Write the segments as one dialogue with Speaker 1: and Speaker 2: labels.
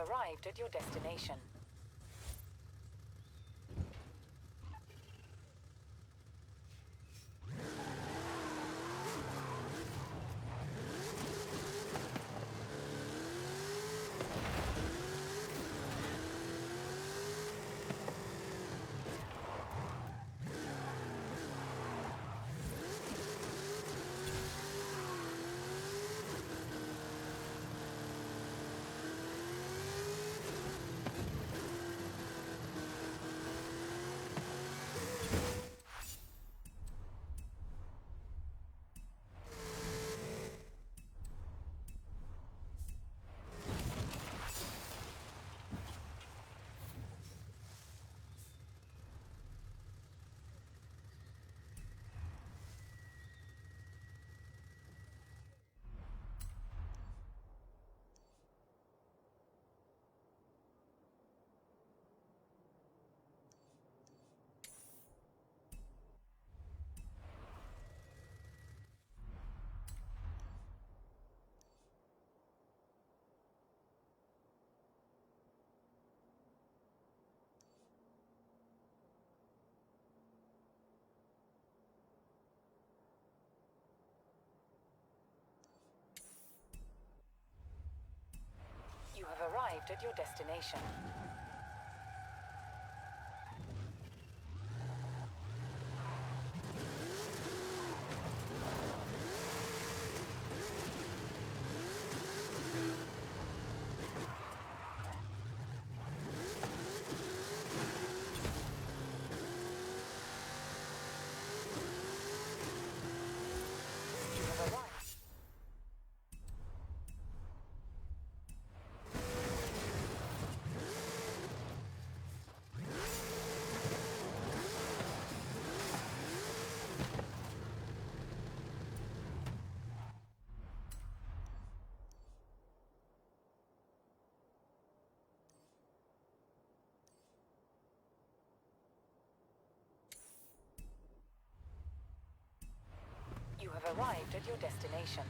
Speaker 1: arrived at your destination. You have arrived at your destination. You have arrived. You have arrived at your destination.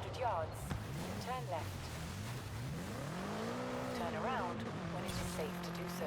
Speaker 1: 100 yards. Turn left. Turn around when it is safe to do so.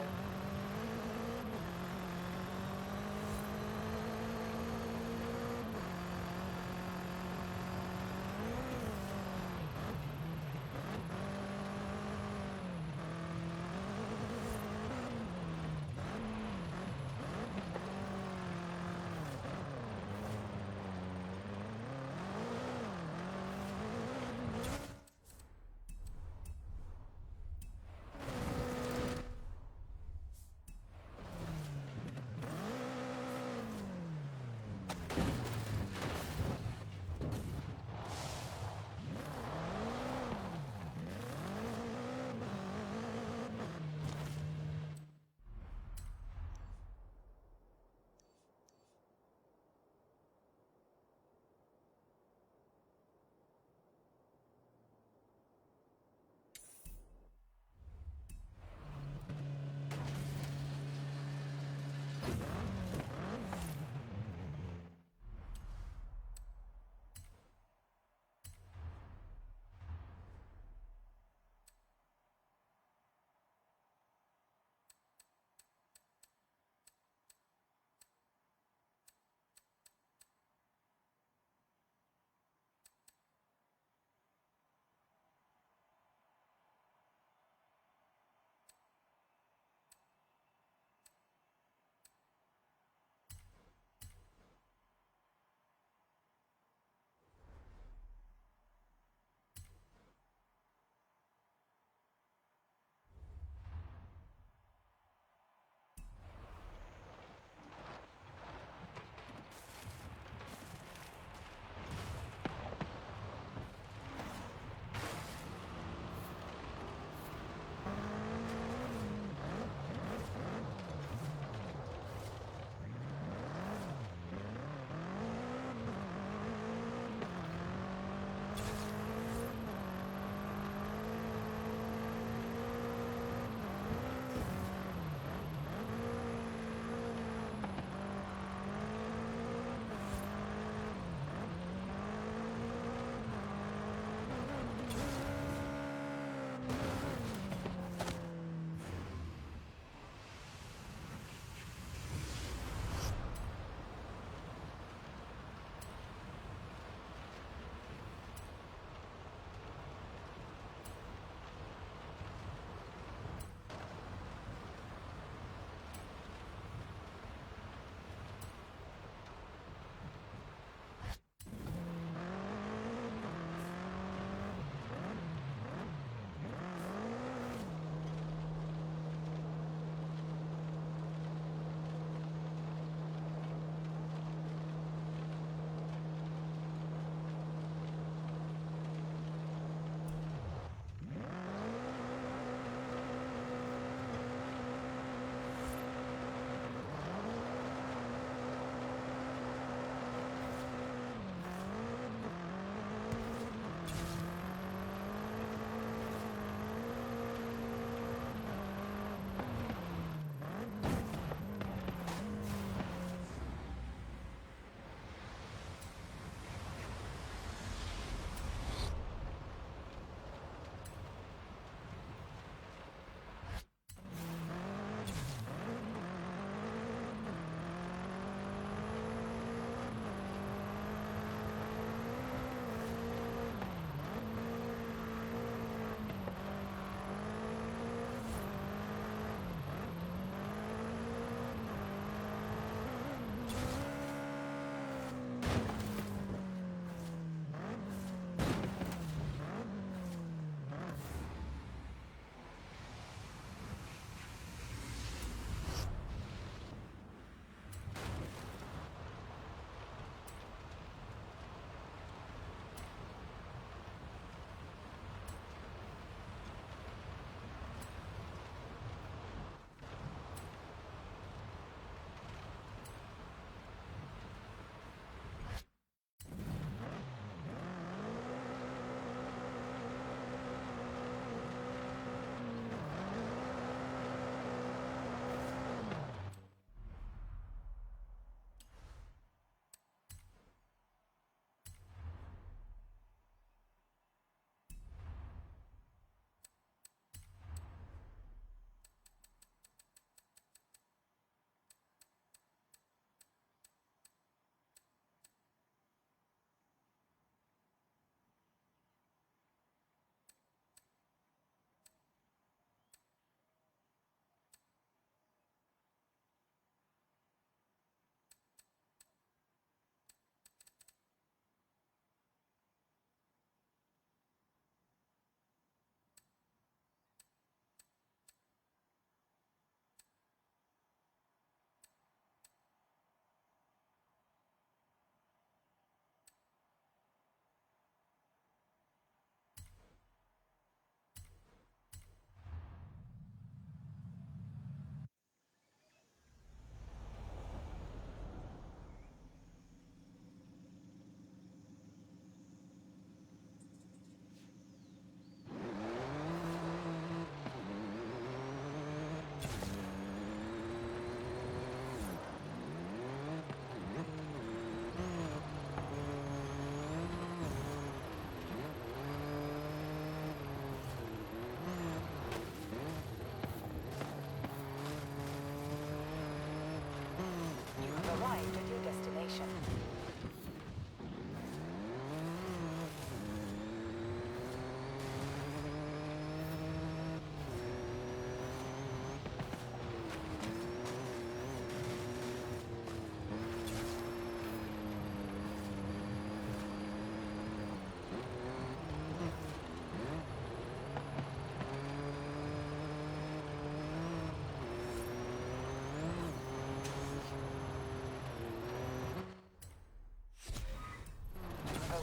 Speaker 1: arrived at your destination.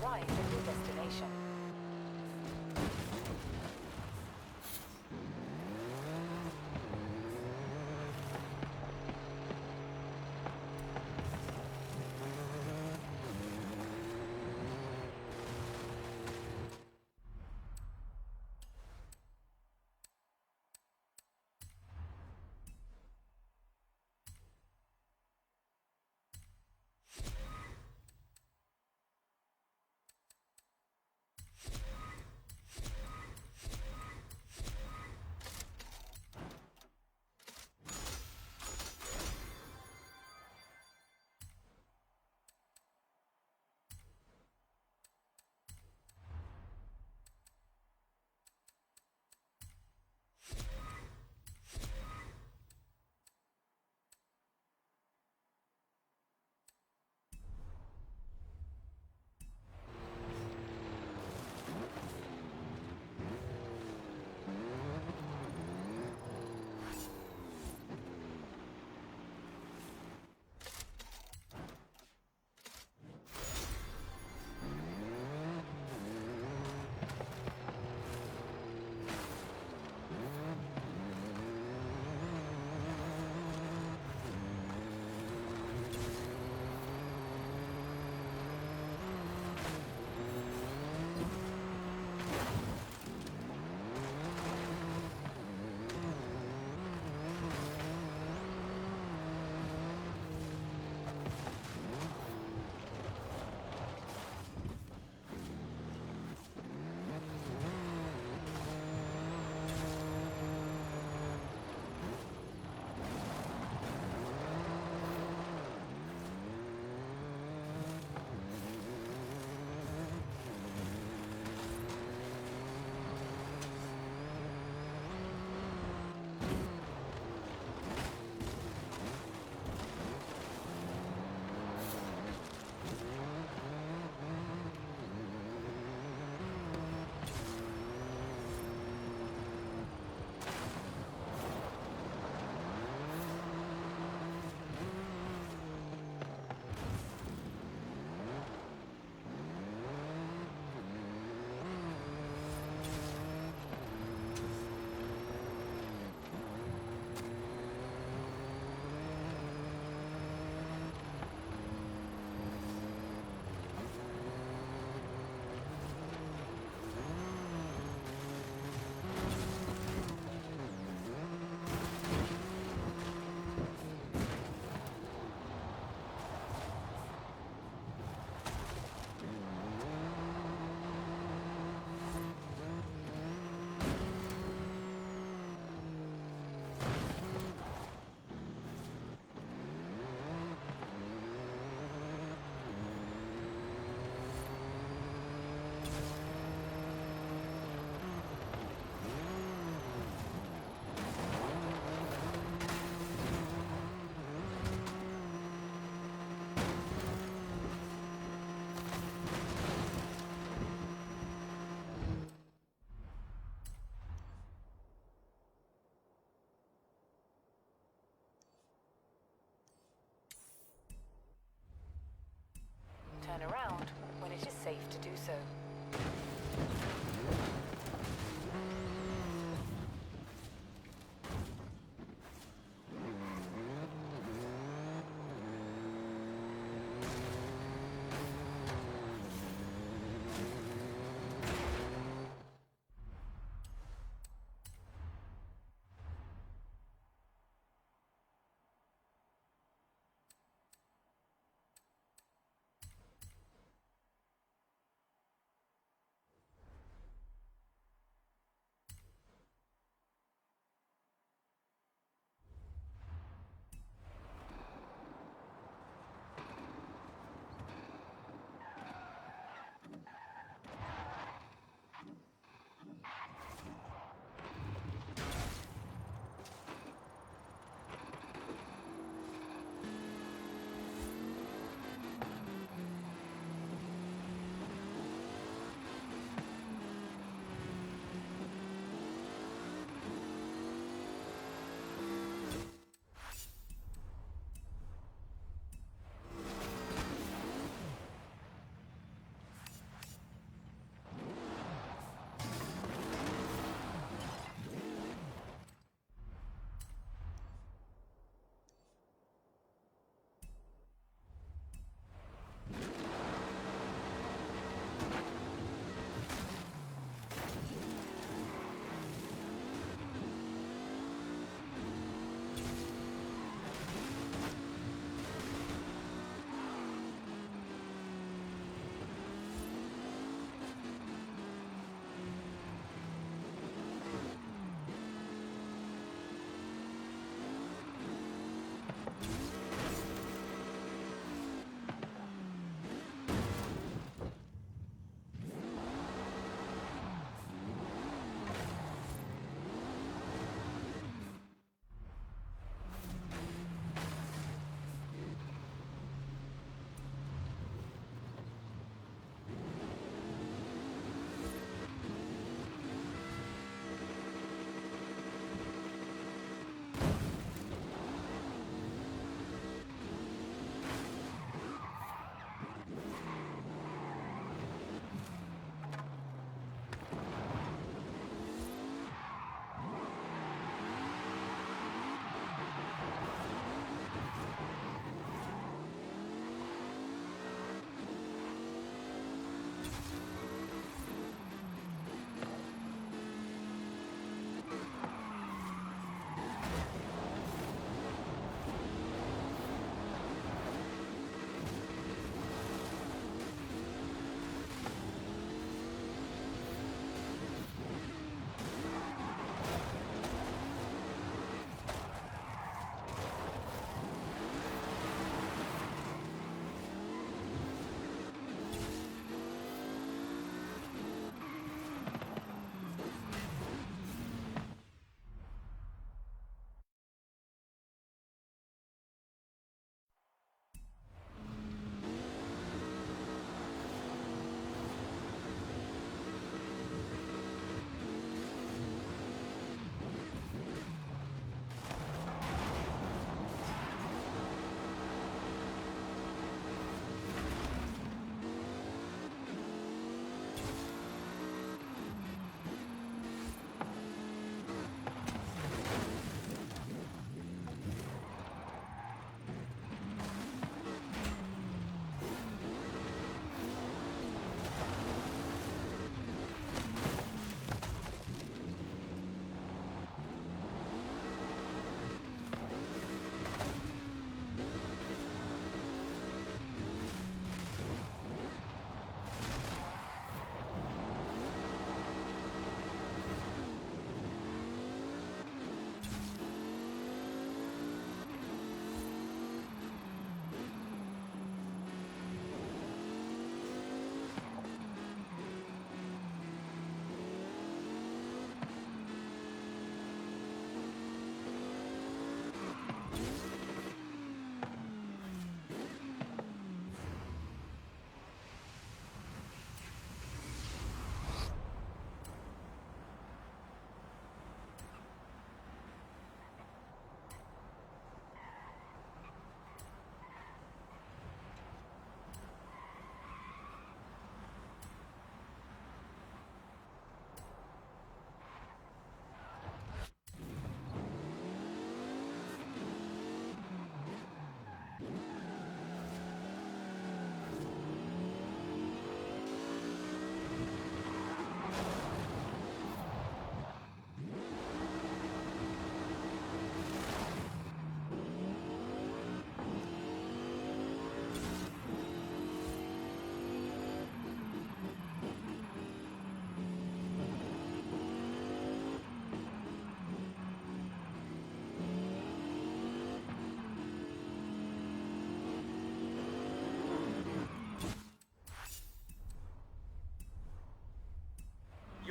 Speaker 1: Arrived at your destination. Turn around when it is safe to do so.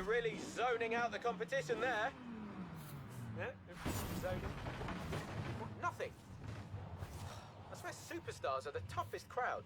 Speaker 2: really zoning out the competition there. Yeah, zoning. What? Nothing. I swear superstars are the toughest crowd.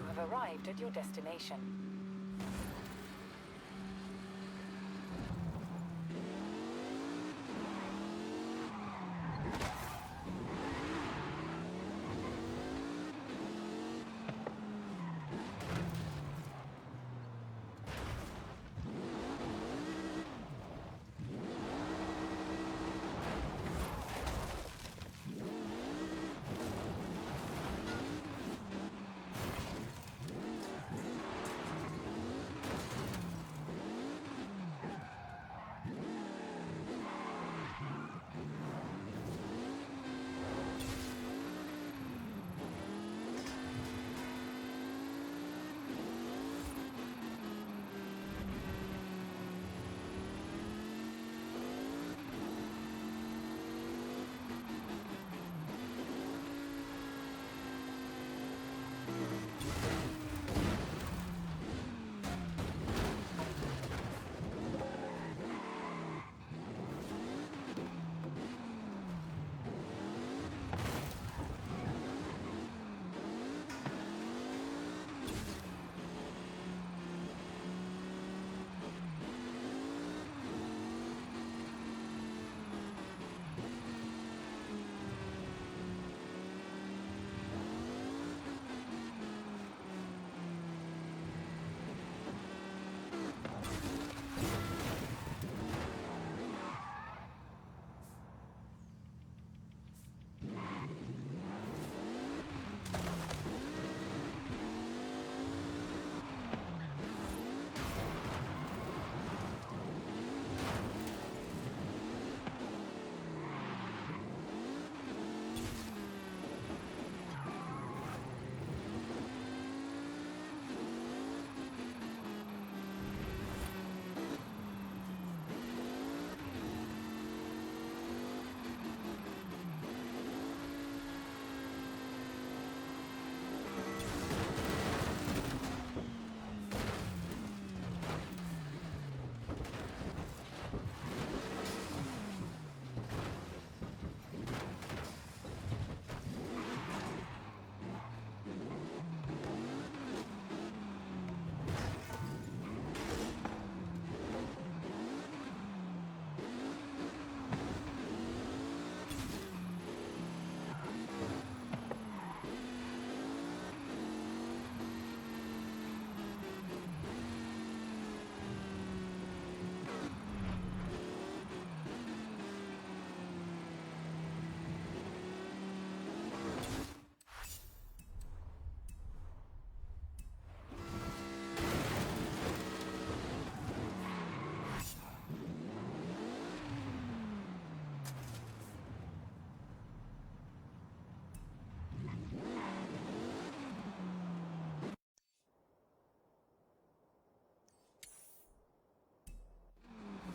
Speaker 1: You have arrived at your destination.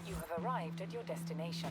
Speaker 1: You have arrived at your destination.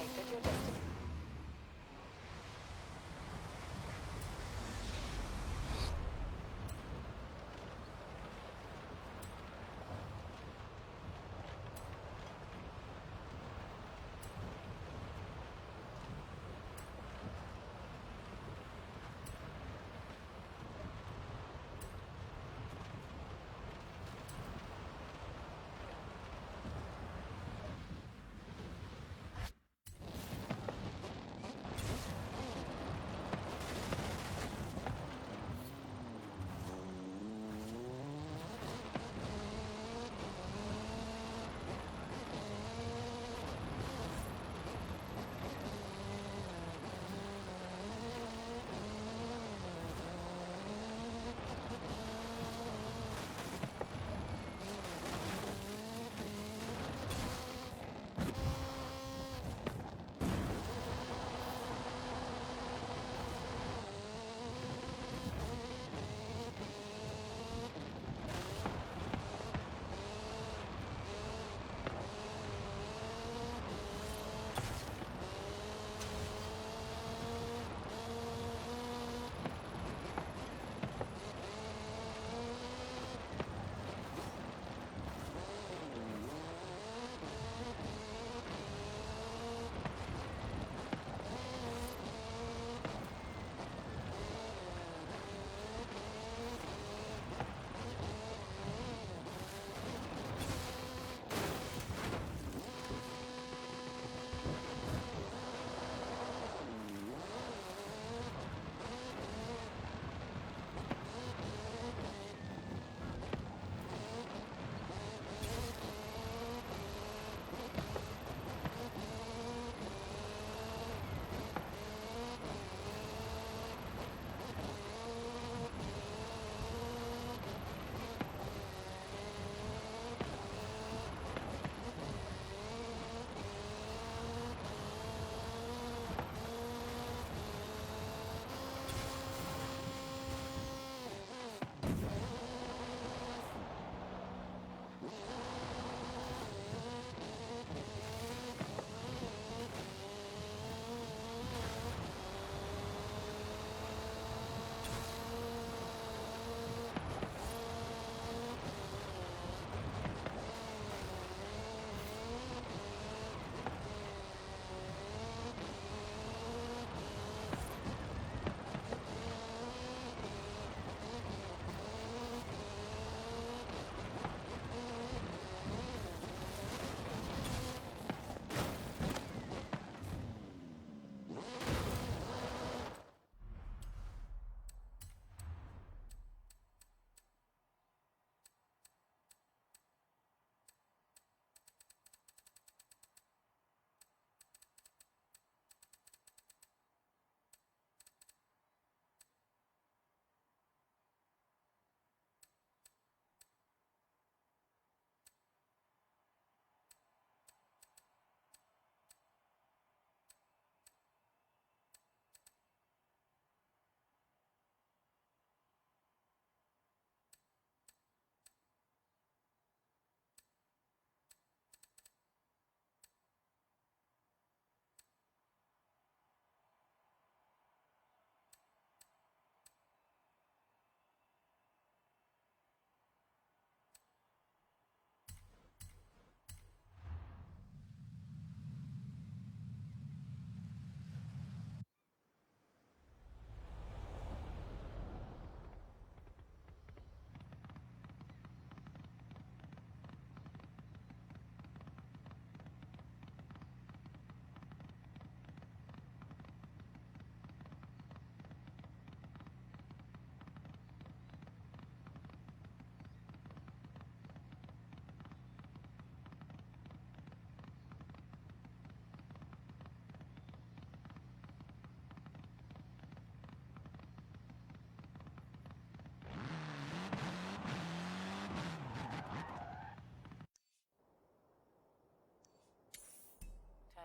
Speaker 1: arrived at your destination.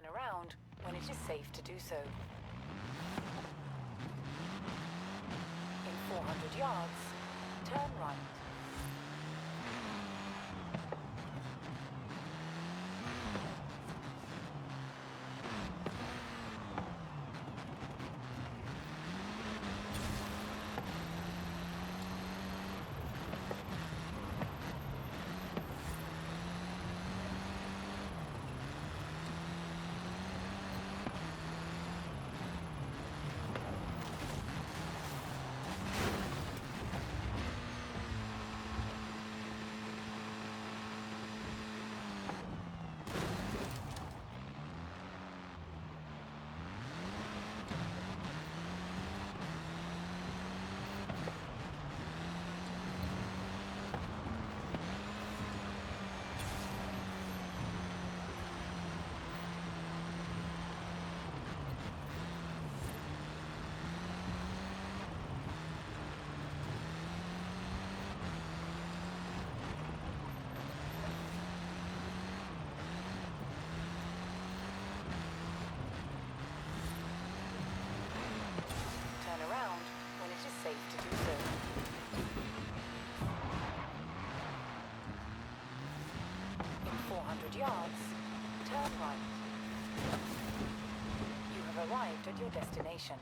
Speaker 1: Turn around when it is safe to do so. In 400 yards, turn right. yards, turn right. You have arrived at your destination.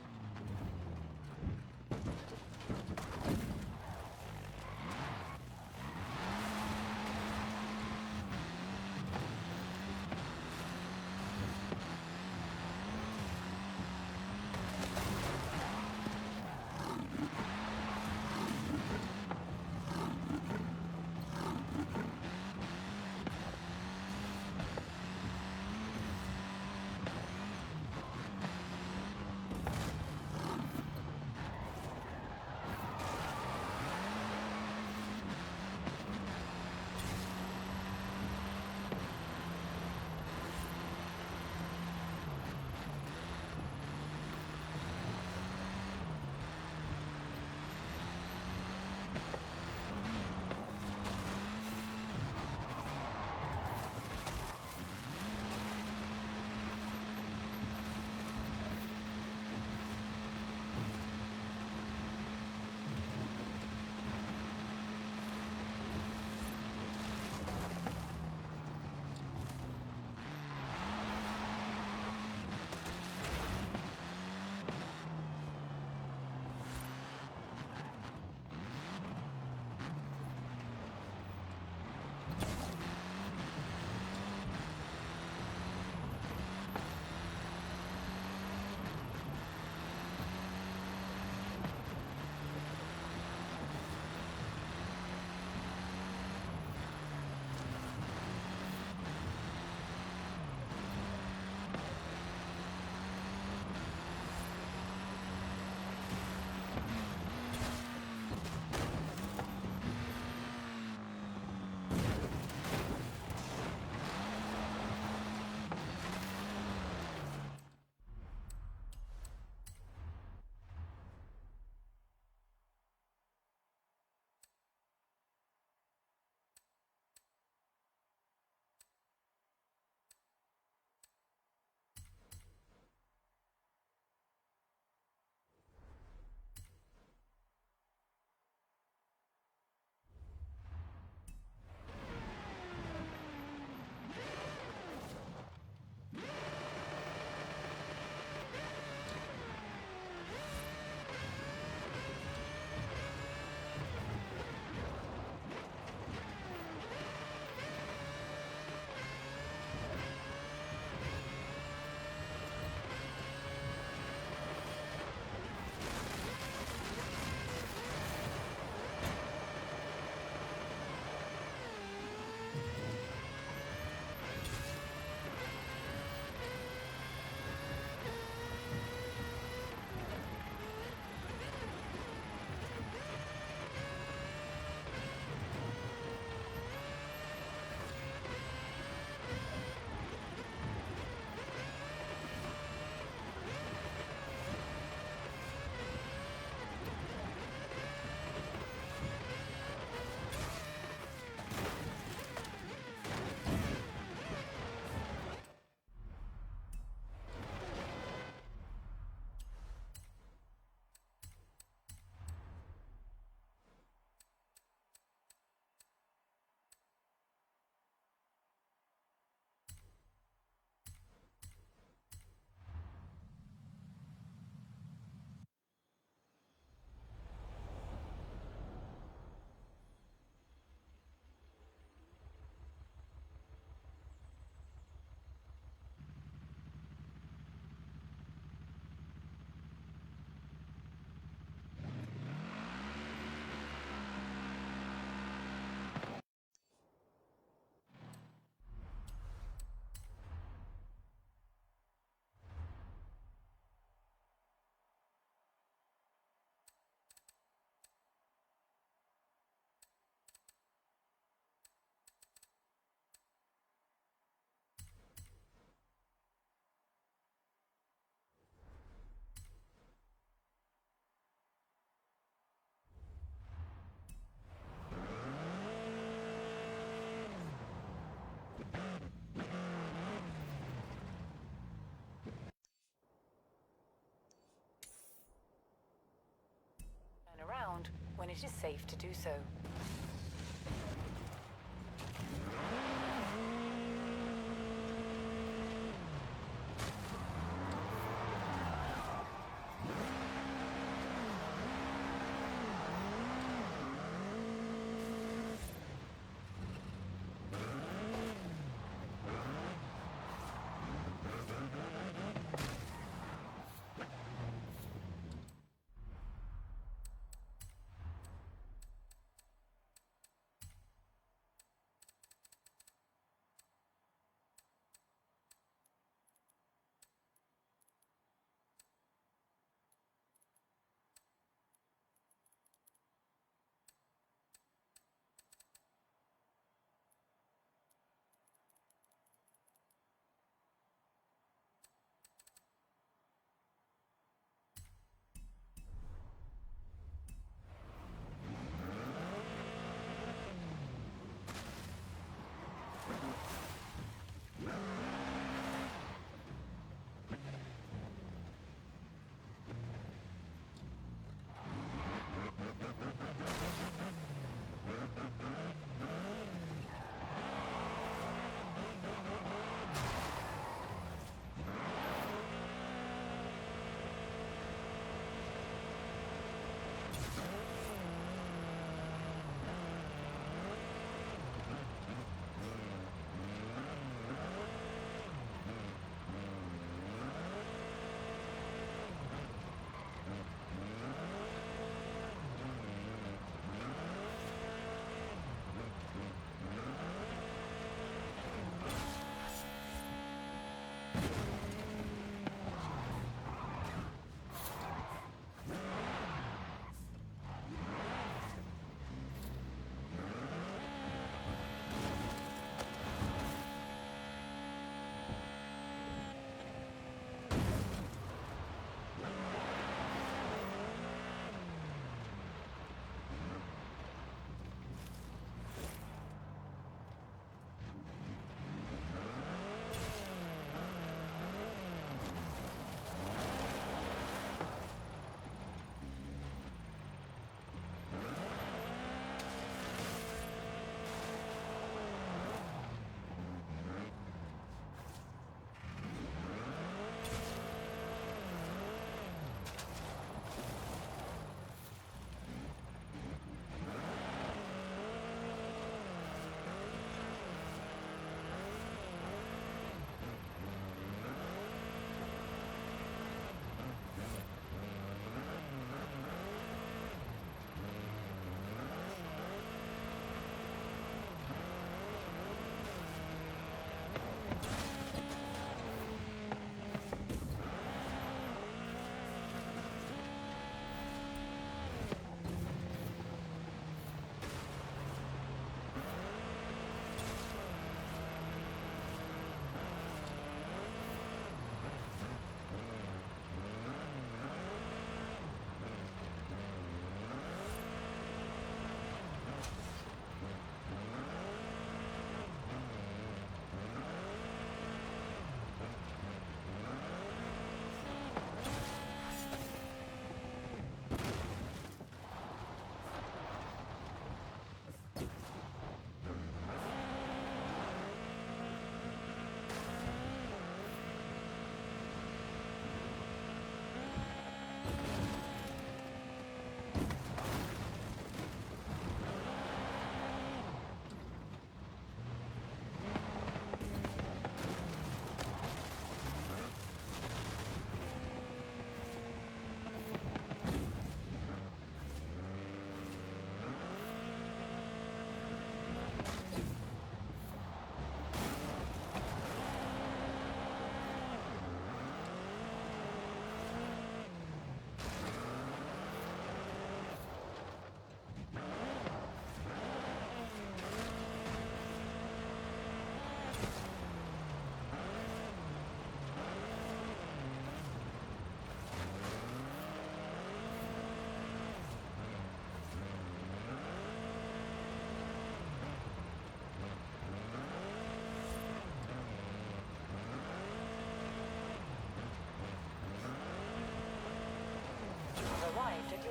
Speaker 1: When it is safe to do so.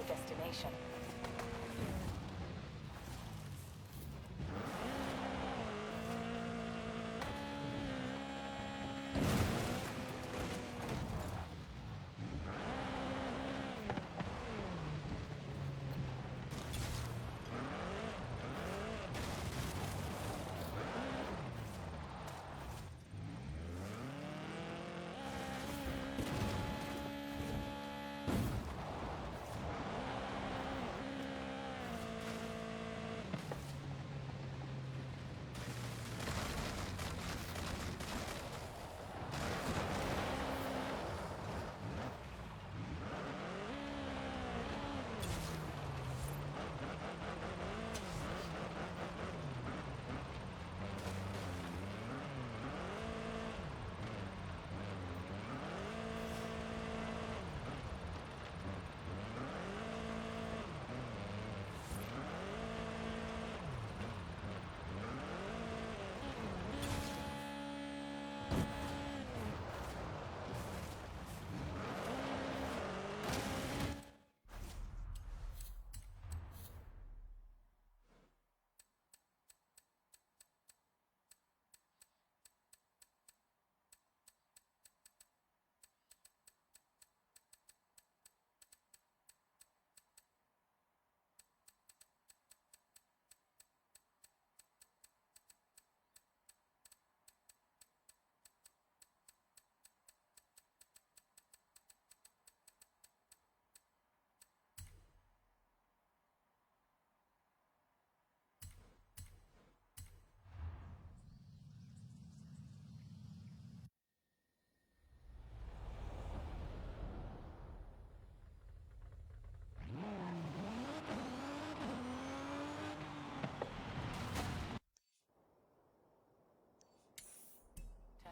Speaker 1: destination.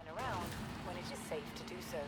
Speaker 1: Turn around when it is safe to do so.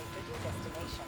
Speaker 1: arrived at your destination.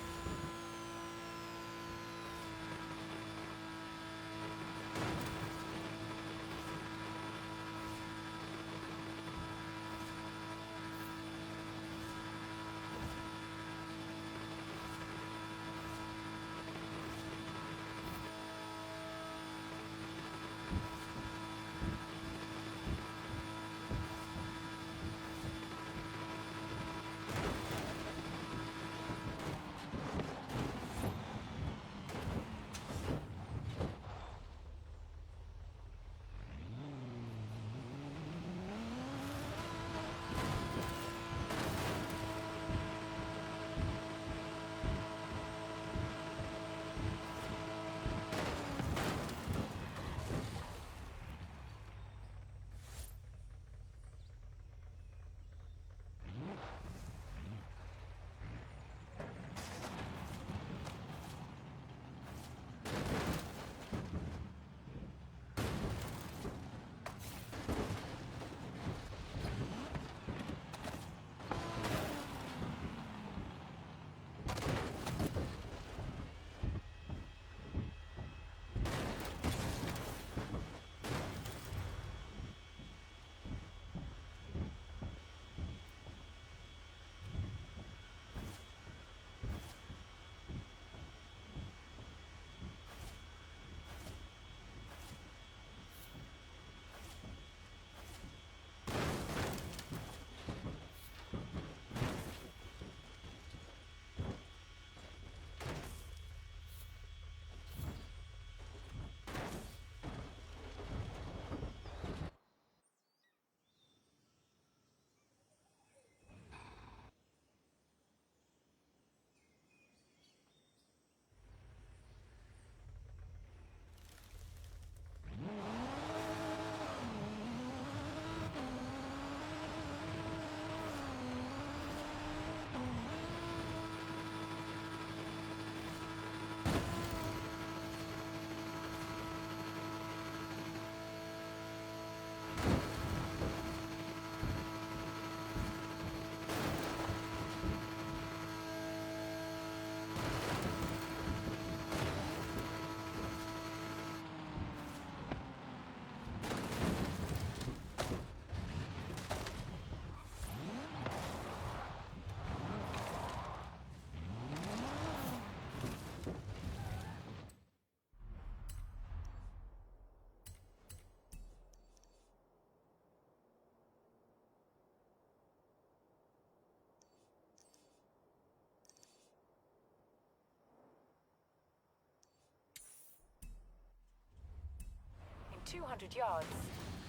Speaker 1: In 200 yards,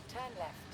Speaker 1: turn left.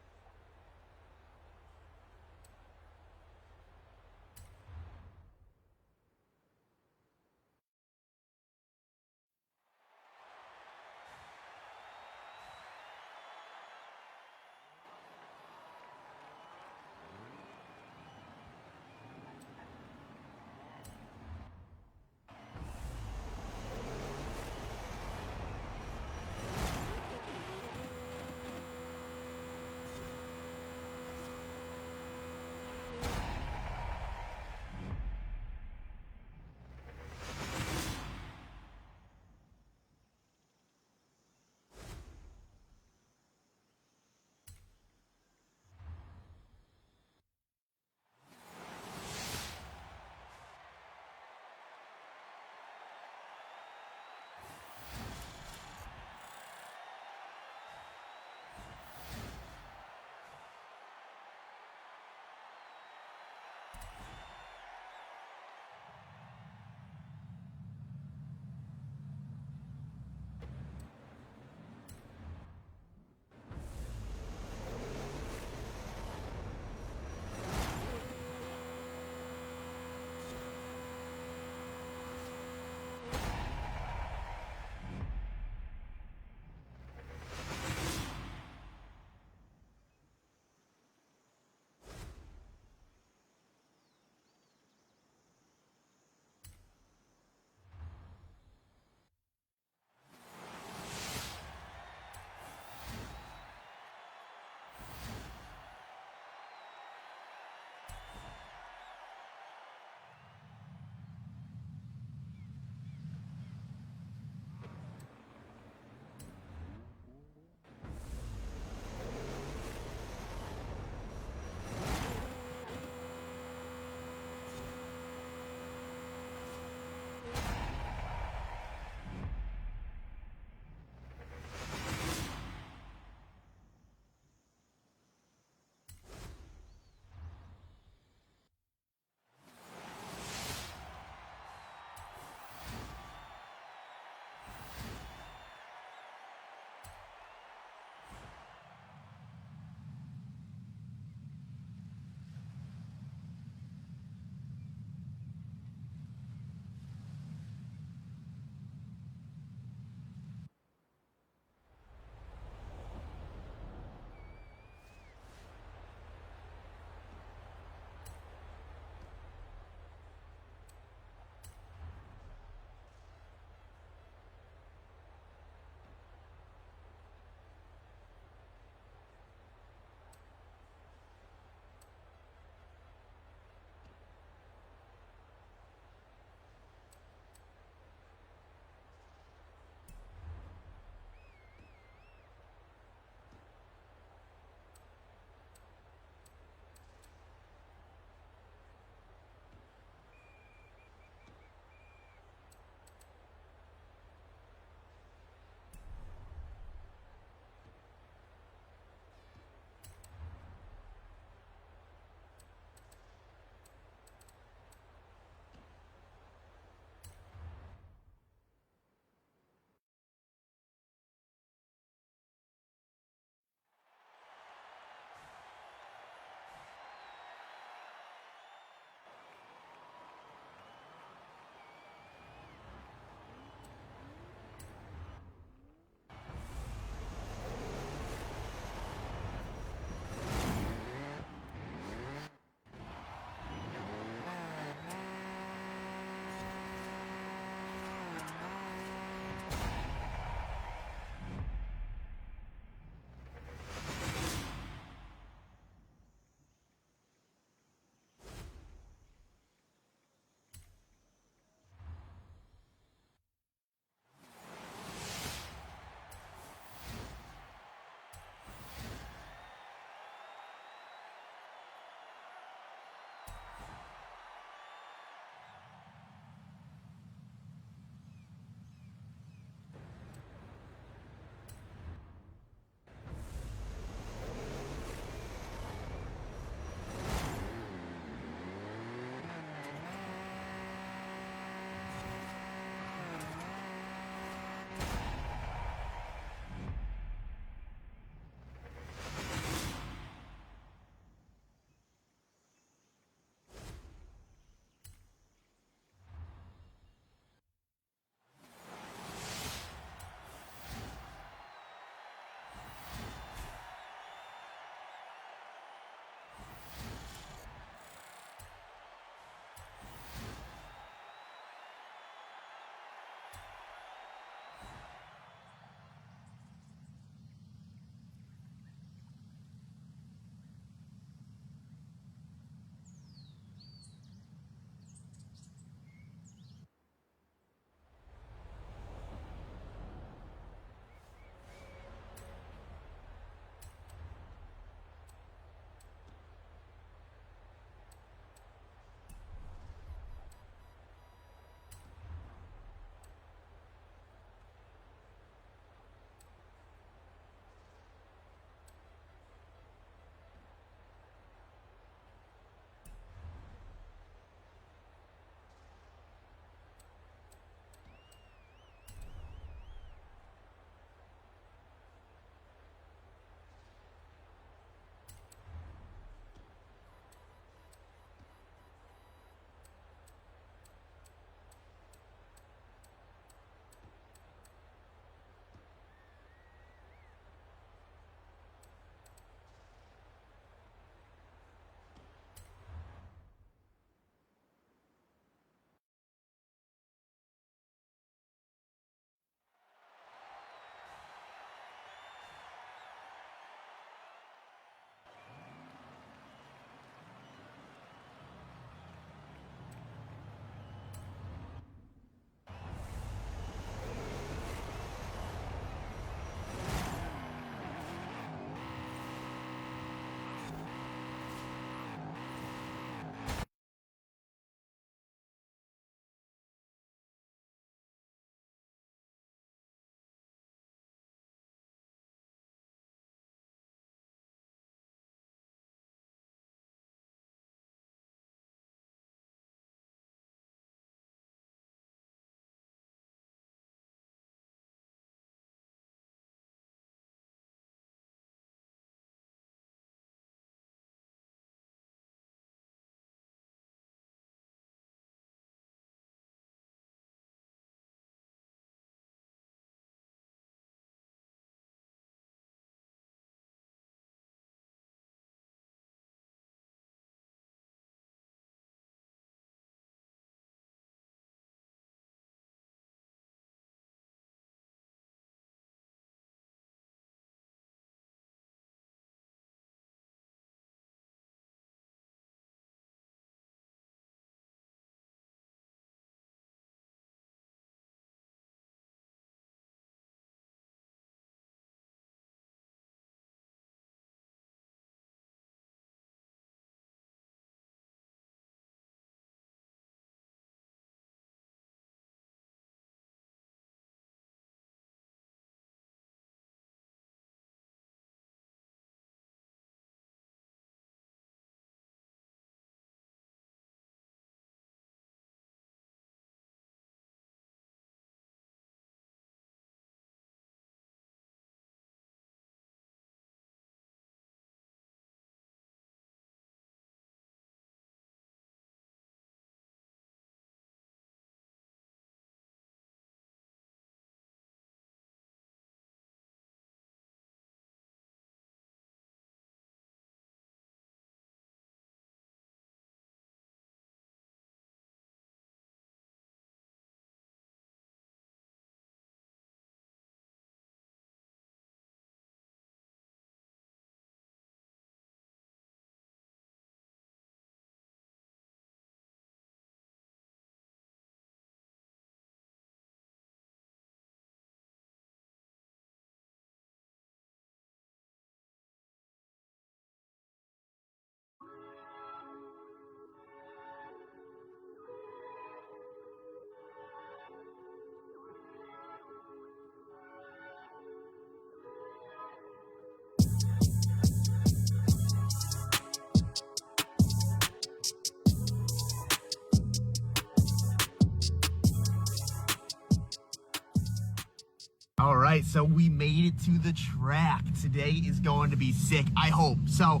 Speaker 3: All right, so we made it to the track. Today is going to be sick, I hope. So,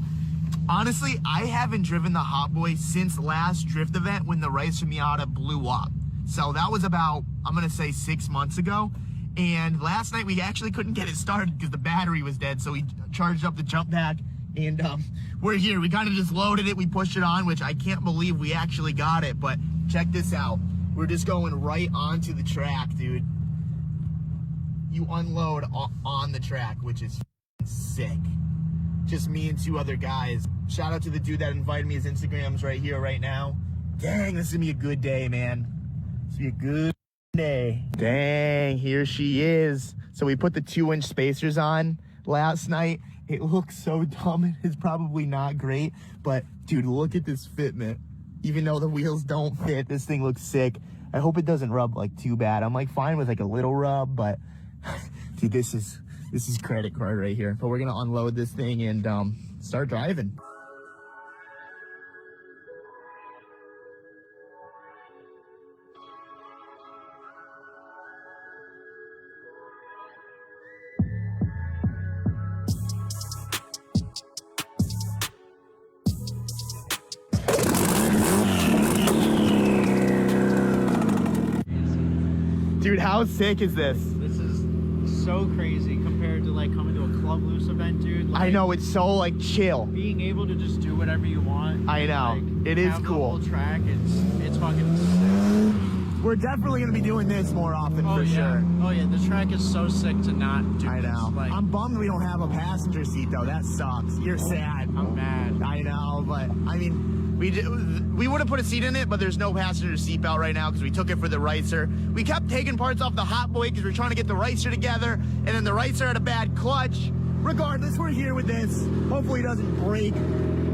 Speaker 3: honestly, I haven't driven the Hot Boy since last drift event when the Racer Miata blew up. So that was about, I'm gonna say 6 months ago. And last night we actually couldn't get it started because the battery was dead. So we charged up the jump pack and we're here. We kind of just loaded it, we pushed it on, which I can't believe we actually got it. But check this out. We're just going right onto the track, dude. You unload on the track, which is sick. Just me and 2 other guys. Shout out to the dude that invited me. His Instagram's right here, right now. Dang, this is gonna be a good day, man. This is gonna be a good day. Dang, here she is. So we put the 2-inch spacers on last night. It looks so dumb. It is probably not great, but dude, look at this fitment. Even though the wheels don't fit, this thing looks sick. I hope it doesn't rub like too bad. I'm like fine with like a little rub, but dude, this is credit card right here. But we're gonna unload this thing and start driving. Dude, how sick is this?
Speaker 4: This is so crazy compared to like coming to a Club Loose event, dude. Like,
Speaker 3: I know, it's so like chill.
Speaker 4: Being able to just do whatever you want.
Speaker 3: I know,
Speaker 4: like,
Speaker 3: it is
Speaker 4: have
Speaker 3: cool.
Speaker 4: The whole track, it's fucking sick.
Speaker 3: We're definitely gonna be doing this more often for sure.
Speaker 4: Oh yeah, the track is so sick to not do.
Speaker 3: I know.
Speaker 4: This. Like,
Speaker 3: I'm bummed we don't have a passenger seat though. That sucks. You're sad.
Speaker 4: I'm mad.
Speaker 3: I know, but I mean, we would have put a seat in it, but there's no passenger seat belt right now because we took it for the Racer. We kept taking parts off the Hot Boy because we were trying to get the Racer together, and then the Racer had a bad clutch. Regardless, we're here with this. Hopefully it doesn't break.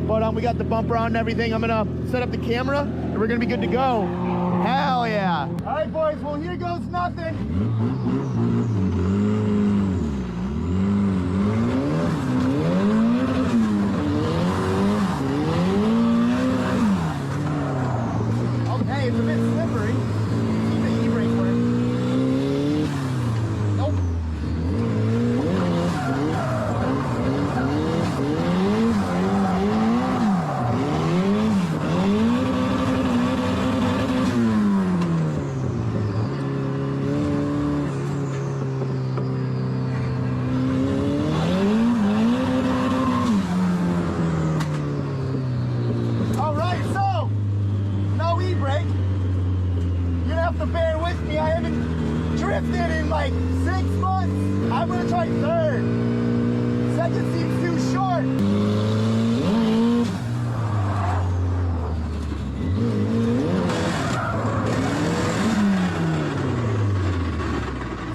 Speaker 3: But we got the bumper on and everything. I'm gonna set up the camera and we're gonna be good to go. Hell yeah. All right, boys, well, here goes nothing. It's a bit slippery. See the e-brake work. Nope. All right, so no e-brake. You're gonna have to bear with me. I haven't drifted in like 6 months. I'm gonna try third. Second seems too short.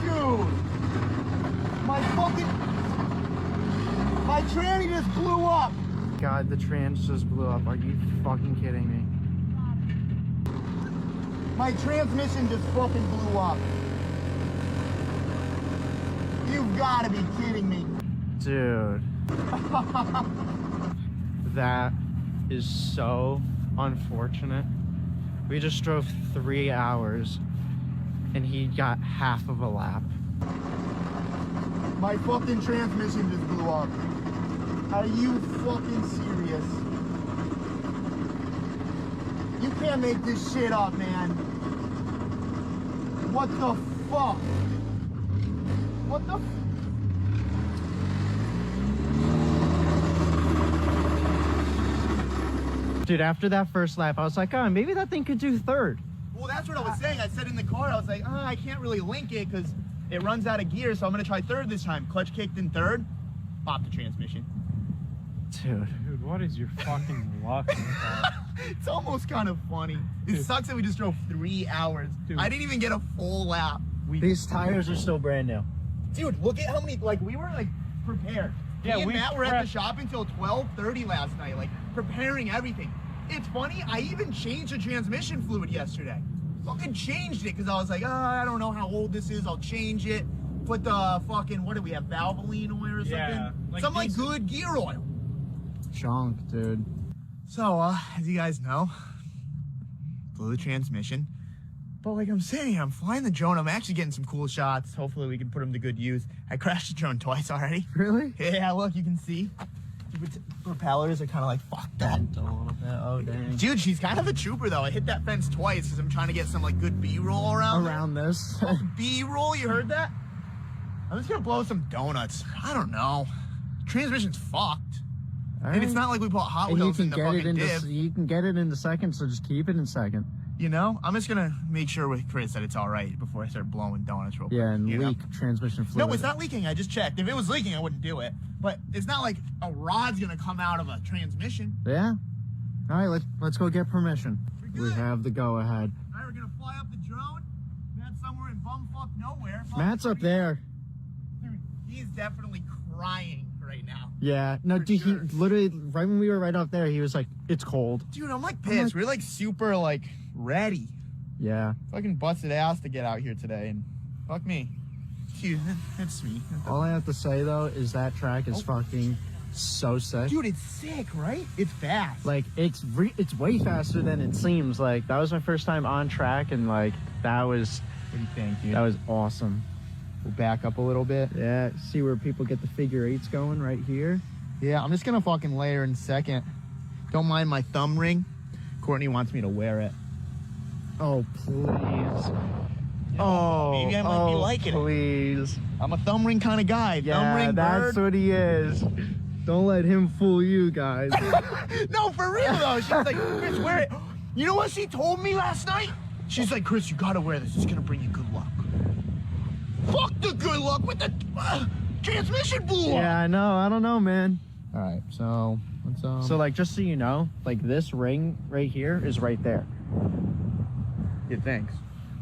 Speaker 3: Dude, my tranny just blew up.
Speaker 4: God, the trans just blew up. Are you fucking kidding me?
Speaker 3: My transmission just fucking blew up. You've got to be kidding me.
Speaker 4: Dude. That is so unfortunate. We just drove 3 hours and he got half of a lap.
Speaker 3: My fucking transmission just blew up. Are you fucking serious? You can't make this shit up, man. What the fuck? What the
Speaker 4: Dude, after that first lap, I was like, oh, maybe that thing could do third.
Speaker 3: Well, that's what I was saying. I said in the car, I was like, oh, I can't really link it because it runs out of gear, so I'm going to try third this time. Clutch kicked in third, pop the transmission.
Speaker 4: Dude, what is your fucking luck?
Speaker 3: It's almost kind of funny. It sucks that we just drove 3 hours.
Speaker 4: Dude.
Speaker 3: I didn't even get a full lap.
Speaker 4: These tires are still brand new.
Speaker 3: Dude, look at how many, like, we were, like, prepared.
Speaker 4: Yeah,
Speaker 3: Me and
Speaker 4: we
Speaker 3: Matt were at the shop until 12:30 last night, like, preparing everything. It's funny, I even changed the transmission fluid yesterday. Fucking changed it, because I was like, oh, I don't know how old this is, I'll change it. Put the fucking, what do we have, Valvoline oil or something?
Speaker 4: Yeah, like
Speaker 3: some, like,
Speaker 4: decent.
Speaker 3: good gear oil.
Speaker 4: Chunk, dude.
Speaker 3: So, as you guys know, blew the transmission. But like I'm saying here, I'm flying the drone. I'm actually getting some cool shots. Hopefully we can put them to good use. I crashed the drone twice already.
Speaker 4: Really?
Speaker 3: Yeah, look, you can see. The propellers are kind of like, fuck that.
Speaker 4: A little bit. Oh, dang.
Speaker 3: Dude, she's kind of a trooper though. I hit that fence twice because I'm trying to get some like good B-roll around
Speaker 4: this.
Speaker 3: Oh, B-roll, you heard that? I'm just gonna blow some donuts. I don't know. Transmission's fucked. And it's not like we put Hot
Speaker 4: And
Speaker 3: Wheels in the fucking div.
Speaker 4: you can get it into second, so just keep it in second.
Speaker 3: You know, I'm just gonna make sure with Chris that it's all right before I start blowing donuts real quick.
Speaker 4: Yeah, and
Speaker 3: you know?
Speaker 4: leak transmission fluid.
Speaker 3: No, it's not leaking. I just checked. If it was leaking, I wouldn't do it. But it's not like a rod's gonna come out of a transmission.
Speaker 4: Yeah. All right, let's go get permission.
Speaker 3: We're
Speaker 4: We
Speaker 3: good.
Speaker 4: have the go ahead.
Speaker 3: All right, we're gonna fly up the drone. Matt's somewhere in bumfuck nowhere.
Speaker 4: Matt's up there.
Speaker 3: Dude, he's definitely crying right now.
Speaker 4: Yeah. No,
Speaker 3: For
Speaker 4: dude,
Speaker 3: sure.
Speaker 4: he literally right when we were right up there, he was like, "It's cold."
Speaker 3: Dude, I'm like pissed. We're like super like ready.
Speaker 4: Yeah.
Speaker 3: Fucking busted ass to get out here today, and fuck me. Dude, that's me.
Speaker 4: All I have to say though is that track is fucking so sick.
Speaker 3: Dude, it's sick, right? It's fast.
Speaker 4: Like it's way faster than it seems. Like that was my first time on track, and like that was
Speaker 3: What do you think, dude?
Speaker 4: that was awesome.
Speaker 3: We'll back up a little bit.
Speaker 4: Yeah. See where people get the figure eights going right here.
Speaker 3: Yeah, I'm just gonna fucking layer in second. Don't mind my thumb ring. Courtney wants me to wear it.
Speaker 4: Oh please.
Speaker 3: Maybe I might be liking it.
Speaker 4: Please.
Speaker 3: I'm a thumb ring kind of guy. Thumb
Speaker 4: Yeah,
Speaker 3: ring
Speaker 4: that's
Speaker 3: bird.
Speaker 4: what he is. Don't let him fool you guys.
Speaker 3: No, for real though. She's like, Chris, wear it. You know what she told me last night? She's like, Chris, you gotta wear this. It's gonna bring you good luck. Fuck the good luck with the transmission blew up.
Speaker 4: Yeah, I know. I don't know, man.
Speaker 3: All right, so let's
Speaker 4: So like, just so you know, like this ring right here is right there.
Speaker 3: yeah, thanks.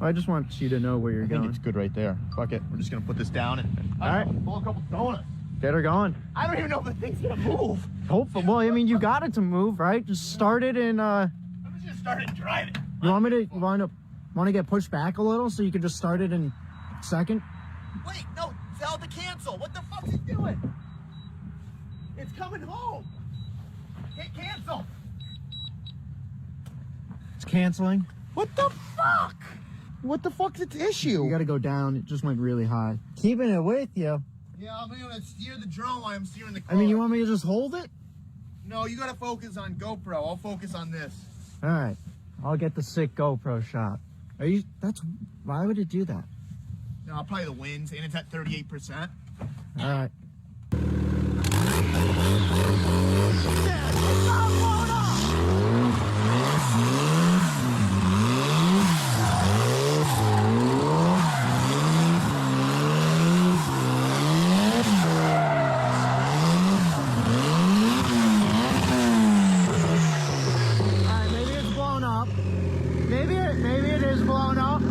Speaker 4: I just want you to know where you're
Speaker 3: I think
Speaker 4: going.
Speaker 3: it's good right there. Fuck it. We're just gonna put this down and
Speaker 4: All right.
Speaker 3: pull a couple donuts.
Speaker 4: Get her going.
Speaker 3: I don't even know if the thing's gonna move.
Speaker 4: Hopefully. Well, I mean, you got it to move, right? Just start it and
Speaker 3: I'm just gonna start it driving.
Speaker 4: you want me to want to get pushed back a little so you can just start it in second?
Speaker 3: Wait, no, tell it to cancel. What the fuck's it doing? It's coming home. Hit cancel.
Speaker 4: It's canceling.
Speaker 3: What the fuck? What the fuck's its issue?
Speaker 4: You got to go down. It just went really high. Keeping it with you.
Speaker 3: Yeah, I'm gonna steer the drone while I'm steering the car.
Speaker 4: I mean, you want me to just hold it?
Speaker 3: No, you gotta focus on GoPro. I'll focus on this.
Speaker 4: All right. I'll get the sick GoPro shot. Are you? Why would it do that?
Speaker 3: No, probably the winds, and it's at 38%.
Speaker 4: All right. Maybe it's blown up. Maybe it is blown up.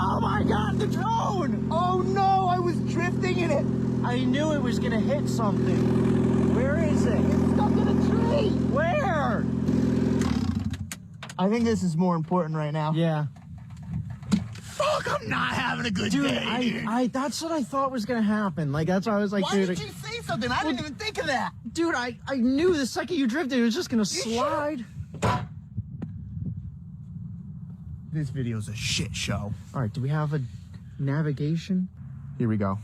Speaker 4: Oh my God, the drone!
Speaker 3: Oh no, I was drifting in it.
Speaker 4: I knew it was gonna hit something. Where is it?
Speaker 3: It's stuck in a tree.
Speaker 4: Where?
Speaker 3: I think this is more important right now.
Speaker 4: Yeah.
Speaker 3: Fuck, I'm not having a good
Speaker 4: Dude,
Speaker 3: day, dude.
Speaker 4: I that's what I thought was gonna happen. Like that's why I was like,
Speaker 3: Why
Speaker 4: dude,
Speaker 3: did you say something? I didn't even think of that.
Speaker 4: dude, I knew the second you drifted, it was just gonna slide.
Speaker 3: This video's a shit show.
Speaker 4: All right, do we have a navigation?
Speaker 3: Here we go.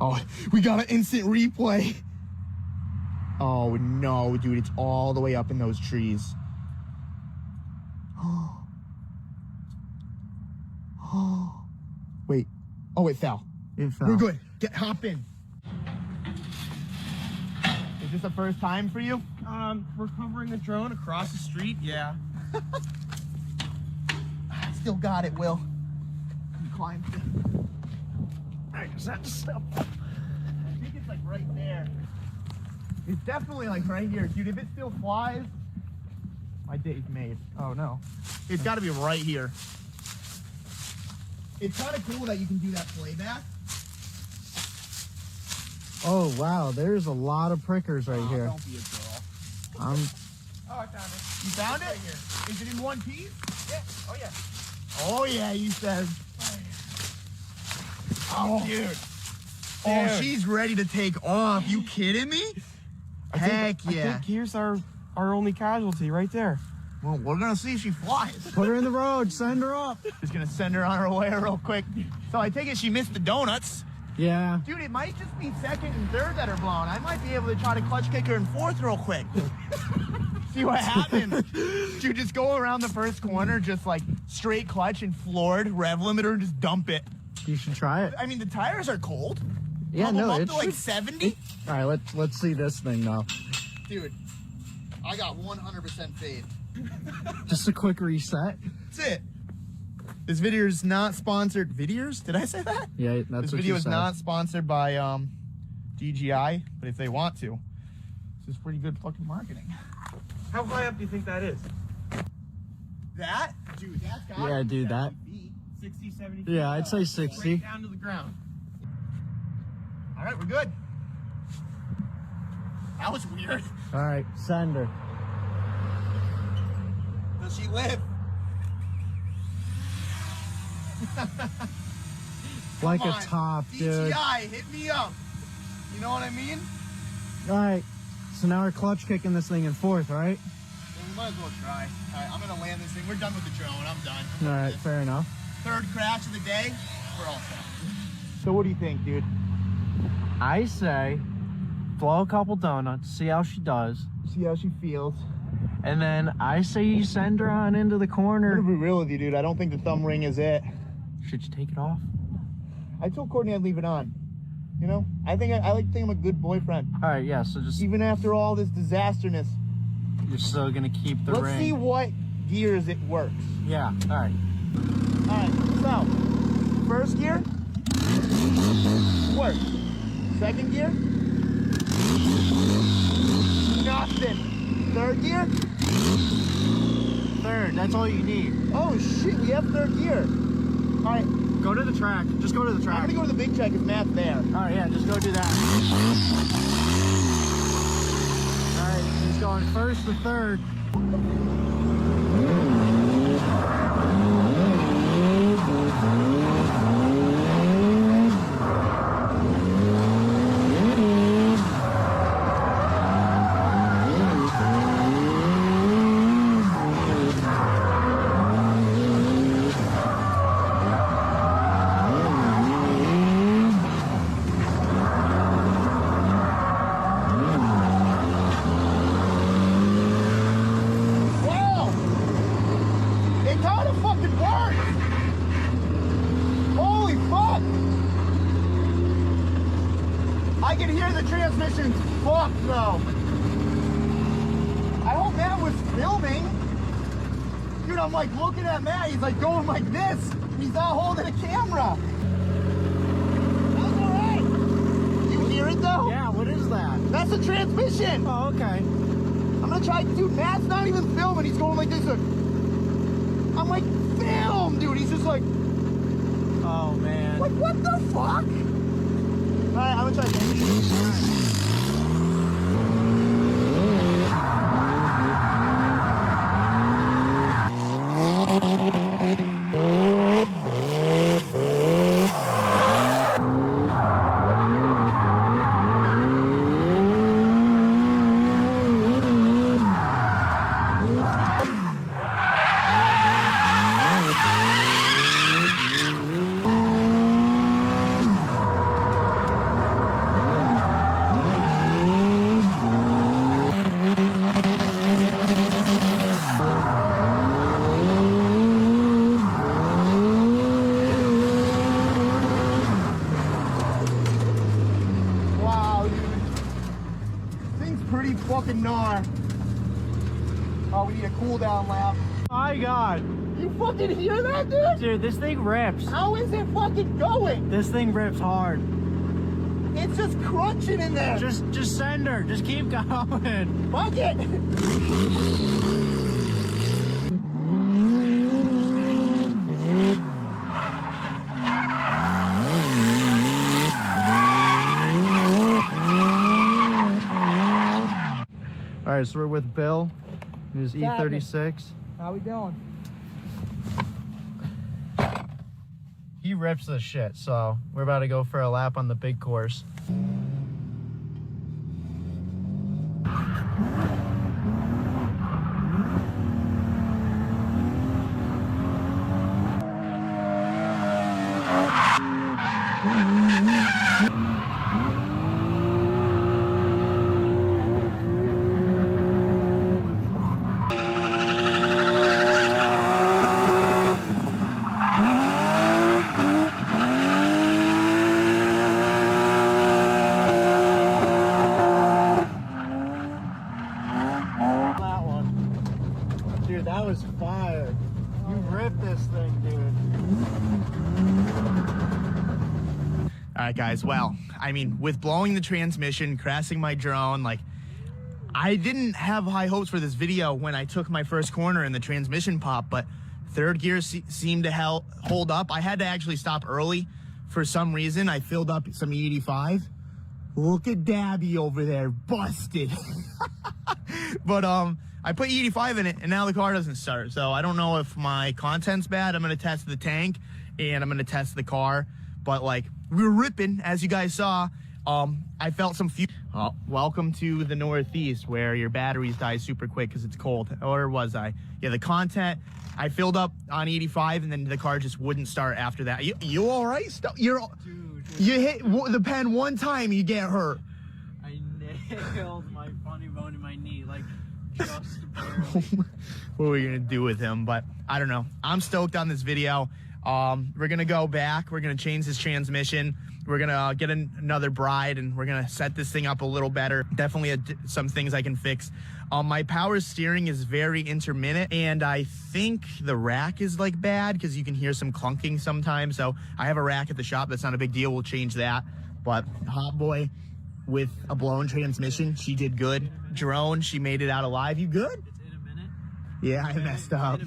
Speaker 3: Oh, we got an instant replay. Oh no, dude, it's all the way up in those trees. Oh, wait. Oh, it fell.
Speaker 4: It fell.
Speaker 3: We're good. Hop in. Is this the first time for you?
Speaker 2: We're covering the drone across the street. Yeah.
Speaker 3: Still got it, Will. You climbed.
Speaker 4: I just have to step.
Speaker 3: I think it's like right there. It's definitely like right here, dude. If it still flies, my day's made. Oh no. It's got to be right here. It's kind of cool that you can do that playback.
Speaker 4: Oh wow, there's a lot of prickers right here.
Speaker 3: Don't be a girl.
Speaker 2: Oh, I found it.
Speaker 3: You found it?
Speaker 2: Right here.
Speaker 3: Is it in one piece?
Speaker 2: Yeah. Oh yeah.
Speaker 3: Oh yeah, you said. Oh, dude. Oh,
Speaker 2: Dude.
Speaker 3: she's ready to take off. You kidding me? Heck yeah.
Speaker 2: I think here's our only casualty right there.
Speaker 3: Well, we're gonna see if she flies.
Speaker 4: Put her in the road. Send her up.
Speaker 3: Just gonna send her on her way real quick. So I take it she missed the donuts.
Speaker 4: Yeah.
Speaker 3: Dude, it might just be second and third that are blown. I might be able to try to clutch kick her in fourth real quick. See what happens. Dude, just go around the first corner, just like straight clutch and floored, rev limiter, and just dump it.
Speaker 4: You should try it.
Speaker 3: I mean, the tires are cold.
Speaker 4: Yeah,
Speaker 3: Pump them
Speaker 4: no,
Speaker 3: up
Speaker 4: it
Speaker 3: to like
Speaker 4: should.
Speaker 3: 70.
Speaker 4: All right, let's see this thing though.
Speaker 3: Dude, I got 100% fade.
Speaker 4: Just a quick reset.
Speaker 3: That's it. This video is not sponsored. Videos? Did I say that?
Speaker 4: Yeah, that's
Speaker 3: This
Speaker 4: what
Speaker 3: video
Speaker 4: you
Speaker 3: is
Speaker 4: said.
Speaker 3: not sponsored by DGI, but if they want to, this is pretty good fucking marketing.
Speaker 2: How high up do you think that is?
Speaker 3: That? Dude, that's got
Speaker 4: Yeah, dude, that.
Speaker 3: 60, 70 feet.
Speaker 4: Yeah, I'd say 60.
Speaker 3: Straight down to the ground. All right, we're good. That was weird.
Speaker 4: All right, send her.
Speaker 3: Does she live?
Speaker 4: Like
Speaker 3: Come
Speaker 4: a
Speaker 3: on,
Speaker 4: top, dude.
Speaker 3: DGI, hit me up. You know what I mean?
Speaker 4: All right, so now we're clutch kicking this thing in fourth, right?
Speaker 3: Well, we might as well try. All right, I'm gonna land this thing. We're done with the drone. I'm done.
Speaker 4: All right, fair enough.
Speaker 3: Third crash of the day. We're all set. So what do you think, dude?
Speaker 4: I say blow a couple donuts, see how she does.
Speaker 3: See how she feels.
Speaker 4: And then I say you send her on into the
Speaker 3: I'm
Speaker 4: corner.
Speaker 3: gonna be real with you, dude. I don't think the thumb ring is it.
Speaker 4: Should you take it off?
Speaker 3: I told Courtney I'd leave it on. You know, I like to think I'm a good boyfriend.
Speaker 4: All right, yeah, so just,
Speaker 3: Even after all this disasterness.
Speaker 4: you're still gonna keep the
Speaker 3: Let's
Speaker 4: ring.
Speaker 3: see what gears it works.
Speaker 4: Yeah, all right.
Speaker 3: All right, so first gear, works. Second gear, nothing. Third gear,
Speaker 4: Third, that's all you need.
Speaker 3: oh shit, we have third gear. All right,
Speaker 4: Go to the track. Just go to the
Speaker 3: I'm
Speaker 4: track.
Speaker 3: gonna go to the big track if Matt's there.
Speaker 4: All right, yeah, just go do that. All right, he's going first to third.
Speaker 3: Wow! It kind of fucking worked! Holy fuck! I can hear the transmission's fucked though. I hope Matt was filming. Dude, I'm like looking at Matt, he's like going like this. He's not holding a camera. That's alright. You hear it though?
Speaker 4: Yeah, what is that?
Speaker 3: That's the transmission.
Speaker 4: Oh, okay.
Speaker 3: I'm gonna try, dude, Matt's not even filming. He's going like this. Look. I'm like, film, dude. He's just like,
Speaker 4: Oh, man.
Speaker 3: what the fuck? All right, I'm gonna try again. Wow, dude. Thing's pretty fucking gnar. Oh, we need a cool down lap.
Speaker 4: My God.
Speaker 3: You fucking hear that, dude?
Speaker 4: Dude, this thing rips.
Speaker 3: How is it fucking going?
Speaker 4: This thing rips hard.
Speaker 3: It's just crunching in there.
Speaker 4: Just send her. Just keep going.
Speaker 3: Fuck it.
Speaker 4: All right, so we're with Bill, his E36.
Speaker 3: How we doing?
Speaker 4: He rips this shit, so we're about to go for a lap on the big course. Dude, that was fire. You ripped this thing, dude.
Speaker 3: All right, guys. Well, I mean, with blowing the transmission, crashing my drone, like, I didn't have high hopes for this video when I took my first corner and the transmission popped, but third gear seemed to hold up. I had to actually stop early for some reason. I filled up some E85. Look at Dabby over there, busted. But I put E85 in it, and now the car doesn't start. So I don't know if my content's bad. I'm going to test the tank, and I'm going to test the car. But, like, we were ripping, as you guys saw. I felt some fuel. Oh, welcome to the Northeast, where your batteries die super quick because it's cold. Or was I? Yeah, the content, I filled up on 85, and then the car just wouldn't start after that. You all right?
Speaker 4: Dude.
Speaker 3: You hit the pen one time, you get hurt.
Speaker 4: I nailed my funny bone in my knee, like, just barely.
Speaker 3: What are we gonna do with him? But I don't know. I'm stoked on this video. We're gonna go back. We're gonna change this transmission. We're gonna get another bride, and we're gonna set this thing up a little better. Definitely some things I can fix. My power steering is very intermittent, and I think the rack is like bad because you can hear some clunking sometimes. So I have a rack at the shop. That's not a big deal. We'll change that. But Hot Boy with a blown transmission, she did good. Drone, she made it out alive. You good?
Speaker 4: It's in a minute.
Speaker 3: Yeah, I messed up.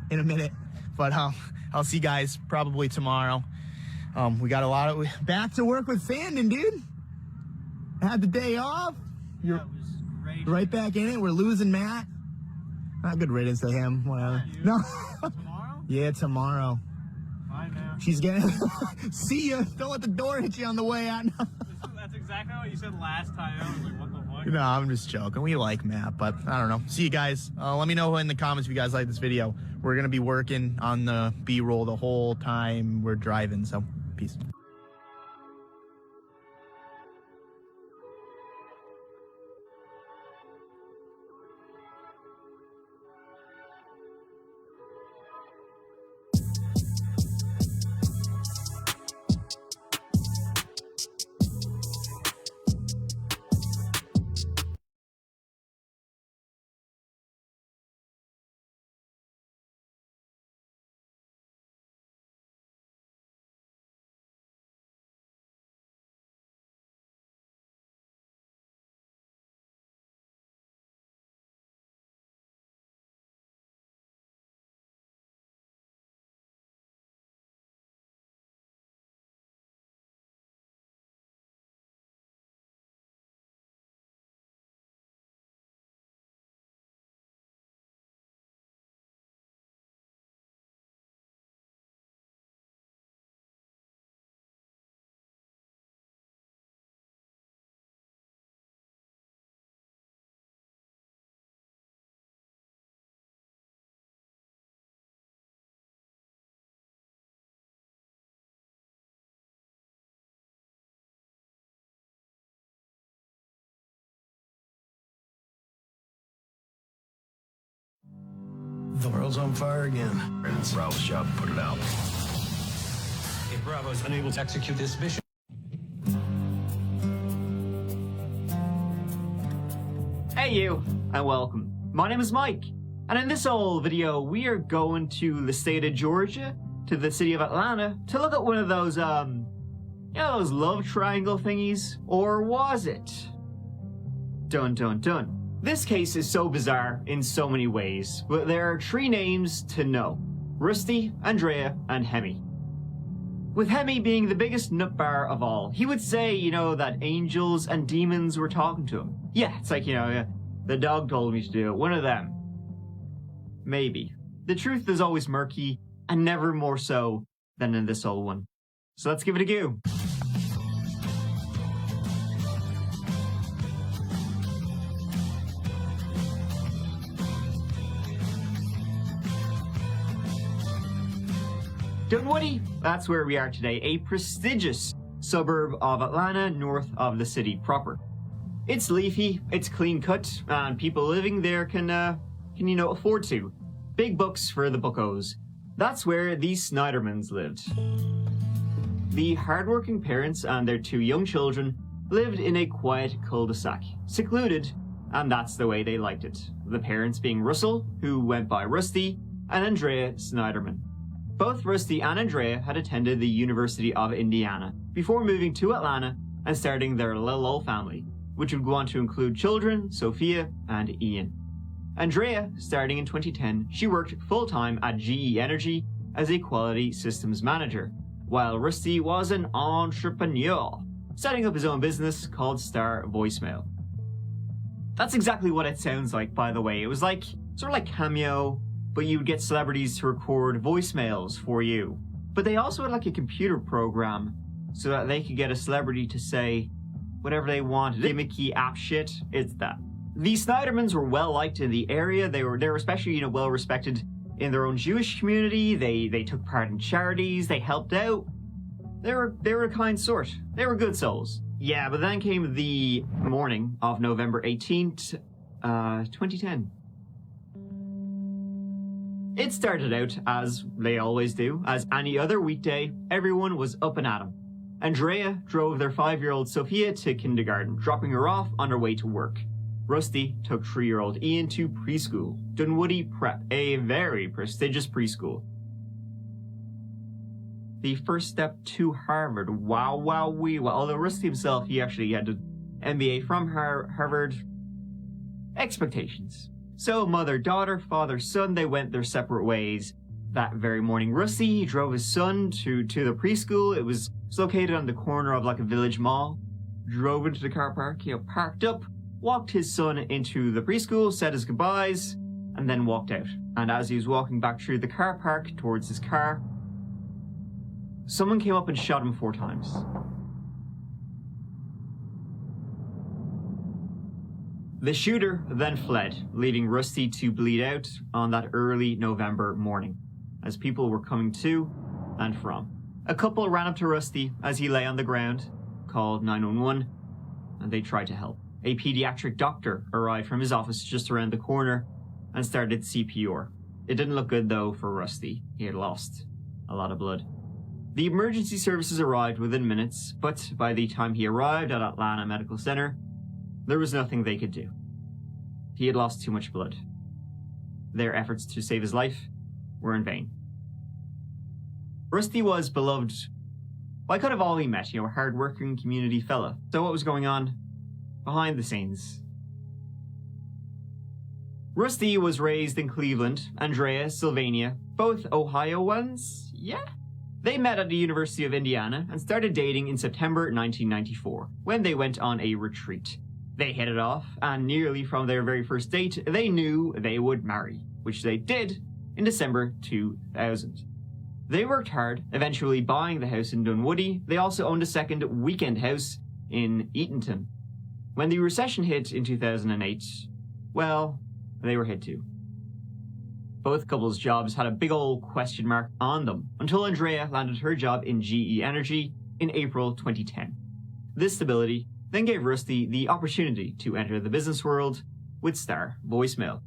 Speaker 3: In a minute. But I'll see you guys probably tomorrow. We got a lot of back to work with Fandon, dude. Had the day off.
Speaker 4: Yeah, it was great.
Speaker 3: Right back in it. We're losing Matt. Not good riddance to him. Whatever. No.
Speaker 4: Tomorrow?
Speaker 3: Yeah, tomorrow.
Speaker 4: Bye, man.
Speaker 3: She's getting. See ya. Don't let the door hit you on the way out.
Speaker 4: That's exactly what you said last time. I was like, what the fuck?
Speaker 3: No, I'm just joking. We like Matt, but I don't know. See you guys. Let me know in the comments if you guys like this video. We're going to be working on the B-roll the whole time we're driving, so peace.
Speaker 5: The world's on fire again. Bravo's job, put it out.
Speaker 6: If Bravo is unable to execute this mission.
Speaker 7: Hey you, and welcome. My name is Mike, and in this old video, we are going to the state of Georgia, to the city of Atlanta, to look at one of those, you know, those love triangle thingies, or was it? Dun dun dun. This case is so bizarre in so many ways, but there are three names to know: Rusty, Andrea, and Hemi. With Hemi being the biggest nutbar of all, he would say, you know, that angels and demons were talking to him. Yeah, it's like, you know, the dog told me to do it, one of them. Maybe. The truth is always murky, and never more so than in this old one. So let's give it a go. Dunwoody, that's where we are today, a prestigious suburb of Atlanta north of the city proper. It's leafy, it's clean cut, and people living there can afford to. Big bucks for the buckos. That's where the Snydermans lived. The hardworking parents and their 2 young children lived in a quiet cul-de-sac, secluded, and that's the way they liked it. The parents being Russell, who went by Rusty, and Andrea Snyderman. Both Rusty and Andrea had attended the University of Indiana before moving to Atlanta and starting their little old family, which would go on to include children, Sophia and Ian. Andrea, starting in 2010, she worked full-time at GE Energy as a quality systems manager, while Rusty was an entrepreneur, setting up his own business called Star Voicemail. That's exactly what it sounds like, by the way. It was like, sort of like Cameo, but you would get celebrities to record voicemails for you. But they also had like a computer program so that they could get a celebrity to say whatever they wanted. Gimmicky app shit, it's that. The Snydermans were well liked in the area. They were especially, well respected in their own Jewish community. They took part in charities. They helped out. They were a kind sort. They were good souls. Yeah, but then came the morning of November 18th, 2010. It started out, as they always do, as any other weekday. Everyone was up and at 'em. Andrea drove their 5-year-old Sophia to kindergarten, dropping her off on her way to work. Rusty took 3-year-old Ian to preschool, Dunwoody Prep, a very prestigious preschool. The first step to Harvard. Wow, wee. Well, although Rusty himself, he actually had an MBA from Harvard. Expectations. So mother, daughter, father, son, they went their separate ways. That very morning, Rusty, he drove his son to the preschool. It was located on the corner of like a village mall. Drove into the car park, parked up, walked his son into the preschool, said his goodbyes, and then walked out. And as he was walking back through the car park towards his car, someone came up and shot him 4 times. The shooter then fled, leaving Rusty to bleed out on that early November morning, as people were coming to and from. A couple ran up to Rusty as he lay on the ground, called 911, and they tried to help. A pediatric doctor arrived from his office just around the corner and started CPR. It didn't look good though for Rusty. He had lost a lot of blood. The emergency services arrived within minutes, but by the time he arrived at Atlanta Medical Center, there was nothing they could do. He had lost too much blood. Their efforts to save his life were in vain. Rusty was beloved by kind of all he met, a hard-working community fella. So what was going on behind the scenes? Rusty was raised in Cleveland, Andrea, Sylvania, both Ohioans, yeah? They met at the University of Indiana and started dating in September 1994, when they went on a retreat. They hit it off, and nearly from their very first date, they knew they would marry, which they did in December 2000. They worked hard, eventually buying the house in Dunwoody. They also owned a second weekend house in Eatonton. When the recession hit in 2008, well, they were hit too. Both couples' jobs had a big old question mark on them, until Andrea landed her job in GE Energy in April 2010. This stability then gave Rusty the opportunity to enter the business world with Star Voicemail.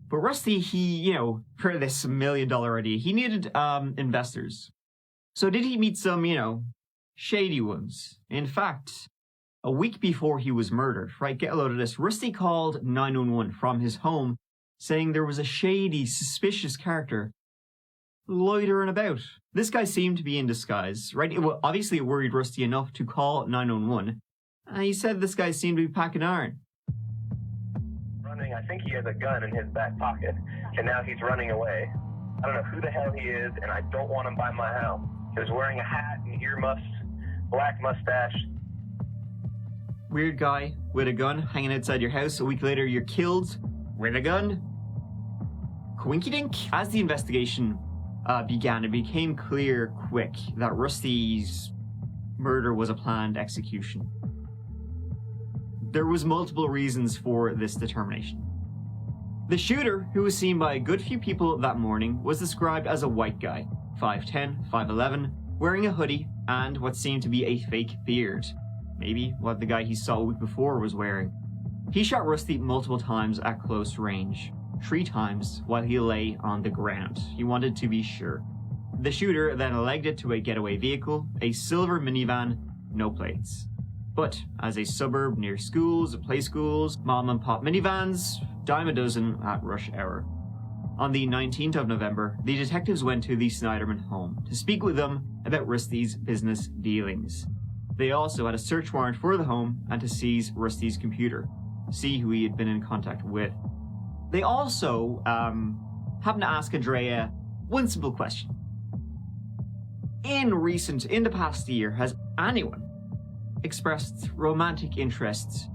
Speaker 7: But Rusty, he, for this $1 million idea, he needed investors. So did he meet some, shady ones? In fact, a week before he was murdered, right, get a load of this, Rusty called 911 from his home, saying there was a shady, suspicious character loitering about. This guy seemed to be in disguise, right? Obviously it worried Rusty enough to call 911. He said this guy seemed to be packing iron.
Speaker 8: I think he has a gun in his back pocket, and now he's running away. I don't know who the hell he is, and I don't want him by my house. He was wearing a hat and earmuffs, black mustache.
Speaker 7: Weird guy with a gun hanging outside your house. A week later, you're killed with a gun. Coinkydink? As the investigation began, it became clear quick that Rusty's murder was a planned execution. There was multiple reasons for this determination. The shooter, who was seen by a good few people that morning, was described as a white guy, 5'10", 5'11", wearing a hoodie and what seemed to be a fake beard. Maybe what the guy he saw a week before was wearing. He shot Rusty multiple times at close range. 3 times while he lay on the ground. He wanted to be sure. The shooter then legged it to a getaway vehicle, a silver minivan, no plates. But as a suburb near schools, play schools, mom and pop minivans, dime a dozen at rush hour. On the 19th of November, the detectives went to the Snyderman home to speak with them about Rusty's business dealings. They also had a search warrant for the home and to seize Rusty's computer, see who he had been in contact with. They also happened to ask Andrea one simple question. In the past year, has anyone expressed romantic interests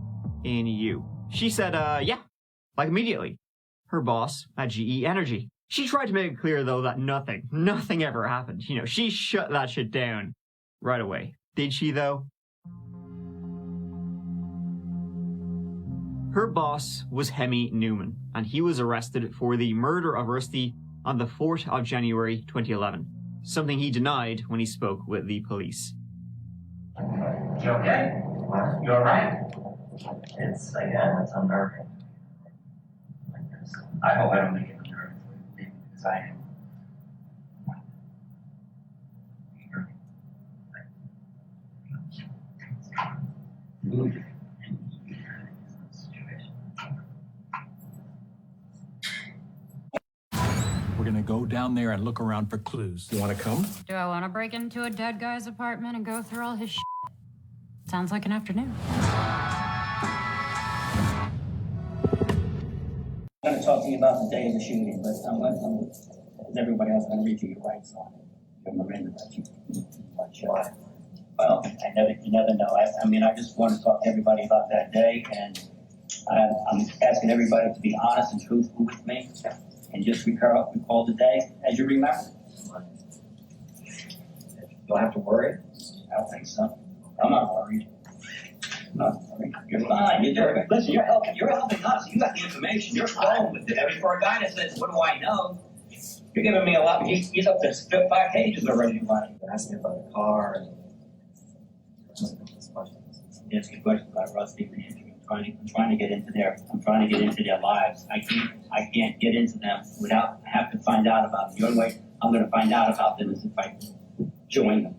Speaker 7: in you? She said, yeah, like immediately. Her boss at GE Energy. She tried to make it clear, though, that nothing ever happened. You know, she shut that shit down right away. Did she, though? Her boss was Hemi Newman, and he was arrested for the murder of Rusty on the 4th of January 2011, something he denied when he spoke with the police.
Speaker 9: You okay? You alright? It's unnerving. I hope I don't make it unnerving because I am.
Speaker 6: We're gonna go down there and look around for clues. You wanna come?
Speaker 10: Do I want to break into a dead guy's apartment and go through all his shit? Sounds like an afternoon.
Speaker 11: I'm going to talk to you about the day of the shooting, but as everybody else, I'm going to read you your rights on it. Your Miranda rights. Well, you never know. I just want to talk to everybody about that day, and I'm asking everybody to be honest and truthful with me, and just recall the day as you remember. You'll have to worry. I don't think so. I'm not worried. You're fine. Listen, you're helping us. You got the information. You're going with it. I mean, for a guy that says, "What do I know?" You're giving me a lot. He's up to 5 pages already. Asking about the car and asking questions about Rusty and Andrew. I'm trying to get into their lives. I can't get into them without I have to find out about them. The only way I'm going to find out about them is if I join them.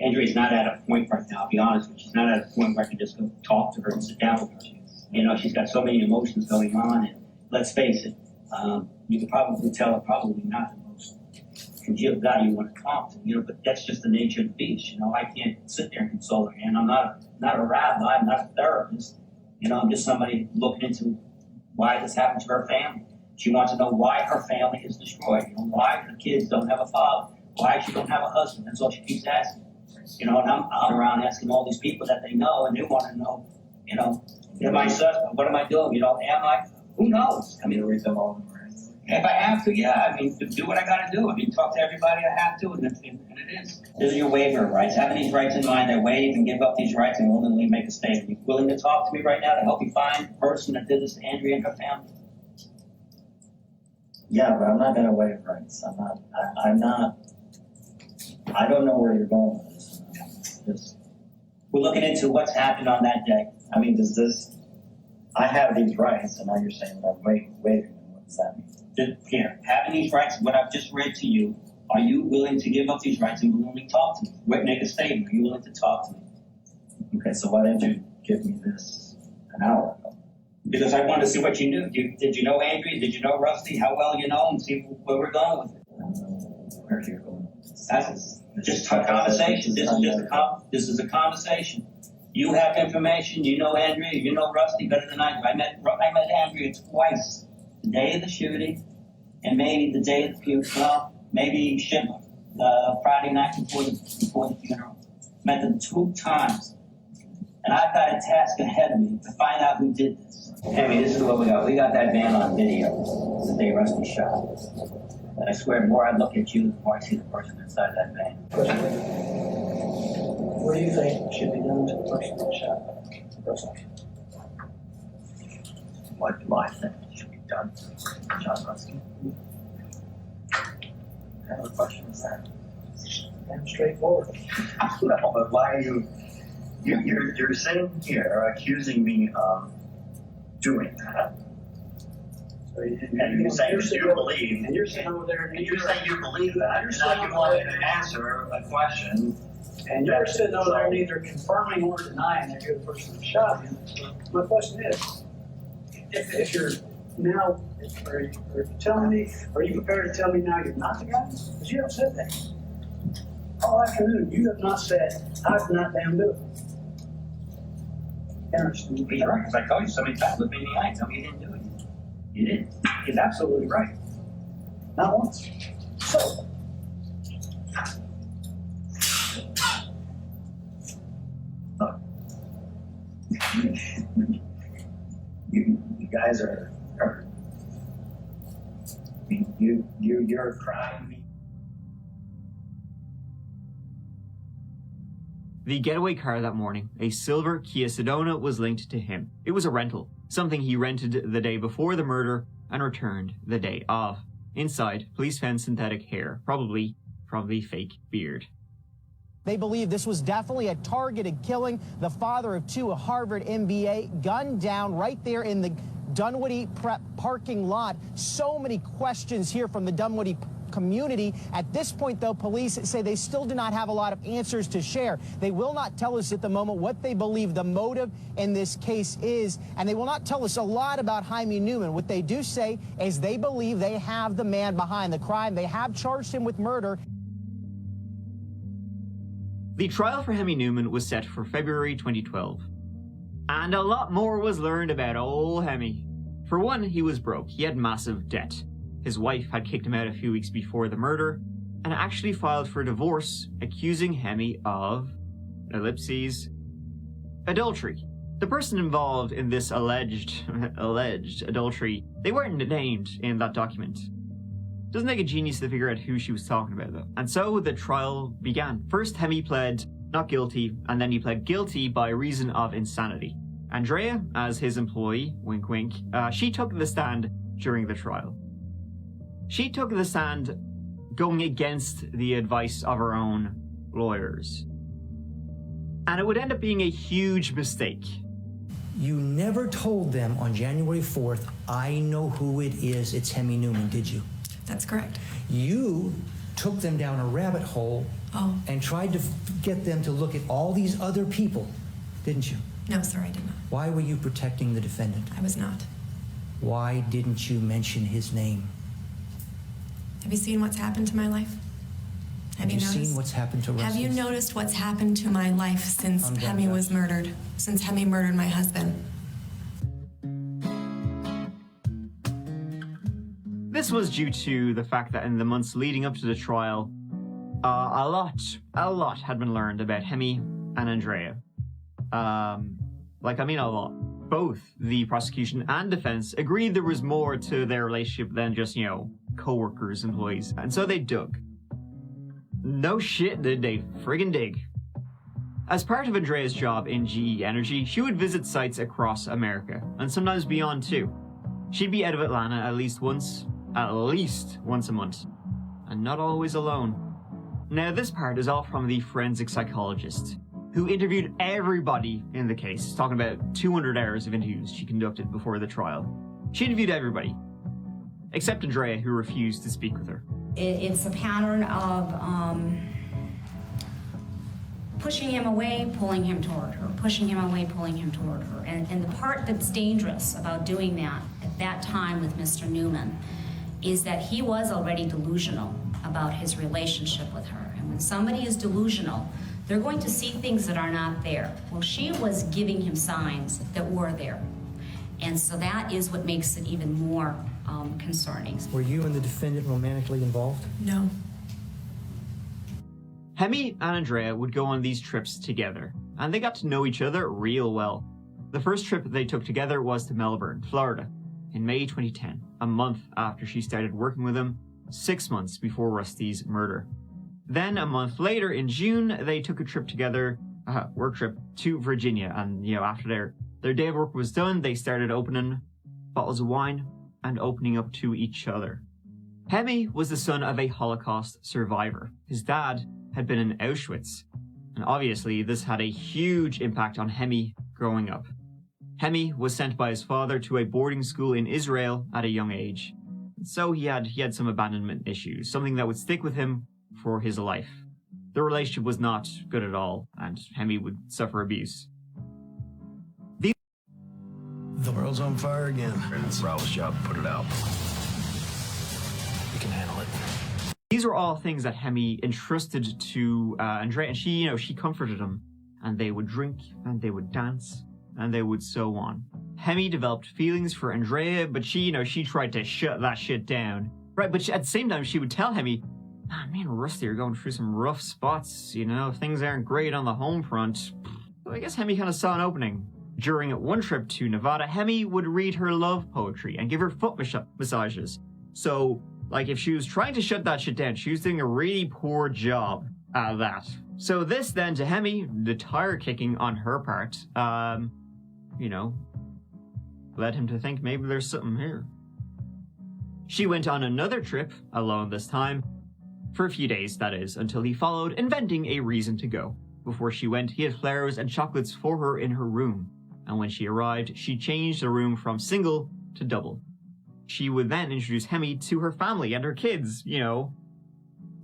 Speaker 11: Andrea's not at a point right now, I'll be honest with you. She's not at a point where I can just go talk to her and sit down with her. You know, she's got so many emotions going on, and let's face it, you could probably tell her probably not the most congealed guy you want to talk to, you know, but that's just the nature of the beast. You know, I can't sit there and console her, and I'm not a rabbi, I'm not a therapist. You know, I'm just somebody looking into why this happened to her family. She wants to know why her family is destroyed, you know, why her kids don't have a father, why she don't have a husband. That's all she keeps asking. You know, and I'm out around asking all these people that they know, and they want to know, you know, am I suspect? What am I doing? You know, am I? Who knows? I mean, if I have to, yeah. I mean, do what I got to do. I mean, talk to everybody I have to, and it is. These are your waiver rights. Having these rights in mind, they waive and give up these rights and willingly make a statement. You willing to talk to me right now to help you find the person that did this to Andrea and her family? Yeah, but I'm not going to waive rights. I'm not. I don't know where you're going with this. We're looking into what's happened on that day. I mean, I have these rights, and now you're saying that I'm waiving them. What does that mean? Here, having these rights, what I've just read to you, are you willing to give up these rights and willingly talk to me? Make a statement. Are you willing to talk to me? Okay, so why didn't you give me this an hour ago? Because I wanted to see what you knew. Did you know Andrea? Did you know Rusty? How well you know him? See where we're going with it. Where you're going. That's just a conversation. This is a conversation. You have information. You know Andrea. You know Rusty better than I do. I met Andrea twice. The day of the shooting, and maybe the day of the funeral. Well, maybe Friday night before the funeral. Met them 2 times. And I've got a task ahead of me to find out who did this. Henry, this is what we got. We got that van on video the day Rusty shot. And I swear, the more I look at you, the more I see the person inside that van. What do you think should be done to the person that shot Rusty? What do I think should be done to John Rusty? What kind of a question is that?
Speaker 9: Damn straightforward.
Speaker 11: No, but why are you're sitting here accusing me of doing that?
Speaker 9: So
Speaker 11: And you say you believe,
Speaker 9: and you're sitting over there,
Speaker 11: and you say you believe that, and now you want me to answer a question.
Speaker 9: and you're sitting over there neither confirming or denying that you're the person who shot him. So my question is, if you're now, are you telling me, are you prepared to tell me now you're not the guy? Because you haven't said that. All afternoon, you have not said, I did not damn do it. Interesting.
Speaker 11: You're right, because I told you so many times, look me in the eye and tell me you didn't do it. You didn't. He's absolutely right.
Speaker 9: Not once. So,
Speaker 11: Look, you guys are you're crying me.
Speaker 7: The getaway car that morning, a silver Kia Sedona, was linked to him. It was a rental, something he rented the day before the murder and returned the day of. Inside, police found synthetic hair, probably from the fake beard.
Speaker 12: They believe this was definitely a targeted killing. The father of two, a Harvard MBA, gunned down right there in the Dunwoody Prep parking lot. So many questions here from the Dunwoody community. At this point, though, police say they still do not have a lot of answers to share. They will not tell us at the moment what they believe the motive in this case is, and they will not tell us a lot about Jaime Newman. What they do say is they believe they have the man behind the crime. They have charged him with murder.
Speaker 7: The trial for Jaime Newman was set for February 2012. And a lot more was learned about old Jaime. For one, he was broke. He had massive debt. His wife had kicked him out a few weeks before the murder and actually filed for divorce, accusing Jaime of, ellipses, adultery. The person involved in this alleged adultery, they weren't named in that document. Doesn't take a genius to figure out who she was talking about, though. And so the trial began. First, Jaime pled not guilty, and then he pled guilty by reason of insanity. Andrea, as his employee, wink wink, she took the stand during the trial. She took the stand going against the advice of her own lawyers. And it would end up being a huge mistake.
Speaker 13: You never told them on January 4th, I know who it is, it's Jaime Newman, did you?
Speaker 14: That's correct.
Speaker 13: You took them down a rabbit hole and tried to get them to look at all these other people, didn't you?
Speaker 14: No, sir, I did not.
Speaker 13: Why were you protecting the defendant?
Speaker 14: I was not.
Speaker 13: Why didn't you mention his name?
Speaker 14: Have you seen what's happened to my life?
Speaker 13: Have you seen what's happened to Rusty's?
Speaker 14: Have you noticed what's happened to my life since Jaime was murdered? Since Jaime murdered my husband?
Speaker 7: This was due to the fact that in the months leading up to the trial, a lot had been learned about Jaime and Andrea. A lot. Both the prosecution and defense agreed there was more to their relationship than just, co-workers, employees. And so they dug. No shit did they friggin' dig. As part of Andrea's job in GE Energy, she would visit sites across America, and sometimes beyond too. She'd be out of Atlanta at least once a month, and not always alone. Now this part is all from the forensic psychologist, who interviewed everybody in the case, talking about 200 hours of interviews she conducted before the trial. She interviewed everybody, except Andrea, who refused to speak with her.
Speaker 10: It's a pattern of pushing him away, pulling him toward her, pushing him away, pulling him toward her. And the part that's dangerous about doing that at that time with Mr. Newman is that he was already delusional about his relationship with her. And when somebody is delusional, they're going to see things that are not there. Well, she was giving him signs that were there. And so that is what makes it even more concerning.
Speaker 13: Were you and the defendant romantically involved?
Speaker 14: No.
Speaker 7: Jaime and Andrea would go on these trips together, and they got to know each other real well. The first trip they took together was to Melbourne, Florida, in May 2010, a month after she started working with him, 6 months before Rusty's murder. Then a month later, in June, they took a trip together, work trip, to Virginia, and after their day of work was done, they started opening bottles of wine and opening up to each other. Jaime was the son of a Holocaust survivor. His dad had been in Auschwitz, and obviously this had a huge impact on Hemi growing up. Hemi was sent by his father to a boarding school in Israel at a young age, so he had some abandonment issues, something that would stick with him for his life. The relationship was not good at all, and Hemi would suffer abuse.
Speaker 5: The world's on fire again. Bravo shop, put it out. You can handle it.
Speaker 7: These were all things that Hemi entrusted to Andrea, and she comforted him. And they would drink, and they would dance, and they would so on. Hemi developed feelings for Andrea, but she tried to shut that shit down. Right, but at the same time, she would tell Hemi, man, me and Rusty are going through some rough spots, things aren't great on the home front. So I guess Hemi kind of saw an opening. During one trip to Nevada, Hemi would read her love poetry and give her foot massages. So, if she was trying to shut that shit down, she was doing a really poor job at that. So this then to Hemi, the tire kicking on her part, led him to think maybe there's something here. She went on another trip, alone this time, for a few days, that is, until he followed, inventing a reason to go. Before she went, he had flowers and chocolates for her in her room, and when she arrived, she changed the room from single to double. She would then introduce Hemi to her family and her kids,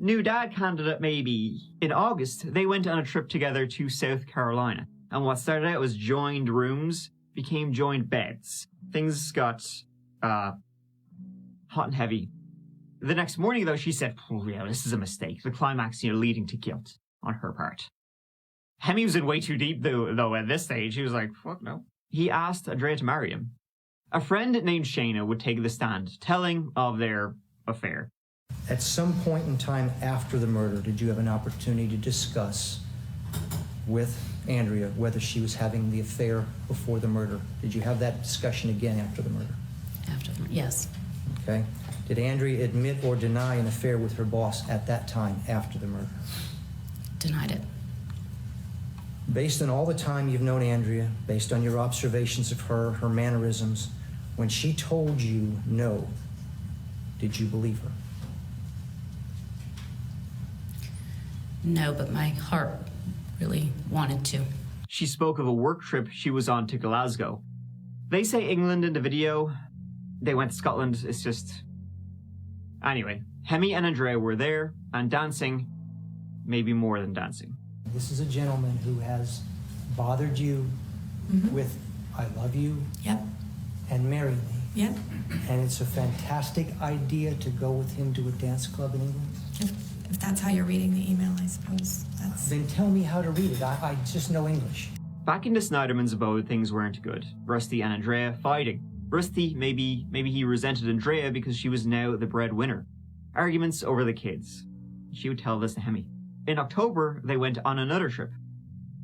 Speaker 7: New dad candidate, maybe. In August, they went on a trip together to South Carolina, and what started out as joined rooms became joined beds. Things got, hot and heavy. The next morning, though, she said, oh yeah, this is a mistake. The climax, leading to guilt on her part. Hemi was in way too deep, though, at this stage. He was like, fuck no. He asked Andrea to marry him. A friend named Shayna would take the stand, telling of their affair.
Speaker 13: At some point in time after the murder, did you have an opportunity to discuss with Andrea whether she was having the affair before the murder? Did you have that discussion again after the murder?
Speaker 10: Yes.
Speaker 13: Okay. Did Andrea admit or deny an affair with her boss at that time after the murder?
Speaker 10: Denied it.
Speaker 13: Based on all the time you've known Andrea, based on your observations of her, her mannerisms, when she told you no, did you believe her?
Speaker 10: No, but my heart really wanted to.
Speaker 7: She spoke of a work trip she was on to Glasgow. They say England in the video. They went to Scotland. It's just... Anyway, Hemi and Andrea were there, and dancing, maybe more than dancing.
Speaker 13: This is a gentleman who has bothered you with, I love you,
Speaker 14: Yep.
Speaker 13: and marry me.
Speaker 14: Yep.
Speaker 13: And it's a fantastic idea to go with him to a dance club in England.
Speaker 14: If that's how you're reading the email, I suppose that's...
Speaker 13: Then tell me how to read it. I just know English.
Speaker 7: Back in the Snyderman's abode, things weren't good. Rusty and Andrea fighting. Rusty, maybe he resented Andrea because she was now the breadwinner. Arguments over the kids. She would tell this to Hemi. In October, they went on another trip.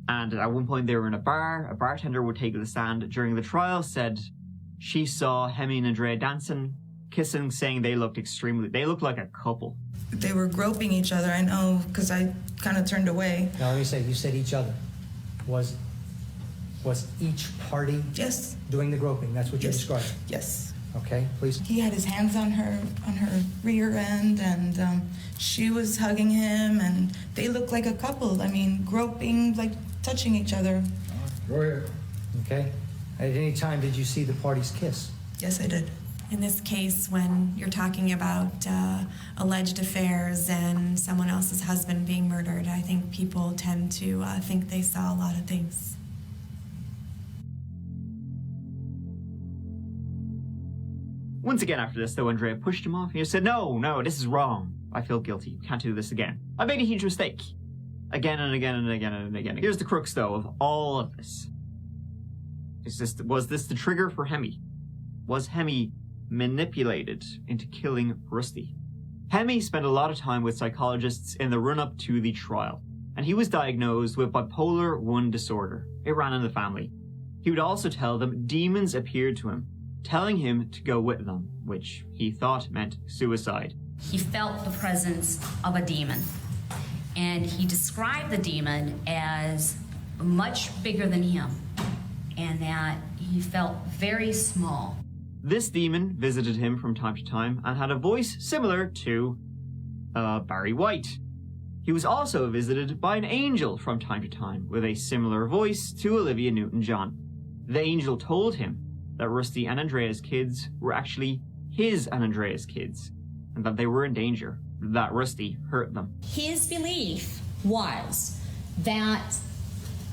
Speaker 7: And at one point they were in a bar. A bartender would take the stand during the trial, said she saw Hemi and Andrea dancing, kissing, saying they looked like a couple.
Speaker 15: They were groping each other, I know, because I kind of turned away.
Speaker 13: Now let me say, you said each other. Was each party doing the groping? That's what you're describing?
Speaker 15: Yes.
Speaker 13: Okay, please.
Speaker 15: He had his hands on her rear end, and she was hugging him, and they looked like a couple. I mean, groping, like touching each other.
Speaker 13: Go ahead. Okay. At any time did you see the parties kiss?
Speaker 15: Yes, I did.
Speaker 14: In this case, when you're talking about alleged affairs and someone else's husband being murdered, I think people tend to think they saw a lot of things.
Speaker 7: Once again after this, though, Andrea pushed him off. He said, no, this is wrong. I feel guilty. Can't do this again. I made a huge mistake. Again and again and again and again. Here's the crux, though, of all of this. Was this the trigger for Hemi? Was Hemi manipulated into killing Rusty? Hemi spent a lot of time with psychologists in the run-up to the trial, and he was diagnosed with bipolar 1 disorder. It ran in the family. He would also tell them demons appeared to him, telling him to go with them, which he thought meant suicide.
Speaker 10: He felt the presence of a demon, and he described the demon as much bigger than him, and that he felt very small.
Speaker 7: This demon visited him from time to time and had a voice similar to Barry White. He was also visited by an angel from time to time with a similar voice to Olivia Newton-John. The angel told him that Rusty and Andrea's kids were actually his and Andrea's kids, and that they were in danger, that Rusty hurt them.
Speaker 10: His belief was that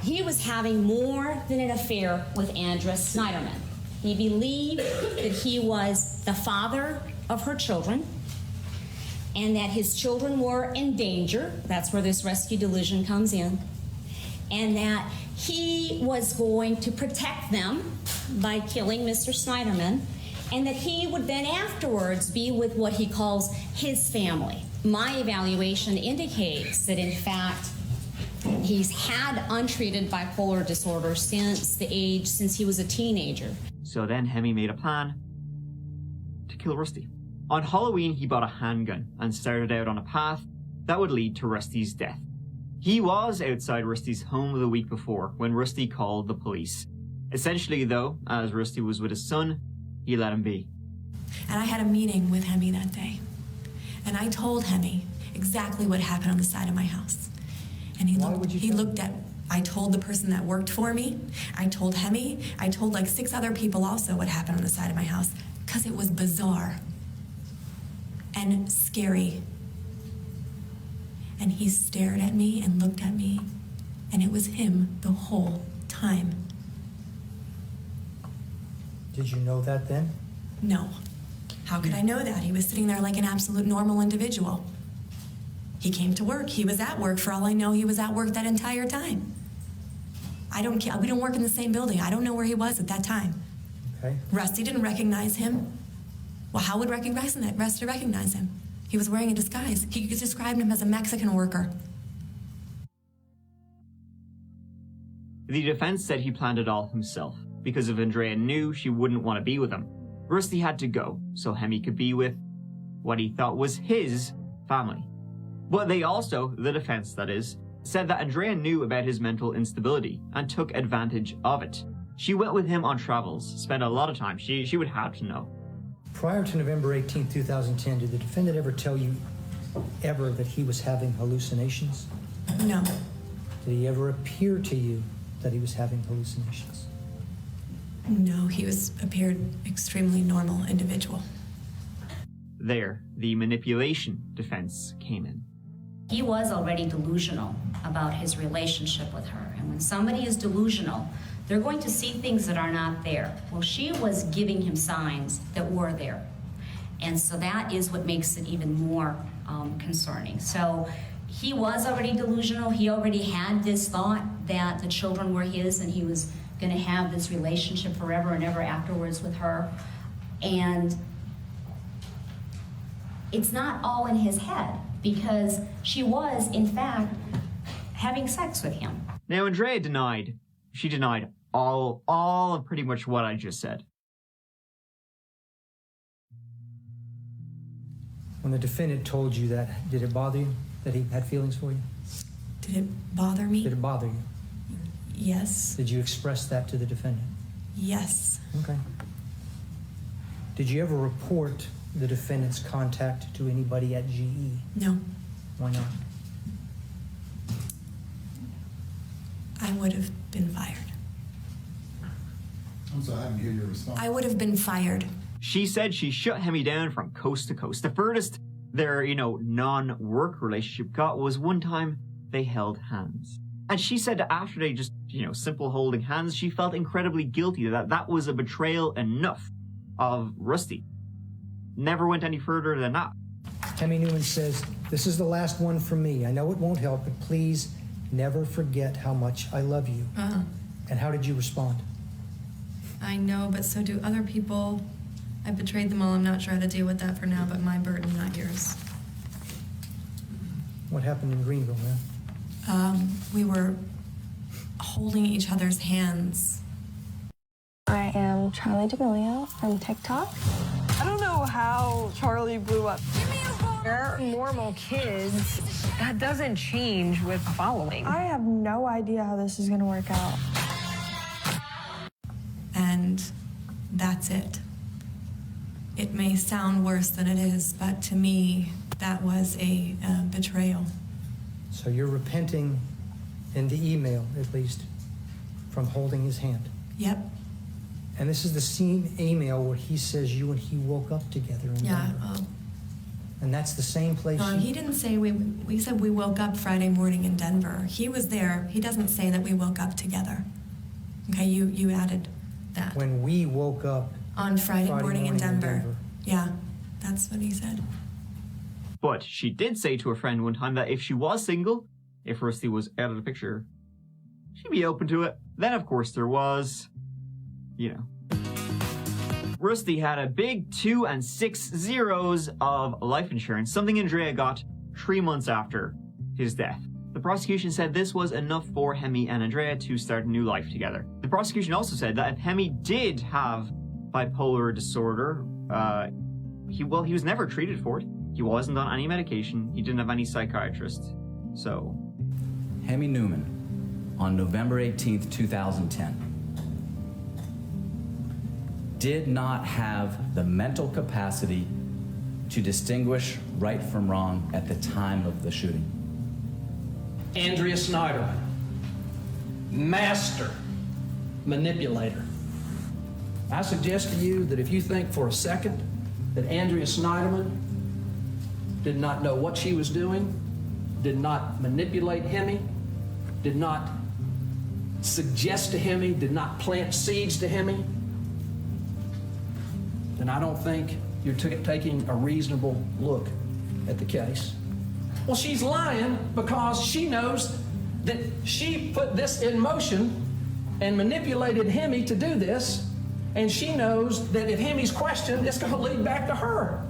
Speaker 10: he was having more than an affair with Andrea Snyderman. He believed that he was the father of her children and that his children were in danger. That's where this rescue delusion comes in. And that he was going to protect them by killing Mr. Snyderman, and that he would then afterwards be with what he calls his family. My evaluation indicates that, in fact, he's had untreated bipolar disorder since he was a teenager.
Speaker 7: So then Hemi made a plan to kill Rusty. On Halloween, he bought a handgun and started out on a path that would lead to Rusty's death. He was outside Rusty's home the week before when Rusty called the police. Essentially, though, as Rusty was with his son, he let him be.
Speaker 14: And I had a meeting with Hemi that day. And I told Hemi exactly what happened on the side of my house. And he looked at, I told the person that worked for me, I told Hemi, I told like 6 other people also what happened on the side of my house, because it was bizarre and scary. And he stared at me and looked at me, and it was him the whole time.
Speaker 13: Did you know that then?
Speaker 14: No. How could I know that? He was sitting there like an absolute normal individual. He came to work. He was at work. For all I know, he was at work that entire time. I don't care. We don't work in the same building. I don't know where he was at that time.
Speaker 13: Okay.
Speaker 14: Rusty didn't recognize him. Well, how would Rusty recognize him? He was wearing a disguise. He described him as a Mexican worker.
Speaker 7: The defense said he planned it all himself, because if Andrea knew she wouldn't want to be with him. Rusty had to go, so Hemi could be with what he thought was his family. But they also, the defense that is, said that Andrea knew about his mental instability and took advantage of it. She went with him on travels, spent a lot of time. She would have to know.
Speaker 13: Prior to November 18, 2010, did the defendant ever tell you that he was having hallucinations?
Speaker 14: No.
Speaker 13: Did he ever appear to you that he was having hallucinations?
Speaker 14: No, he appeared extremely normal individual.
Speaker 7: There, the manipulation defense came in.
Speaker 10: He was already delusional about his relationship with her. And when somebody is delusional, they're going to see things that are not there. Well, she was giving him signs that were there. And so that is what makes it even more concerning. So he was already delusional. He already had this thought that the children were his and he was going to have this relationship forever and ever afterwards with her. And it's not all in his head, because she was, in fact, having sex with him.
Speaker 7: Now, Andrea denied all of pretty much what I just said.
Speaker 13: When the defendant told you that, did it bother you that he had feelings for you?
Speaker 14: Did it bother me?
Speaker 13: Did it bother you?
Speaker 14: Yes.
Speaker 13: Did you express that to the defendant?
Speaker 14: Yes.
Speaker 13: Okay. Did you ever report the defendant's contact to anybody at GE?
Speaker 14: No.
Speaker 13: Why not?
Speaker 14: I would have been fired.
Speaker 16: I'm sorry, I didn't hear your response.
Speaker 14: I would have been fired.
Speaker 7: She said she shut Hemi down from coast to coast. The furthest their, non-work relationship got was one time they held hands. And she said that after they just, simple holding hands, she felt incredibly guilty that was a betrayal enough of Rusty. Never went any further than that.
Speaker 13: Hemi Newman says, "This is the last one for me. I know it won't help, but please never forget how much I love you." And how did you respond?
Speaker 14: I know, but so do other people. I betrayed them all. I'm not sure how to deal with that for now, but my burden, not yours.
Speaker 13: What happened in Greenville, man?
Speaker 14: We were holding each other's hands.
Speaker 17: I am Charlie D'Amelio from TikTok. I don't know how Charlie blew up. They're normal kids. That doesn't change with following. I have no idea how this is going to work out.
Speaker 14: And that's it. It may sound worse than it is, but to me, that was a betrayal.
Speaker 13: So you're repenting in the email, at least, from holding his hand.
Speaker 14: Yep.
Speaker 13: And this is the same email where he says you and he woke up together in Denver. And that's the same place.
Speaker 14: He didn't say we said we woke up Friday morning in Denver. He was there. He doesn't say that we woke up together. Okay, you added that.
Speaker 13: When we woke up
Speaker 14: on Friday morning in Denver. Yeah, that's what he said.
Speaker 7: But she did say to a friend one time that if she was single, if Rusty was out of the picture, she'd be open to it. Then, of course, there was, Rusty had a big 2 and 6 zeros of life insurance, something Andrea got 3 months after his death. The prosecution said this was enough for Hemi and Andrea to start a new life together. The prosecution also said that if Hemi did have bipolar disorder, he was never treated for it. He wasn't on any medication. He didn't have any psychiatrist. So,
Speaker 16: Hemi Newman, on November 18th, 2010, did not have the mental capacity to distinguish right from wrong at the time of the shooting.
Speaker 18: Andrea Snyderman, master manipulator. I suggest to you that if you think for a second that Andrea Snyderman did not know what she was doing, did not manipulate Hemi, did not suggest to Hemi, did not plant seeds to Hemi, then I don't think you're taking a reasonable look at the case. Well, she's lying because she knows that she put this in motion and manipulated Hemi to do this, and she knows that if Hemi's questioned, it's going to lead back to her.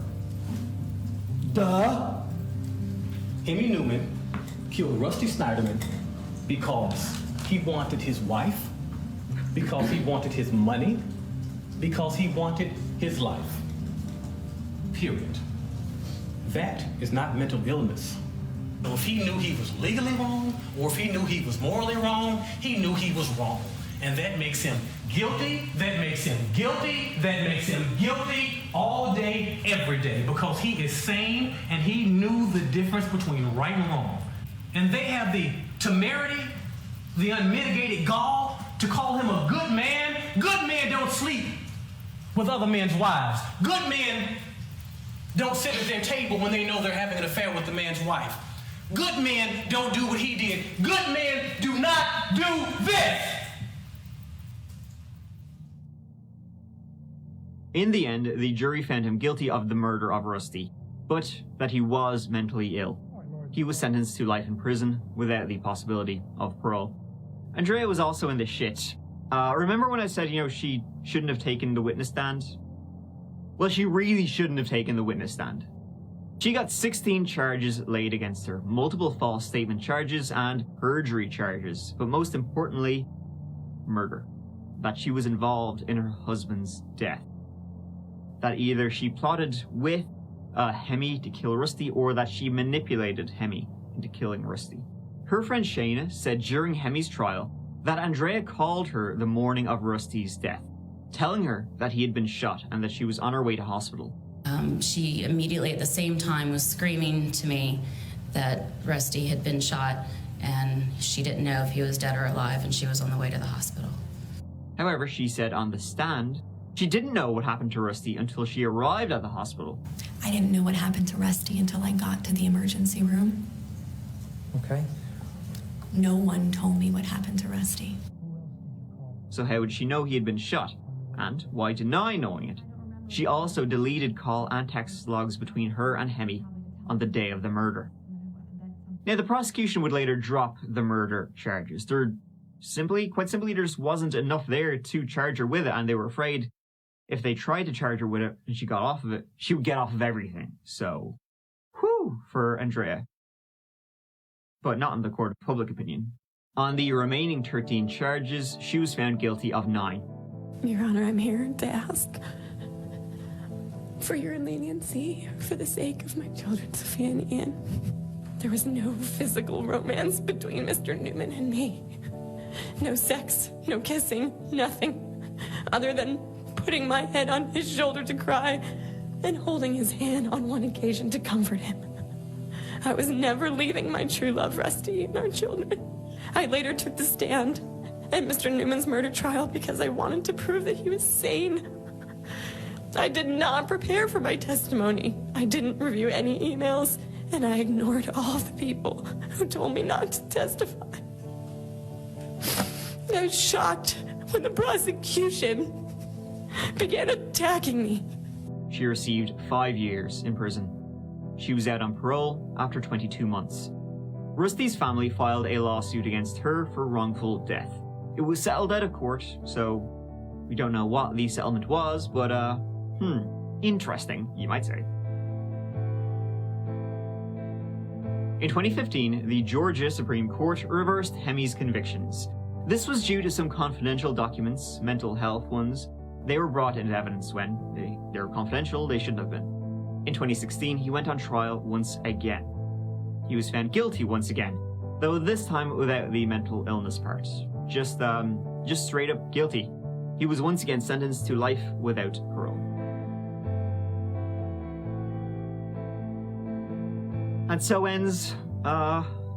Speaker 18: Duh.
Speaker 6: Hemi Newman killed Rusty Snyderman because he wanted his wife, because he wanted his money, because he wanted his life. Period. That is not mental illness. So if he knew he was legally wrong, or if he knew he was morally wrong, he knew he was wrong. And that makes him guilty, that makes him guilty, that makes him guilty all day, every day, because he is sane and he knew the difference between right and wrong. And they have the temerity, the unmitigated gall to call him a good man. Good men don't sleep with other men's wives. Good men don't sit at their table when they know they're having an affair with the man's wife. Good men don't do what he did. Good men do not do this.
Speaker 7: In the end, the jury found him guilty of the murder of Rusty, but that he was mentally ill. He was sentenced to life in prison without the possibility of parole. Andrea was also in the shit. Remember when I said, she shouldn't have taken the witness stand? Well, she really shouldn't have taken the witness stand. She got 16 charges laid against her, multiple false statement charges and perjury charges, but most importantly, murder. That she was involved in her husband's death. That either she plotted with Hemi to kill Rusty or that she manipulated Hemi into killing Rusty. Her friend Shayna said during Hemi's trial that Andrea called her the morning of Rusty's death, telling her that he had been shot and that she was on her way to hospital.
Speaker 10: She immediately at the same time was screaming to me that Rusty had been shot and she didn't know if he was dead or alive and she was on the way to the hospital.
Speaker 7: However, she said on the stand, she didn't know what happened to Rusty until she arrived at the hospital.
Speaker 14: I didn't know what happened to Rusty until I got to the emergency room.
Speaker 13: Okay.
Speaker 14: No one told me what happened to Rusty.
Speaker 7: So how would she know he had been shot? And why deny knowing it? She also deleted call and text logs between her and Hemi on the day of the murder. Now, the prosecution would later drop the murder charges. Quite simply, there just wasn't enough there to charge her with it, and they were afraid if they tried to charge her with it and she got off of it, she would get off of everything. So, whew, for Andrea. But not in the court of public opinion. On the remaining 13 charges, she was found guilty of 9.
Speaker 14: Your Honor, I'm here to ask for your leniency for the sake of my children, Sophia and Ian. There was no physical romance between Mr. Newman and me. No sex, no kissing, nothing other than putting my head on his shoulder to cry and holding his hand on one occasion to comfort him.
Speaker 17: I was never leaving my true love, Rusty, and our children. I later took the stand at Mr. Newman's murder trial because I wanted to prove that he was sane. I did not prepare for my testimony. I didn't review any emails, and I ignored all the people who told me not to testify. I was shocked when the prosecution began attacking me.
Speaker 7: She received 5 years in prison. She was out on parole after 22 months. Rusty's family filed a lawsuit against her for wrongful death. It was settled out of court, so we don't know what the settlement was, but interesting, you might say. In 2015, the Georgia Supreme Court reversed Hemi's convictions. This was due to some confidential documents, mental health ones. They were brought into evidence when they were confidential, they shouldn't have been. In 2016, he went on trial once again. He was found guilty once again, though this time without the mental illness part. Just straight up guilty. He was once again sentenced to life without parole. And so ends,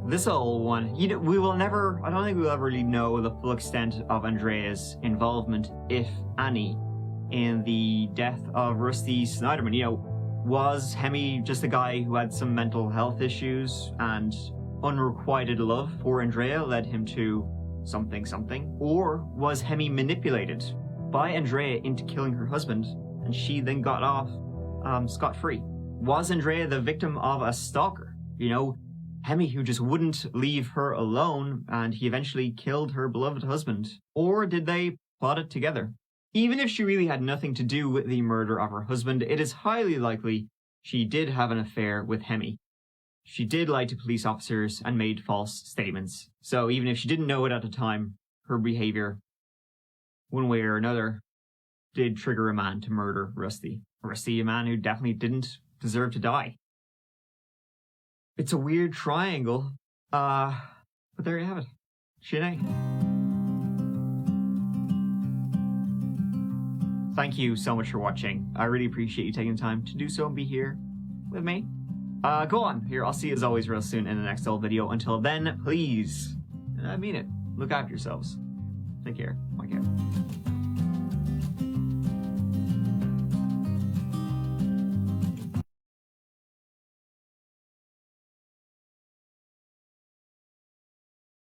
Speaker 7: this old one. You know, I don't think we'll ever really know the full extent of Andrea's involvement, if any, in the death of Rusty Snyderman. You know, was Hemi just a guy who had some mental health issues and unrequited love for Andrea led him to something? Or was Hemi manipulated by Andrea into killing her husband and she then got off scot-free? Was Andrea the victim of a stalker? You know, Hemi who just wouldn't leave her alone and he eventually killed her beloved husband? Or did they plot it together? Even if she really had nothing to do with the murder of her husband, it is highly likely she did have an affair with Hemi. She did lie to police officers and made false statements. So even if she didn't know it at the time, her behavior, one way or another, did trigger a man to murder Rusty. Rusty, a man who definitely didn't deserve to die. It's a weird triangle. But there you have it. Shanae. Thank you so much for watching. I really appreciate you taking the time to do so and be here with me. Go on. Here, I'll see you as always real soon in the next old video. Until then, please, and I mean it, look after yourselves. Take care. Bye, care.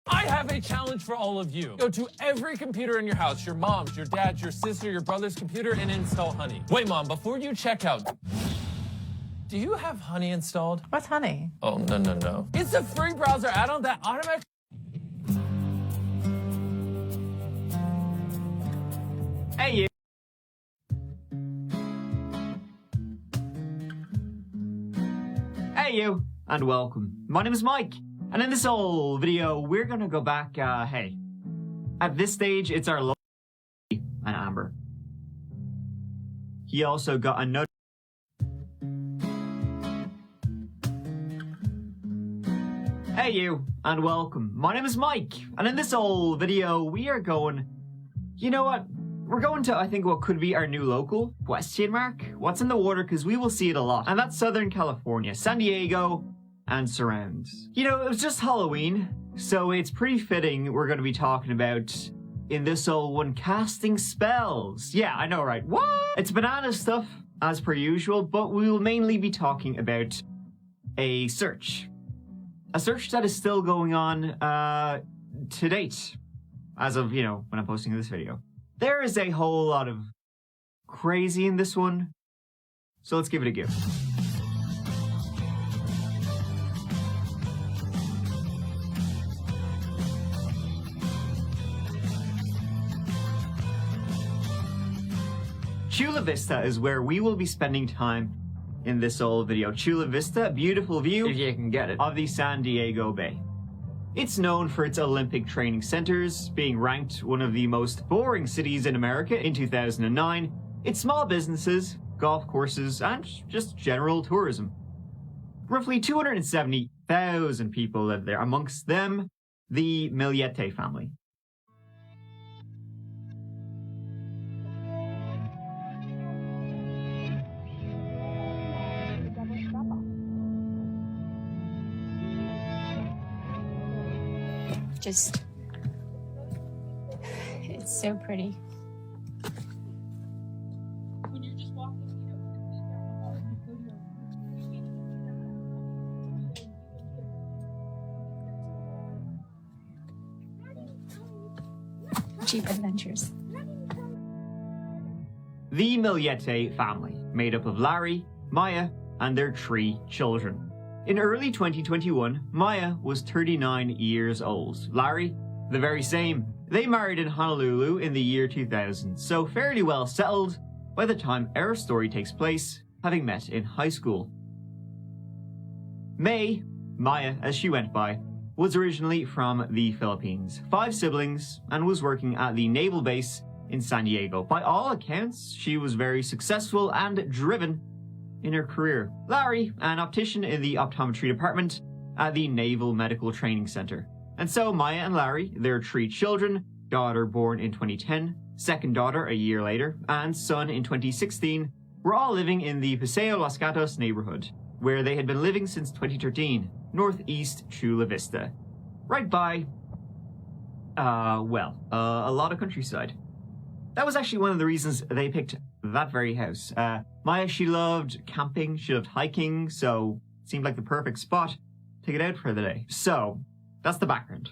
Speaker 19: I have a challenge for all of you. Go to every computer in your house, your mom's, your dad's, your sister, your brother's computer, and install Honey. Wait, Mom, before you check out, do you have Honey installed?
Speaker 20: What's Honey?
Speaker 19: Oh, no. It's a free browser add-on that automatically...
Speaker 7: Hey, you. Hey, you, and welcome. My name is Mike. And in this whole video, we're gonna go back, hey. At this stage, it's our local and Amber. He also got a note. Hey you, and welcome. My name is Mike, and in this whole video, we are going, you know what? We're going to, I think, what could be our new local, question mark? What's in the water, because we will see it a lot. And that's Southern California, San Diego, and surrounds. You know, it was just Halloween, so it's pretty fitting we're going to be talking about, in this old one, casting spells. Yeah, I know, right? What? It's banana stuff, as per usual, but we will mainly be talking about a search. A search that is still going on, to date, as of, you know, when I'm posting this video. There is a whole lot of crazy in this one, so let's give it a go. Chula Vista is where we will be spending time in this old video. Chula Vista, beautiful view, if you can get it, of the San Diego Bay. It's known for its Olympic training centers, being ranked one of the most boring cities in America in 2009, its small businesses, golf courses, and just general tourism. Roughly 270,000 people live there, amongst them the Miliete family.
Speaker 20: just, it's so pretty. Jeep Adventures.
Speaker 7: The Miliete family, made up of Larry, Maya, and their 3 children. In early 2021, Maya was 39 years old. Larry, the very same. They married in Honolulu in the year 2000, so fairly well settled by the time our story takes place, having met in high school. May, Maya as she went by, was originally from the Philippines, 5 siblings, and was working at the naval base in San Diego. By all accounts, she was very successful and driven in her career. Larry, an optician in the optometry department at the Naval Medical Training Center. And so Maya and Larry, their 3 children, daughter born in 2010, second daughter a year later, and son in 2016, were all living in the Paseo Los Gatos neighborhood, where they had been living since 2013, northeast Chula Vista. Right by, a lot of countryside. That was actually one of the reasons they picked that very house. Maya, she loved camping, she loved hiking, so it seemed like the perfect spot to get out for the day. So, that's the background.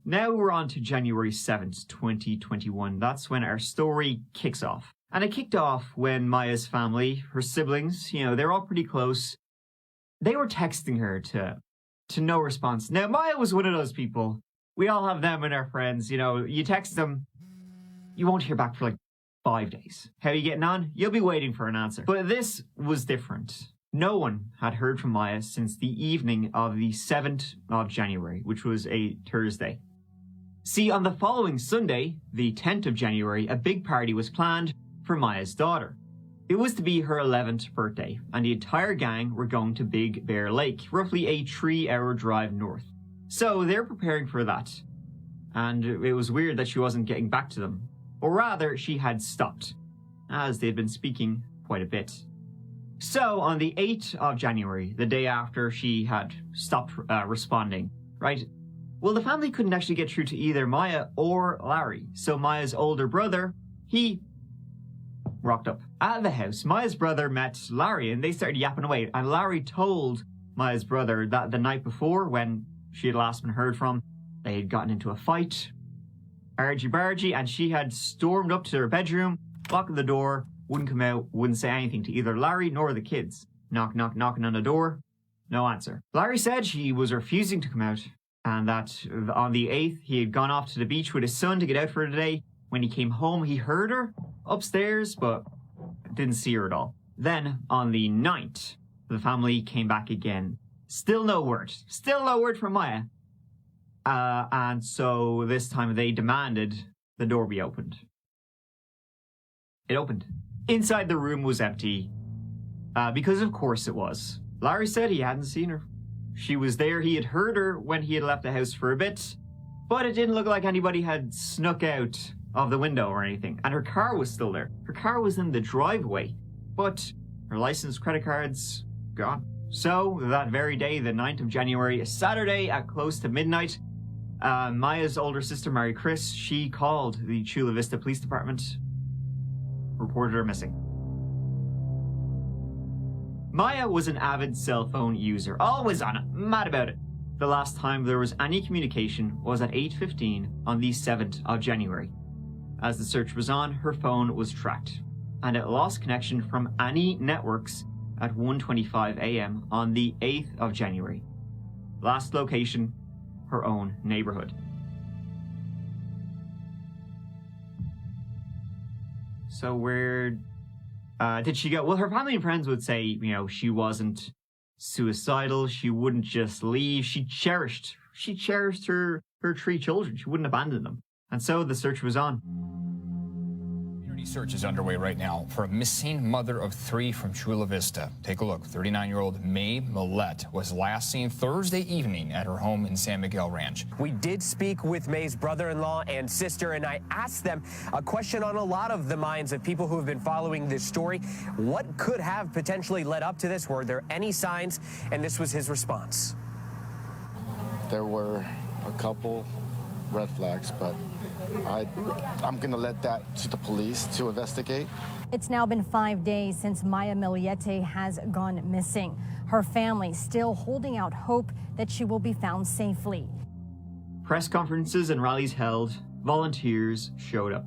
Speaker 7: Now we're on to January 7th, 2021. That's when our story kicks off. And it kicked off when Maya's family, her siblings, they're all pretty close. They were texting her to no response. Now, Maya was one of those people. We all have them in our friends. You text them, you won't hear back for like 5 days. How are you getting on? You'll be waiting for an answer. But this was different. No one had heard from Maya since the evening of the 7th of January, which was a Thursday. See, on the following Sunday, the 10th of January, a big party was planned for Maya's daughter. It was to be her 11th birthday, and the entire gang were going to Big Bear Lake, roughly a 3-hour drive north. So they're preparing for that. And it was weird that she wasn't getting back to them. Or rather, she had stopped, as they'd been speaking quite a bit. So on the 8th of January, the day after she had stopped responding, right? Well, the family couldn't actually get through to either Maya or Larry. So Maya's older brother, he rocked up at the house. Maya's brother met Larry and they started yapping away. And Larry told Maya's brother that the night before, when she had last been heard from, they had gotten into a fight, argy-bargy, and she had stormed up to their bedroom, locked the door, wouldn't come out, wouldn't say anything to either Larry nor the kids. Knocking on the door, no answer. Larry said she was refusing to come out, and that on the 8th, he had gone off to the beach with his son to get out for the day. When he came home, he heard her upstairs, but didn't see her at all. Then, on the 9th, the family came back again. Still no word from Maya. And so this time they demanded the door be opened. It opened. Inside the room was empty, because of course it was. Larry said he hadn't seen her. She was there, he had heard her when he had left the house for a bit, but it didn't look like anybody had snuck out of the window or anything. And her car was still there. Her car was in the driveway, but her license, credit cards, gone. So that very day, the 9th of January, a Saturday at close to midnight, Maya's older sister, Mary Chris, she called the Chula Vista Police Department, reported her missing. Maya was an avid cell phone user, always on it, mad about it. The last time there was any communication was at 8:15 on the 7th of January. As the search was on, her phone was tracked, and it lost connection from any networks at 1:25 a.m. on the 8th of January. Last location, her own neighborhood. So where did she go? Well, her family and friends would say, she wasn't suicidal. She wouldn't just leave. She cherished her 3 children. She wouldn't abandon them. And so the search was on.
Speaker 21: Search is underway right now for a missing mother of 3 from Chula Vista. Take a look. 39-year-old May Millette was last seen Thursday evening at her home in San Miguel Ranch.
Speaker 22: We did speak with May's brother-in-law and sister, and I asked them a question on a lot of the minds of people who have been following this story. What could have potentially led up to this? Were there any signs? And this was his response.
Speaker 23: There were
Speaker 1: a couple red flags, but I'm going to let that to the police to investigate.
Speaker 20: It's now been 5 days since Maya Miliete has gone missing. Her family still holding out hope that she will be found safely.
Speaker 7: Press conferences and rallies held, volunteers showed up.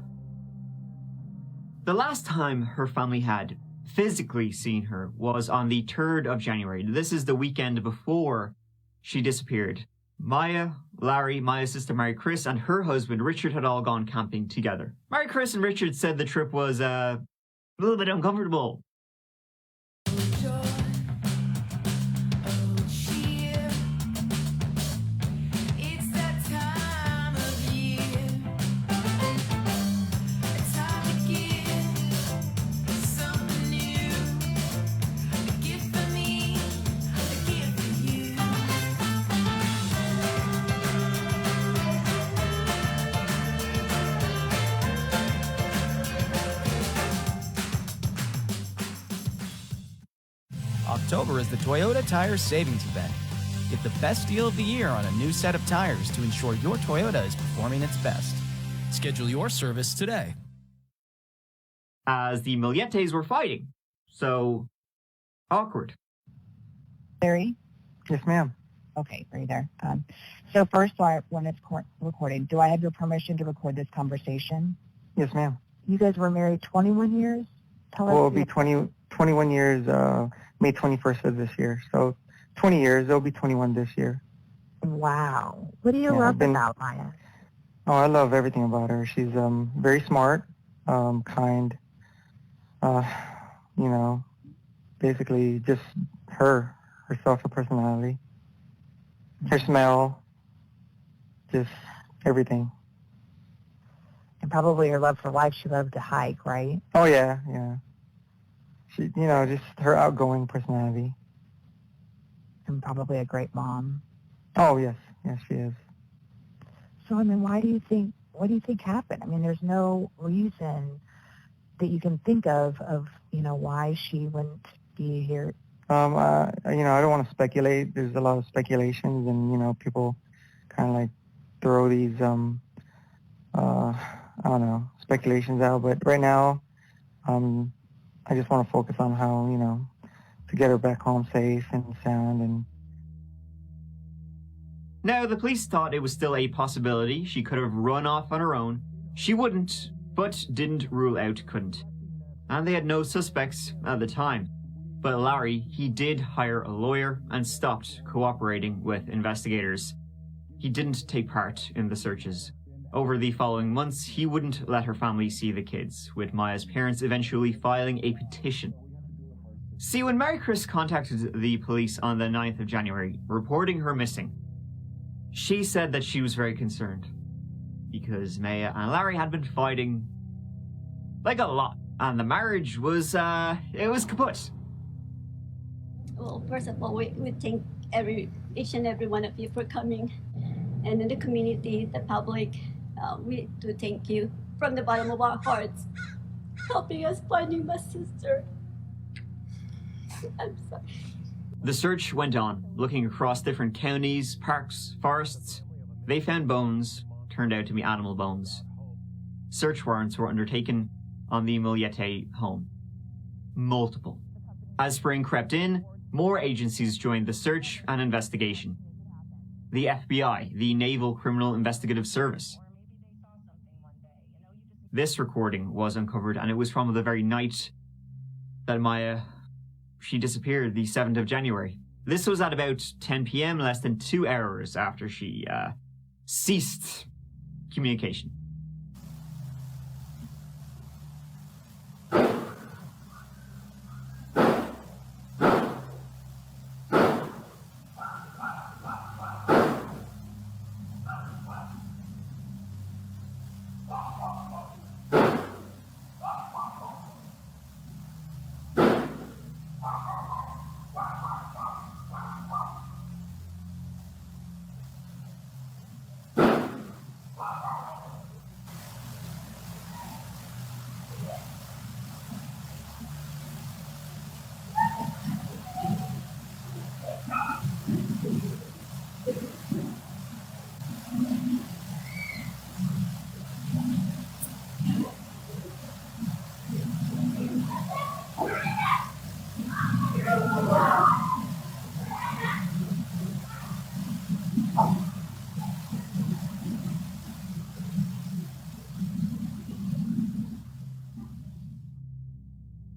Speaker 7: The last time her family had physically seen her was on the 3rd of January. This is the weekend before she disappeared. Maya, Larry, Maya's sister Mary Chris, and her husband Richard had all gone camping together. Mary Chris and Richard said the trip was a little bit uncomfortable.
Speaker 23: October is the Toyota Tire Savings Event. Get the best deal of the year on a new set of tires to ensure your Toyota is performing its best. Schedule your service today.
Speaker 7: As the Milietes were fighting. So, awkward.
Speaker 24: Larry?
Speaker 25: Yes, ma'am.
Speaker 24: Okay, are you there? So first, when it's recording, do I have your permission to record this conversation?
Speaker 25: Yes, ma'am.
Speaker 24: You guys were married 21 years? Tell us.
Speaker 25: Well, it'll be 21 years, May 21st of this year. So 20 years, it'll be 21 this year.
Speaker 24: Wow. What do you love about Maya?
Speaker 25: Oh, I love everything about her. She's very smart, kind, you know, basically just herself, her personality, her smell, just everything.
Speaker 24: And probably her love for life. She loved to hike, right?
Speaker 25: Oh, yeah. She, you know, just her outgoing personality.
Speaker 24: And probably a great mom.
Speaker 25: Oh, yes, she is.
Speaker 24: So, I mean, what do you think happened? I mean, there's no reason that you can think of, you know, why she wouldn't be here.
Speaker 25: You know, I don't want to speculate. There's a lot of speculations and, you know, people kind of like throw these, I don't know, speculations out. But right now, I just want to focus on how, you know, to get her back home safe and sound. And
Speaker 7: now, the police thought it was still a possibility she could have run off on her own. She wouldn't, but didn't rule out couldn't. And they had no suspects at the time. But Larry, he did hire a lawyer and stopped cooperating with investigators. He didn't take part in the searches. Over the following months, he wouldn't let her family see the kids, with Maya's parents eventually filing a petition. See, when Mary Chris contacted the police on the 9th of January, reporting her missing, she said that she was very concerned because Maya and Larry had been fighting like a lot, and the marriage was, it was kaput.
Speaker 26: Well, first of all, we thank each and every one of you for coming, and in the community, the public, we do thank you from the bottom of our hearts, helping us finding my sister. I'm sorry.
Speaker 7: The search went on, looking across different counties, parks, forests. They found bones, turned out to be animal bones. Search warrants were undertaken on the Miliete home. Multiple. As spring crept in, more agencies joined the search and investigation. The FBI, the Naval Criminal Investigative Service. This recording was uncovered, and it was from the very night that Maya, she disappeared, the 7th of January. This was at about 10 p.m., less than 2 hours after she ceased communication.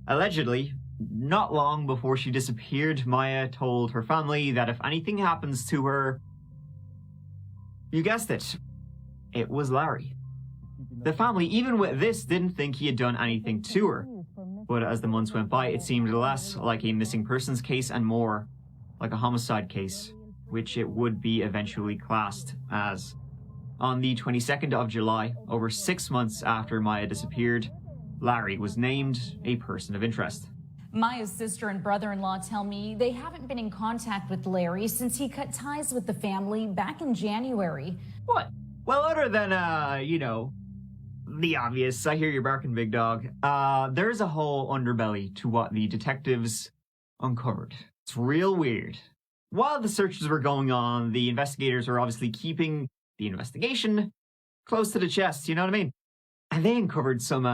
Speaker 7: Allegedly, not long before she disappeared, Maya told her family that if anything happens to her, you guessed it, it was Larry. The family, even with this, didn't think he had done anything to her. But as the months went by, it seemed less like a missing persons case and more like a homicide case, which it would be eventually classed as. On the 22nd of July, over 6 months after Maya disappeared, Larry was named a person of interest.
Speaker 2: Maya's sister and brother-in-law tell me they haven't been in contact with Larry since he cut ties with the family back in January.
Speaker 7: What? Well, other than, you know, the obvious, I hear you barking, big dog, there's a whole underbelly to what the detectives uncovered. It's real weird. While the searches were going on, the investigators were obviously keeping the investigation close to the chest, you know what I mean? And they uncovered some,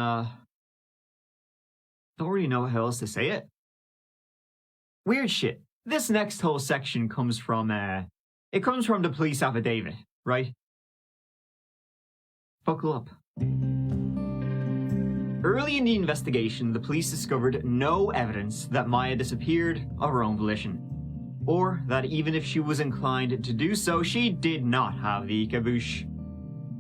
Speaker 7: don't really know how else to say it. Weird shit. This next whole section comes from, it comes from the police affidavit, right? Buckle up. Early in the investigation, the police discovered no evidence that Maya disappeared of her own volition, or that even if she was inclined to do so, she did not have the caboose.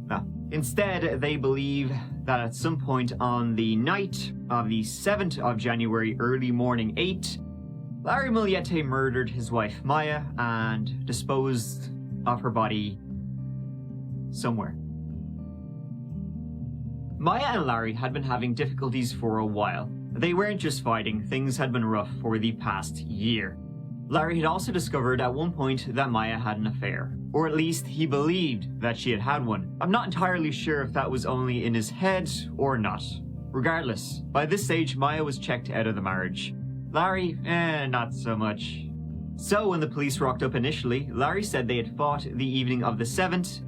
Speaker 7: No. Instead, they believe that at some point on the night of the 7th of January, early morning 8, Larry Miliete murdered his wife Maya and disposed of her body somewhere. Maya and Larry had been having difficulties for a while. They weren't just fighting, things had been rough for the past year. Larry had also discovered at one point that Maya had an affair, or at least he believed that she had had one. I'm not entirely sure if that was only in his head or not. Regardless, by this stage Maya was checked out of the marriage. Larry, not so much. So when the police rocked up initially, Larry said they had fought the evening of the 7th,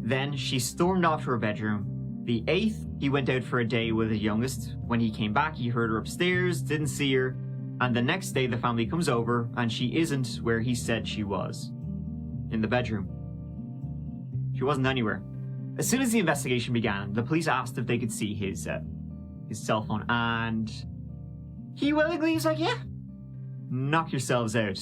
Speaker 7: then she stormed off to her bedroom. The 8th, he went out for a day with his youngest. When he came back, he heard her upstairs, didn't see her, and the next day the family comes over and she isn't where he said she was. In the bedroom. She wasn't anywhere. As soon as the investigation began, the police asked if they could see his cell phone, and he willingly was like, yeah, knock yourselves out.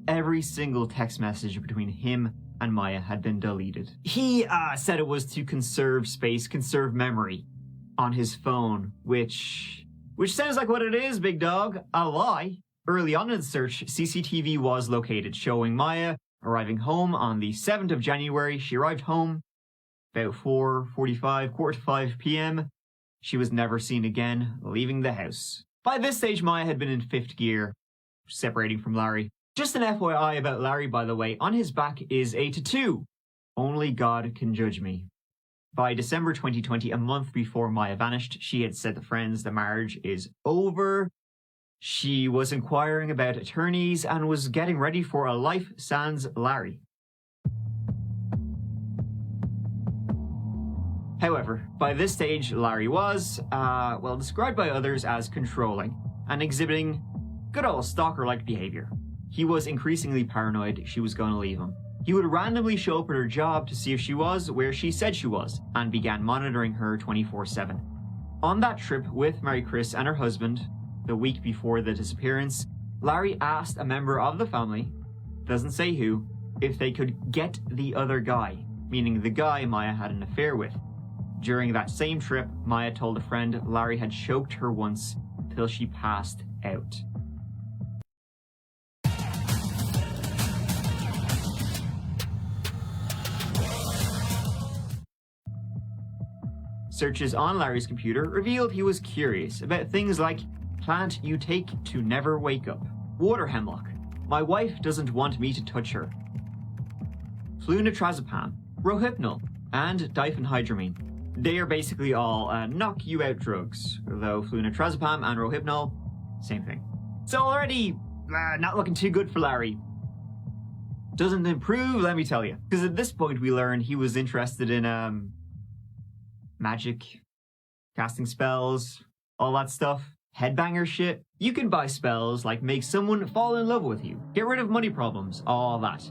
Speaker 7: Every single text message between him and Maya had been deleted. He said it was to conserve space, conserve memory on his phone, which sounds like what it is, big dog. A lie. Early on in the search, CCTV was located, showing Maya arriving home on the 7th of January. She arrived home about 4:45, 4:45 p.m. She was never seen again, leaving the house. By this stage, Maya had been in 5th gear, separating from Larry. Just an FYI about Larry, by the way, on his back is a tattoo. Only God can judge me. By December 2020, a month before Maya vanished, she had said to friends the marriage is over. She was inquiring about attorneys and was getting ready for a life sans Larry. However, by this stage, Larry was, described by others as controlling and exhibiting good old stalker-like behavior. He was increasingly paranoid she was going to leave him. He would randomly show up at her job to see if she was where she said she was, and began monitoring her 24/7. On that trip with Mary Chris and her husband, the week before the disappearance, Larry asked a member of the family, doesn't say who, if they could get the other guy, meaning the guy Maya had an affair with. During that same trip, Maya told a friend Larry had choked her once till she passed out. Searches on Larry's computer revealed he was curious about things like plant you take to never wake up, water hemlock, my wife doesn't want me to touch her, flunitrazepam, rohypnol, and diphenhydramine. They are basically all knock you out drugs, though flunitrazepam and rohypnol, same thing. So already not looking too good for Larry. Doesn't improve, let me tell you. Because at this point we learned he was interested in magic, casting spells, all that stuff. Headbanger shit. You can buy spells like make someone fall in love with you, get rid of money problems, all that.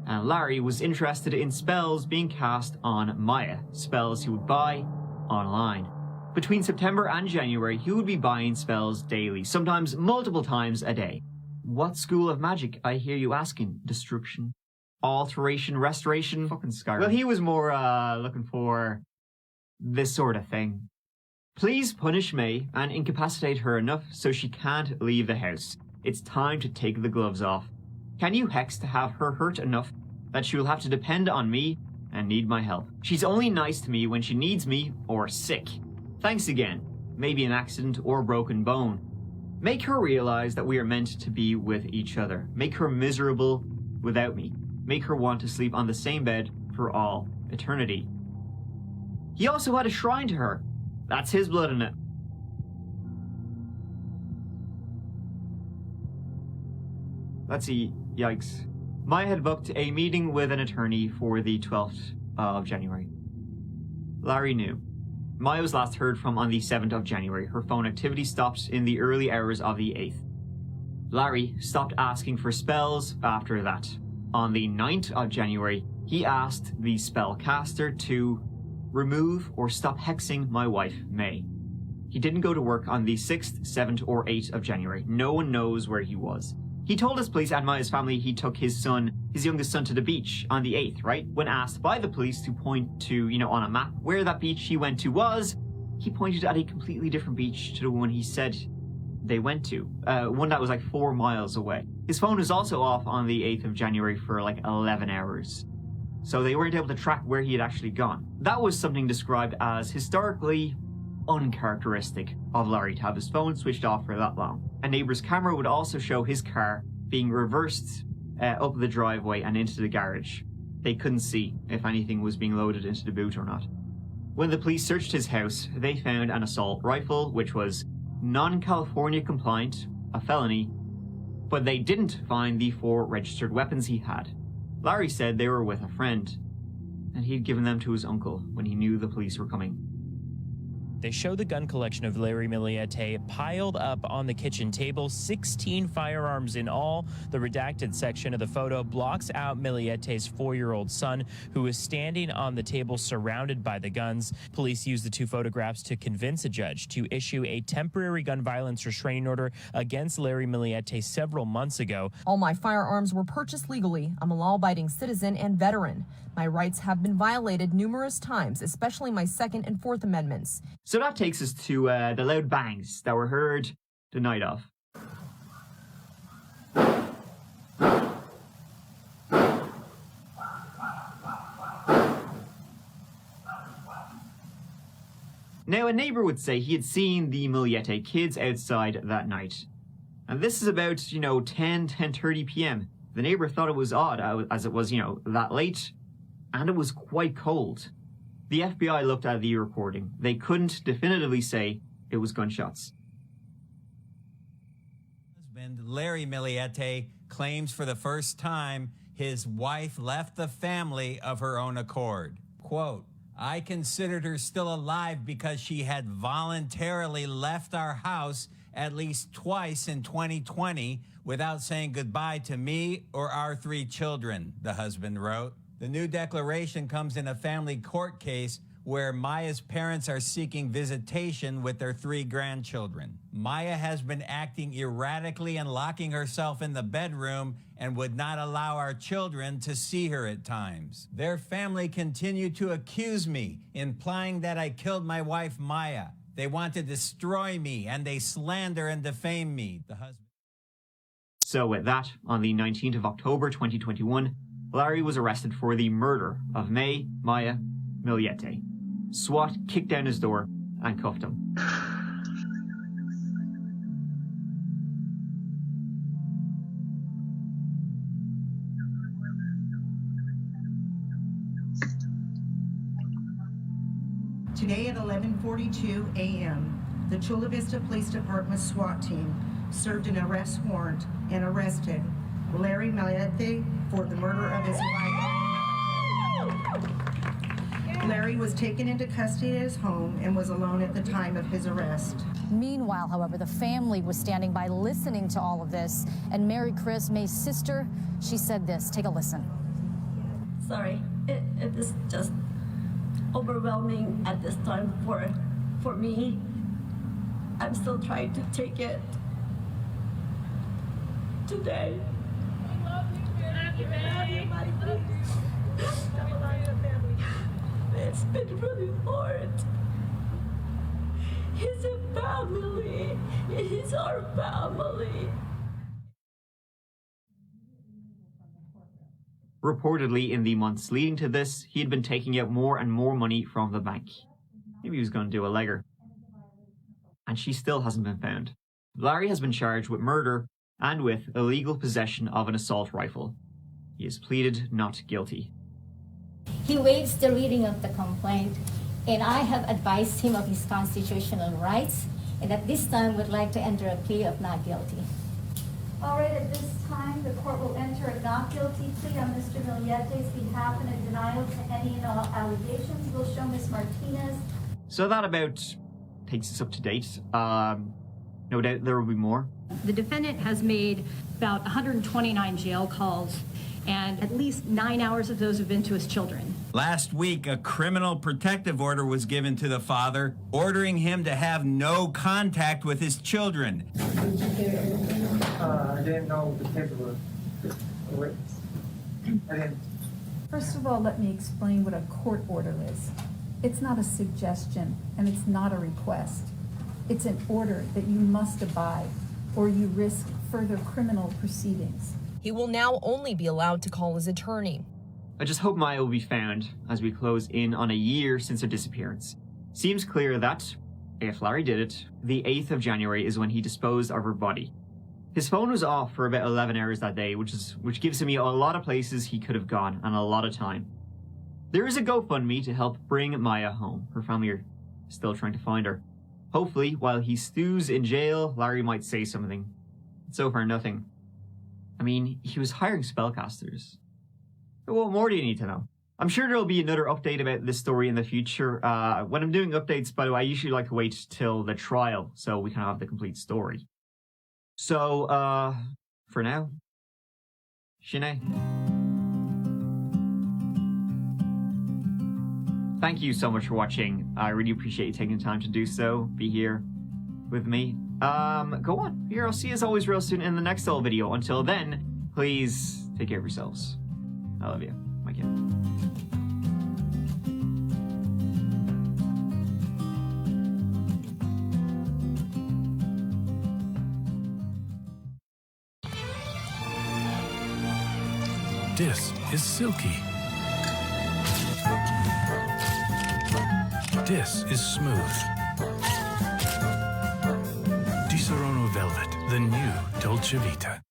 Speaker 7: And Larry was interested in spells being cast on Maya, spells he would buy online. Between September and January, he would be buying spells daily, sometimes multiple times a day. What school of magic, I hear you asking? Destruction? Alteration? Restoration? Fucking Skyrim. Well, he was more looking for this sort of thing. Please punish May and incapacitate her enough so she can't leave the house. It's time to take the gloves off. Can you hex to have her hurt enough that she will have to depend on me and need my help? She's only nice to me when she needs me or sick. Thanks again. Maybe an accident or a broken bone. Make her realize that we are meant to be with each other. Make her miserable without me. Make her want to sleep on the same bed for all eternity. He also had a shrine to her. That's his blood in it. Let's see. Yikes. Maya had booked a meeting with an attorney for the 12th of January. Larry knew. Maya was last heard from on the 7th of January. Her phone activity stopped in the early hours of the 8th. Larry stopped asking for spells after that. On the 9th of January, he asked the spellcaster to remove or stop hexing my wife, May. He didn't go to work on the 6th, 7th, or 8th of January. No one knows where he was. He told his police and Maya's family he took his youngest son, to the beach on the 8th, right? When asked by the police to point to, on a map where that beach he went to was, he pointed at a completely different beach to the one he said they went to. One that was like 4 miles away. His phone was also off on the 8th of January for like 11 hours. So they weren't able to track where he had actually gone. That was something described as historically uncharacteristic of Larry to have his phone switched off for that long. A neighbor's camera would also show his car being reversed up the driveway and into the garage. They couldn't see if anything was being loaded into the boot or not. When the police searched his house, they found an assault rifle, which was non-California compliant, a felony, but they didn't find the 4 registered weapons he had. Larry said they were with a friend, and he'd given them to his uncle when he knew the police were coming.
Speaker 3: They show the gun collection of Larry Miliete piled up on the kitchen table, 16 firearms in all. The redacted section of the photo blocks out Miliete's 4-year-old son, who is standing on the table surrounded by the guns. Police used the 2 photographs to convince a judge to issue a temporary gun violence restraining order against Larry Miliete several months ago.
Speaker 4: All my firearms were purchased legally. I'm a law-abiding citizen and veteran. My rights have been violated numerous times, especially my 2nd and 4th Amendments.
Speaker 7: So that takes us to the loud bangs that were heard the night of. Now, a neighbor would say he had seen the Miliete kids outside that night. And this is about, 10:30 p.m. The neighbor thought it was odd, as it was, that late, and it was quite cold. The FBI looked at the recording. They couldn't definitively say it was gunshots.
Speaker 8: Husband Larry Miliete claims for the first time his wife left the family of her own accord. Quote, I considered her still alive because she had voluntarily left our house at least twice in 2020 without saying goodbye to me or our 3 children, the husband wrote. The new declaration comes in a family court case where Maya's parents are seeking visitation with their 3 grandchildren. Maya has been acting erratically and locking herself in the bedroom and would not allow our children to see her at times. Their family continued to accuse me, implying that I killed my wife Maya. They want to destroy me and they slander and defame me, the husband.
Speaker 7: So with that, on the 19th of October 2021, Larry was arrested for the murder of Maya Miliete. SWAT kicked down his door and cuffed him.
Speaker 9: Today at 11:42 a.m., the Chula Vista Police Department SWAT team served an arrest warrant and arrested Larry Miliete for the murder of his wife. Larry was taken into custody at his home and was alone at the time of his arrest.
Speaker 20: Meanwhile, however, the family was standing by listening to all of this. And Mary Chris, May's sister, she said this. Take a listen.
Speaker 26: Sorry, it is just overwhelming at this time for For me, I'm still trying to take it. Today. I love you, Maddie. It's been really hard. He's a family. He's our family.
Speaker 7: Reportedly, in the months leading to this, he had been taking out more and more money from the bank. Maybe he was going to do a legger. And she still hasn't been found. Larry has been charged with murder and with illegal possession of an assault rifle. He has pleaded not guilty.
Speaker 5: He waives the reading of the complaint, and I have advised him of his constitutional rights, and at this time would like to enter a plea of not guilty.
Speaker 11: All right, at this time, the court will enter a not guilty plea on Mr. Millette's behalf and a denial to any and all allegations. We'll show Ms. Martinez.
Speaker 7: So that about takes us up to date. No doubt there will be more.
Speaker 12: The defendant has made about 129 jail calls, and at least 9 hours of those have been to his children.
Speaker 8: Last week, a criminal protective order was given to the father, ordering him to have no contact with his children.
Speaker 25: I didn't know the paperwork. I didn't.
Speaker 15: First of all, let me explain what a court order is. It's not a suggestion, and it's not a request. It's an order that you must abide, or you risk further criminal proceedings.
Speaker 4: He will now only be allowed to call his attorney.
Speaker 7: I just hope Maya will be found as we close in on a year since her disappearance. Seems clear that, if Larry did it, the 8th of January is when he disposed of her body. His phone was off for about 11 hours that day, which gives me a lot of places he could have gone and a lot of time. There is a GoFundMe to help bring Maya home. Her family are still trying to find her. Hopefully, while he stews in jail, Larry might say something. So far, nothing. I mean, he was hiring spellcasters. What more do you need to know? I'm sure there'll be another update about this story in the future. When I'm doing updates, by the way, I usually like to wait till the trial so we can have the complete story. So, for now, Shanae. Thank you so much for watching. I really appreciate you taking the time to do so. Be here with me. Go on. Here, I'll see you as always real soon in the next little video. Until then, please take care of yourselves. I love you. My kid.
Speaker 16: This is silky. This is smooth. Di Serono Velvet, the new Dolce Vita.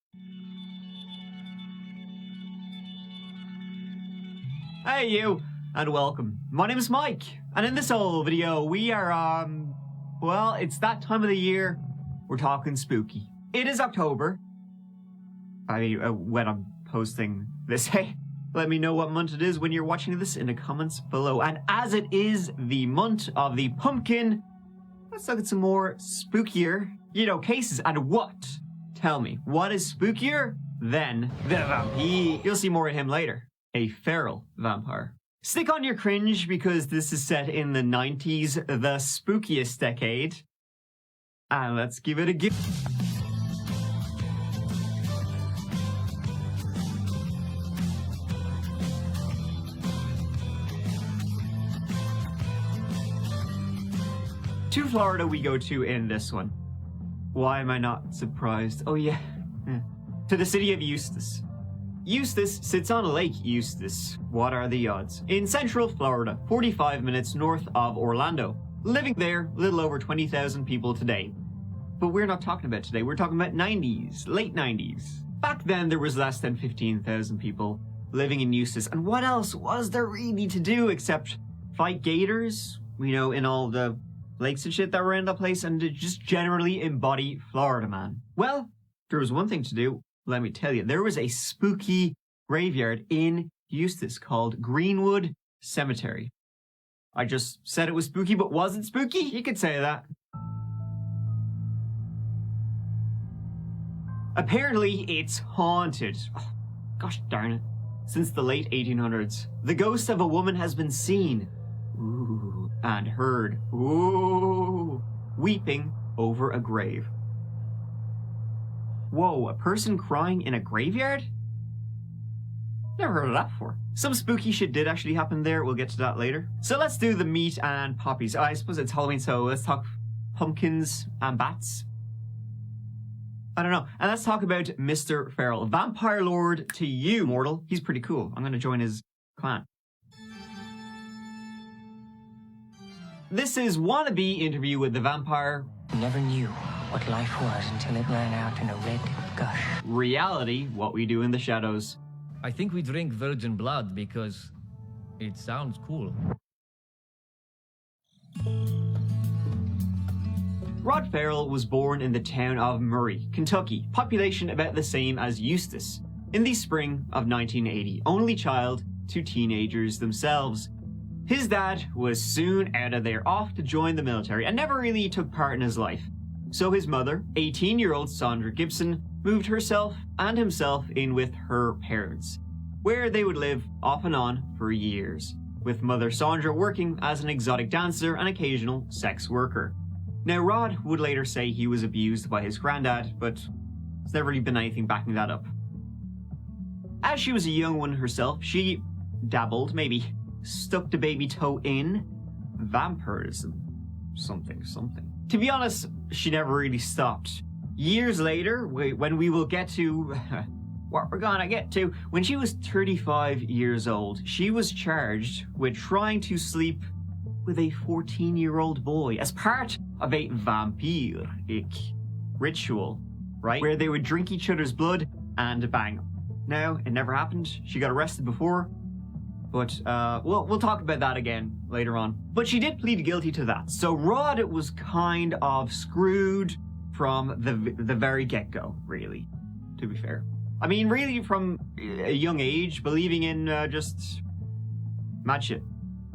Speaker 7: Hey you, and welcome. My name is Mike, and in this whole video we are, well, it's that time of the year. We're talking spooky. It is October. When I'm posting this, hey, let me know what month it is when you're watching this in the comments below. And as it is the month of the pumpkin, let's look at some more spookier, cases. And what? Tell me, what is spookier than the vampire? You'll see more of him later. A feral vampire. Stick on your cringe because this is set in the 90s, the spookiest decade. And let's give it a go. To Florida we go to in this one. Why am I not surprised? Oh yeah. To the city of Eustis. Eustis sits on Lake Eustis. What are the odds? In central Florida, 45 minutes north of Orlando. Living there, little over 20,000 people today. But we're not talking about today, we're talking about 90s, late 90s. Back then there was less than 15,000 people living in Eustis. And what else was there really to do except fight gators, in all the lakes and shit that were in the place, and to just generally embody Florida, man. Well, there was one thing to do, let me tell you. There was a spooky graveyard in Eustis called Greenwood Cemetery. I just said it was spooky, but wasn't spooky? You could say that. Apparently, it's haunted. Oh, gosh darn it. Since the late 1800s, the ghost of a woman has been seen. Ooh. and heard, ooh, weeping over a grave. Whoa, a person crying in a graveyard? Never heard of that before. Some spooky shit did actually happen there. We'll get to that later. So let's do the meat and poppies. I suppose it's Halloween, so let's talk pumpkins and bats. I don't know. And let's talk about Mr. Farrell. Vampire Lord to you, mortal. He's pretty cool. I'm going to join his clan. This is wannabe interview with the vampire.
Speaker 6: Never knew what life was until it ran out in a red gush.
Speaker 7: Reality, what we do in the shadows.
Speaker 10: I think we drink virgin blood because it sounds cool.
Speaker 7: Rod Farrell was born in the town of Murray, Kentucky, population about the same as Eustis, in the spring of 1980, only child to teenagers themselves. His dad was soon out of there, off to join the military, and never really took part in his life. So his mother, 18-year-old Sandra Gibson, moved herself and himself in with her parents, where they would live off and on for years, with mother Sandra working as an exotic dancer and occasional sex worker. Now, Rod would later say he was abused by his granddad, but there's never really been anything backing that up. As she was a young one herself, she dabbled, maybe stuck the baby toe in vampirism. Something. To be honest, she never really stopped. Years later, when we will get to what we're gonna get to, when she was 35 years old, she was charged with trying to sleep with a 14-year-old boy as part of a vampiric ritual, right? Where they would drink each other's blood and bang. Now, it never happened. She got arrested before, but we'll talk about that again later on. But she did plead guilty to that. So Rod was kind of screwed from the very get-go, really, to be fair. I mean, really from a young age, believing in just mad shit.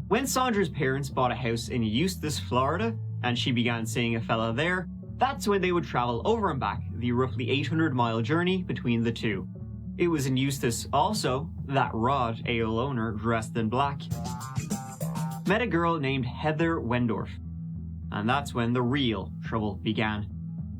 Speaker 7: When Sandra's parents bought a house in Eustis, Florida, and she began seeing a fella there, that's when they would travel over and back the roughly 800-mile journey between the two. It was in Eustis also that Rod, a loner dressed in black, met a girl named Heather Wendorf, and that's when the real trouble began.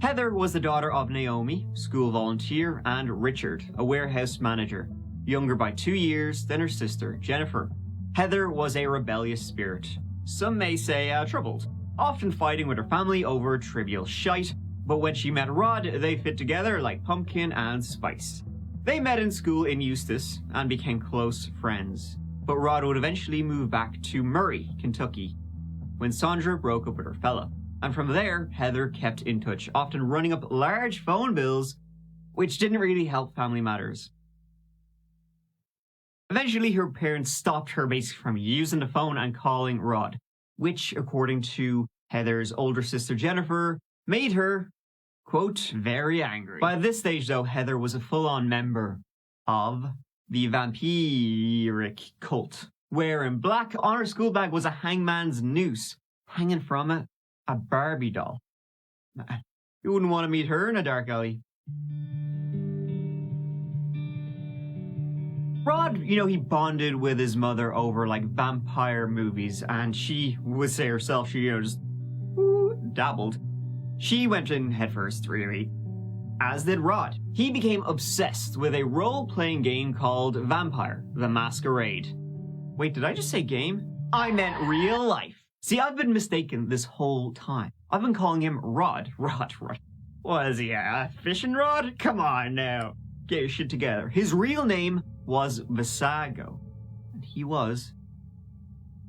Speaker 7: Heather was the daughter of Naomi, school volunteer, and Richard, a warehouse manager, younger by 2 years than her sister, Jennifer. Heather was a rebellious spirit, some may say troubled, often fighting with her family over trivial shite, but when she met Rod, they fit together like pumpkin and spice. They met in school in Eustis and became close friends, but Rod would eventually move back to Murray, Kentucky, when Sandra broke up with her fella. And from there, Heather kept in touch, often running up large phone bills, which didn't really help family matters. Eventually, her parents stopped her basically from using the phone and calling Rod, which, according to Heather's older sister Jennifer, made her, quote, very angry. By this stage, though, Heather was a full-on member of the vampiric cult, where in black on her school bag was a hangman's noose hanging from it. A Barbie doll. You wouldn't want to meet her in a dark alley. Rod, he bonded with his mother over like vampire movies, and she would say herself, she just dabbled. She went in headfirst, really. As did Rod. He became obsessed with a role-playing game called Vampire: The Masquerade. Wait, did I just say game? I meant real life. See, I've been mistaken this whole time. I've been calling him Rod. What is he, a fishing rod? Come on now. Get your shit together. His real name was Visago. And he was,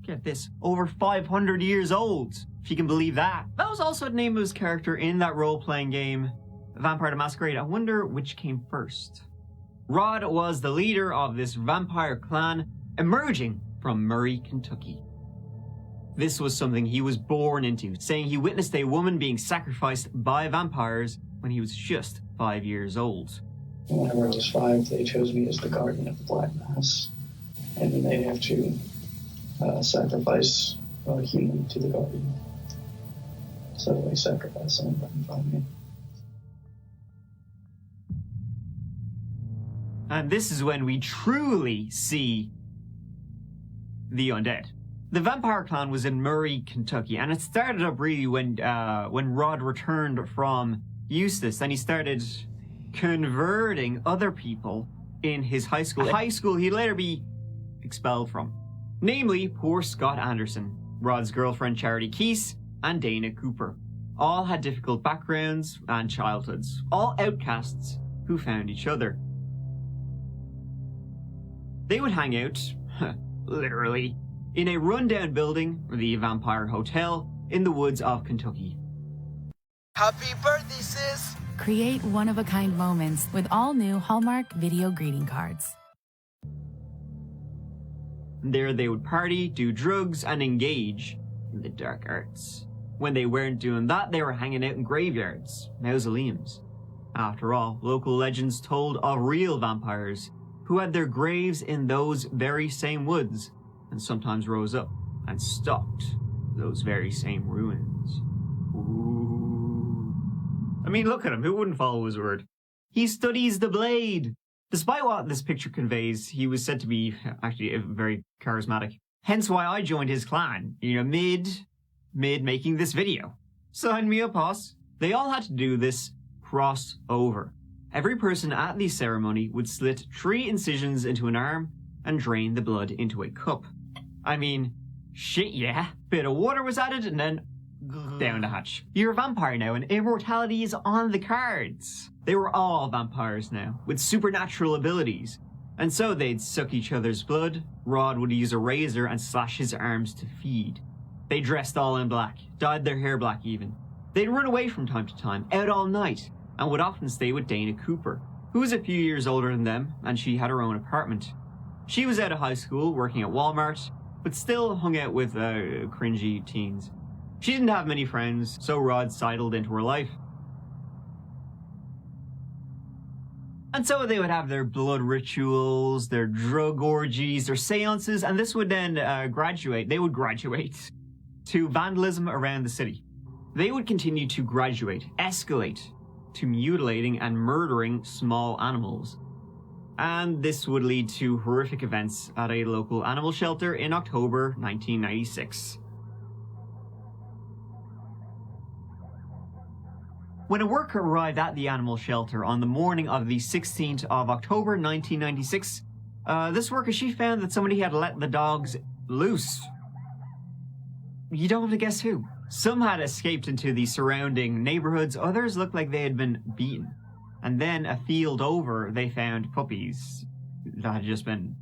Speaker 7: get this, over 500 years old, if you can believe that. That was also the name of his character in that role-playing game, Vampire: The Masquerade. I wonder which came first. Rod was the leader of this vampire clan emerging from Murray, Kentucky. This was something he was born into, saying he witnessed a woman being sacrificed by vampires when he was just 5 years old.
Speaker 13: Whenever I was 5, they chose me as the guardian of the Black Mass, and then they have to sacrifice a human to the guardian. So they sacrifice someone right in front of me.
Speaker 7: And this is when we truly see the undead. The vampire clan was in Murray, Kentucky, and it started up really when Rod returned from Eustis, and he started converting other people in his high school. A high school he'd later be expelled from. Namely, poor Scott Anderson, Rod's girlfriend Charity Keese, and Dana Cooper. All had difficult backgrounds and childhoods, all outcasts who found each other. They would hang out, literally, in a rundown building, the Vampire Hotel, in the woods of Kentucky.
Speaker 14: Happy birthday, sis!
Speaker 17: Create one-of-a-kind moments with all new Hallmark video greeting cards.
Speaker 7: There they would party, do drugs, and engage in the dark arts. When they weren't doing that, they were hanging out in graveyards, mausoleums. After all, local legends told of real vampires who had their graves in those very same woods, and sometimes rose up and stalked those very same ruins. Ooh. I mean, look at him. Who wouldn't follow his word? He studies the blade. Despite what this picture conveys, he was said to be actually very charismatic. Hence why I joined his clan, mid making this video. Sign me up, boss. They all had to do this crossover. Every person at the ceremony would slit 3 incisions into an arm and drain the blood into a cup. I mean, shit, yeah. Bit of water was added and then down the hatch. You're a vampire now and immortality is on the cards. They were all vampires now, with supernatural abilities. And so they'd suck each other's blood. Rod would use a razor and slash his arms to feed. They dressed all in black, dyed their hair black even. They'd run away from time to time, out all night, and would often stay with Dana Cooper, who was a few years older than them, and she had her own apartment. She was out of high school, working at Walmart, but still hung out with cringy teens. She didn't have many friends, so Rod sidled into her life. And so they would have their blood rituals, their drug orgies, their seances, and this would then they would graduate to vandalism around the city. They would continue to escalate to mutilating and murdering small animals. And this would lead to horrific events at a local animal shelter in October 1996. When a worker arrived at the animal shelter on the morning of the 16th of October 1996, this worker, she found that somebody had let the dogs loose. You don't have to guess who. Some had escaped into the surrounding neighborhoods, others looked like they had been beaten. And then a field over, they found puppies that had just been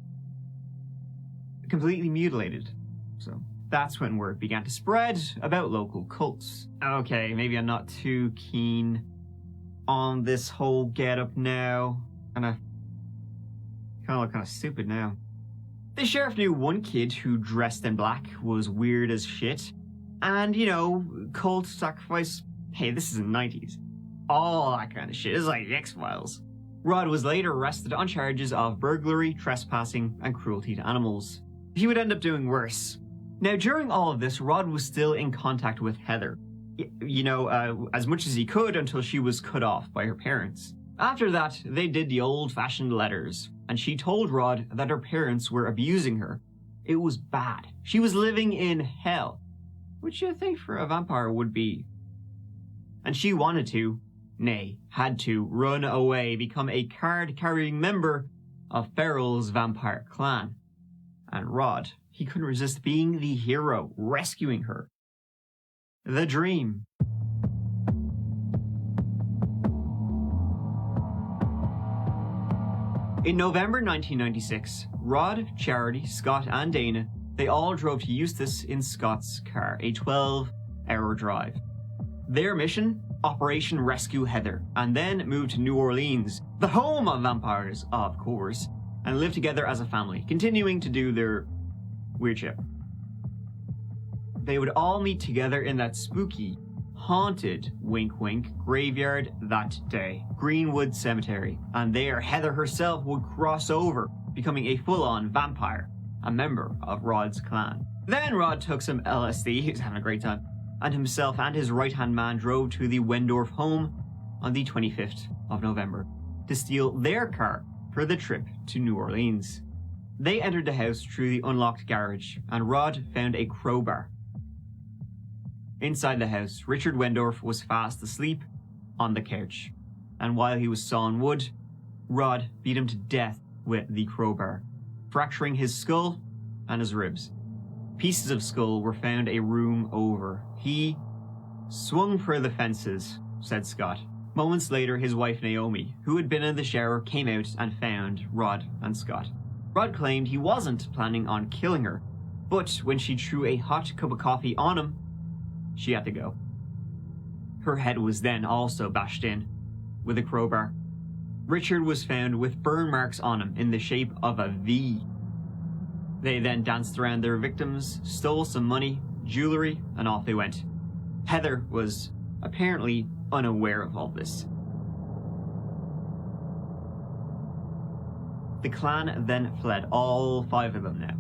Speaker 7: completely mutilated. So that's when word began to spread about local cults. Okay, maybe I'm not too keen on this whole get-up now. Kind of look kind of stupid now. The sheriff knew one kid who dressed in black was weird as shit. And, cult sacrifice, hey, this is the 90s. All that kind of shit. It's like the X-Files. Rod was later arrested on charges of burglary, trespassing, and cruelty to animals. He would end up doing worse. Now, during all of this, Rod was still in contact with Heather. As much as he could until she was cut off by her parents. After that, they did the old-fashioned letters, and she told Rod that her parents were abusing her. It was bad. She was living in hell, which you'd think for a vampire would be. And she wanted to, nay, had to, run away, become a card-carrying member of Farrell's vampire clan. And Rod, he couldn't resist being the hero, rescuing her. The dream. In November 1996, Rod, Charity, Scott, and Dana, they all drove to Eustis in Scott's car, a 12-hour drive. Their mission? Operation Rescue Heather, and then move to New Orleans, the home of vampires, of course, and live together as a family, continuing to do their weird shit. They would all meet together in that spooky, haunted, wink wink, graveyard that day, Greenwood Cemetery, and there Heather herself would cross over, becoming a full-on vampire, a member of Rod's clan. Then Rod took some LSD, he was having a great time, and himself and his right-hand man drove to the Wendorf home on the 25th of November to steal their car for the trip to New Orleans. They entered the house through the unlocked garage, and Rod found a crowbar. Inside the house, Richard Wendorf was fast asleep on the couch, and while he was sawing wood, Rod beat him to death with the crowbar, fracturing his skull and his ribs. Pieces of skull were found a room over. He swung for the fences, said Scott. Moments later, his wife Naomi, who had been in the shower, came out and found Rod and Scott. Rod claimed he wasn't planning on killing her, but when she threw a hot cup of coffee on him, she had to go. Her head was then also bashed in with a crowbar. Richard was found with burn marks on him in the shape of a V. They then danced around their victims, stole some money, jewelry, and off they went. Heather was apparently unaware of all this. The clan then fled, all 5 of them now.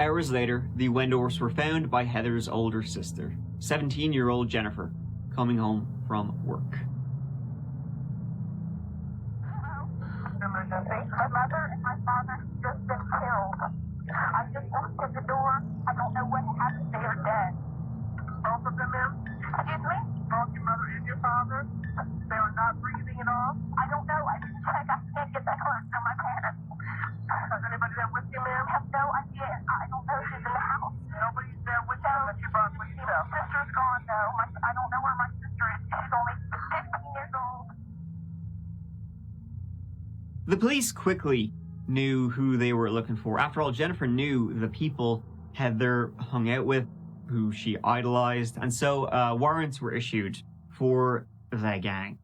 Speaker 7: Hours later, the Wendorfs were found by Heather's older sister, 17-year-old Jennifer, coming home from work.
Speaker 1: My mother and my father just been killed. I just walked in the door. I don't know what happened. They are dead. Both of them, ma'am? Excuse me? Both your mother and your father? They are not breathing at all? I don't know. I didn't check. I can't get that close to my parents. Is anybody there with you, ma'am? I have no idea. I don't know who's in the house. Nobody's there with you that you brought with you? My sister's gone, though. I don't know where my sister is. She's only 15 years old.
Speaker 7: The police quickly knew who they were looking for. After all, Jennifer knew the people Heather hung out with, who she idolized, and so warrants were issued for the gang.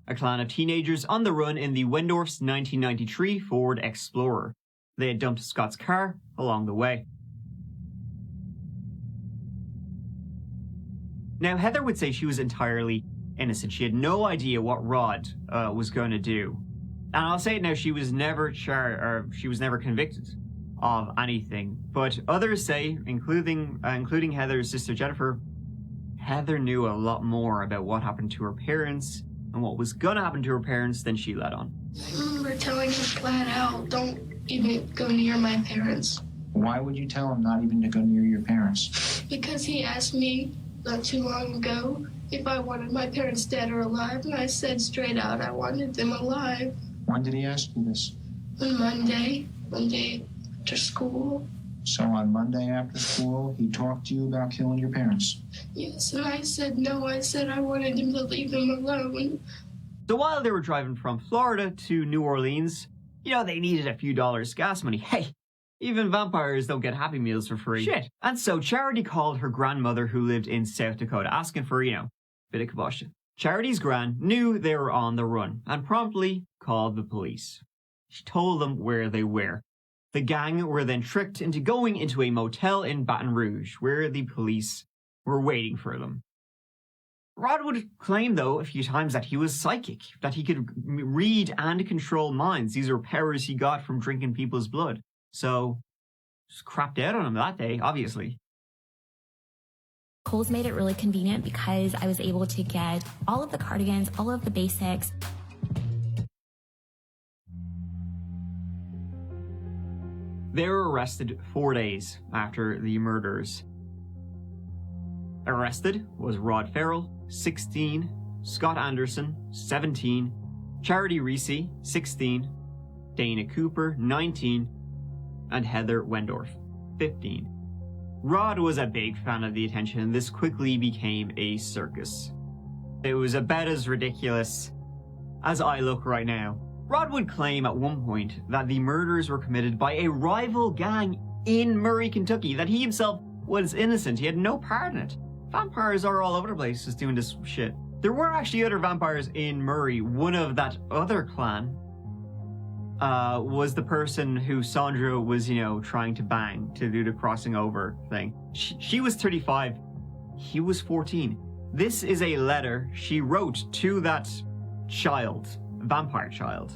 Speaker 7: A clan of teenagers on the run in the Wendorf's 1993 Ford Explorer. They had dumped Scott's car along the way. Now, Heather would say she was entirely innocent. She had no idea what Rod was going to do. And I'll say it now, she was never convicted of anything. But others say, including Heather's sister Jennifer, Heather knew a lot more about what happened to her parents and what was going to happen to her parents than she let on.
Speaker 18: I remember telling him flat out, don't even go near my parents.
Speaker 19: Why would you tell him not even to go near your parents?
Speaker 18: Because he asked me not too long ago if I wanted my parents dead or alive, and I said straight out I wanted them alive.
Speaker 19: When did he ask you this?
Speaker 18: On Monday after school.
Speaker 19: So on Monday after school, he talked to you about killing your parents?
Speaker 18: Yes, and I said no. I said I wanted him to leave them alone.
Speaker 7: So while they were driving from Florida to New Orleans, they needed a few dollars gas money. Hey, even vampires don't get Happy Meals for free. Shit. And so Charity called her grandmother, who lived in South Dakota, asking for, a bit of kibosh. Charity's gran knew they were on the run and promptly called the police. She told them where they were. The gang were then tricked into going into a motel in Baton Rouge, where the police were waiting for them. Rod would claim, though, a few times that he was psychic, that he could read and control minds. These are powers he got from drinking people's blood. So, just crapped out on him that day, obviously.
Speaker 21: Kohl's made it really convenient because I was able to get all of the cardigans, all of the basics.
Speaker 7: They were arrested 4 days after the murders. Arrested was Rod Farrell, 16, Scott Anderson, 17, Charity Reese, 16, Dana Cooper, 19, and Heather Wendorf, 15. Rod was a big fan of the attention, and this quickly became a circus. It was about as ridiculous as I look right now. Rod would claim at one point that the murders were committed by a rival gang in Murray, Kentucky, that he himself was innocent. He had no part in it. Vampires are all over the place just doing this shit. There were actually other vampires in Murray. One of that other clan was the person who Sandra was, trying to bang to do the crossing over thing. She was 35. He was 14. This is a letter she wrote to that child, vampire child.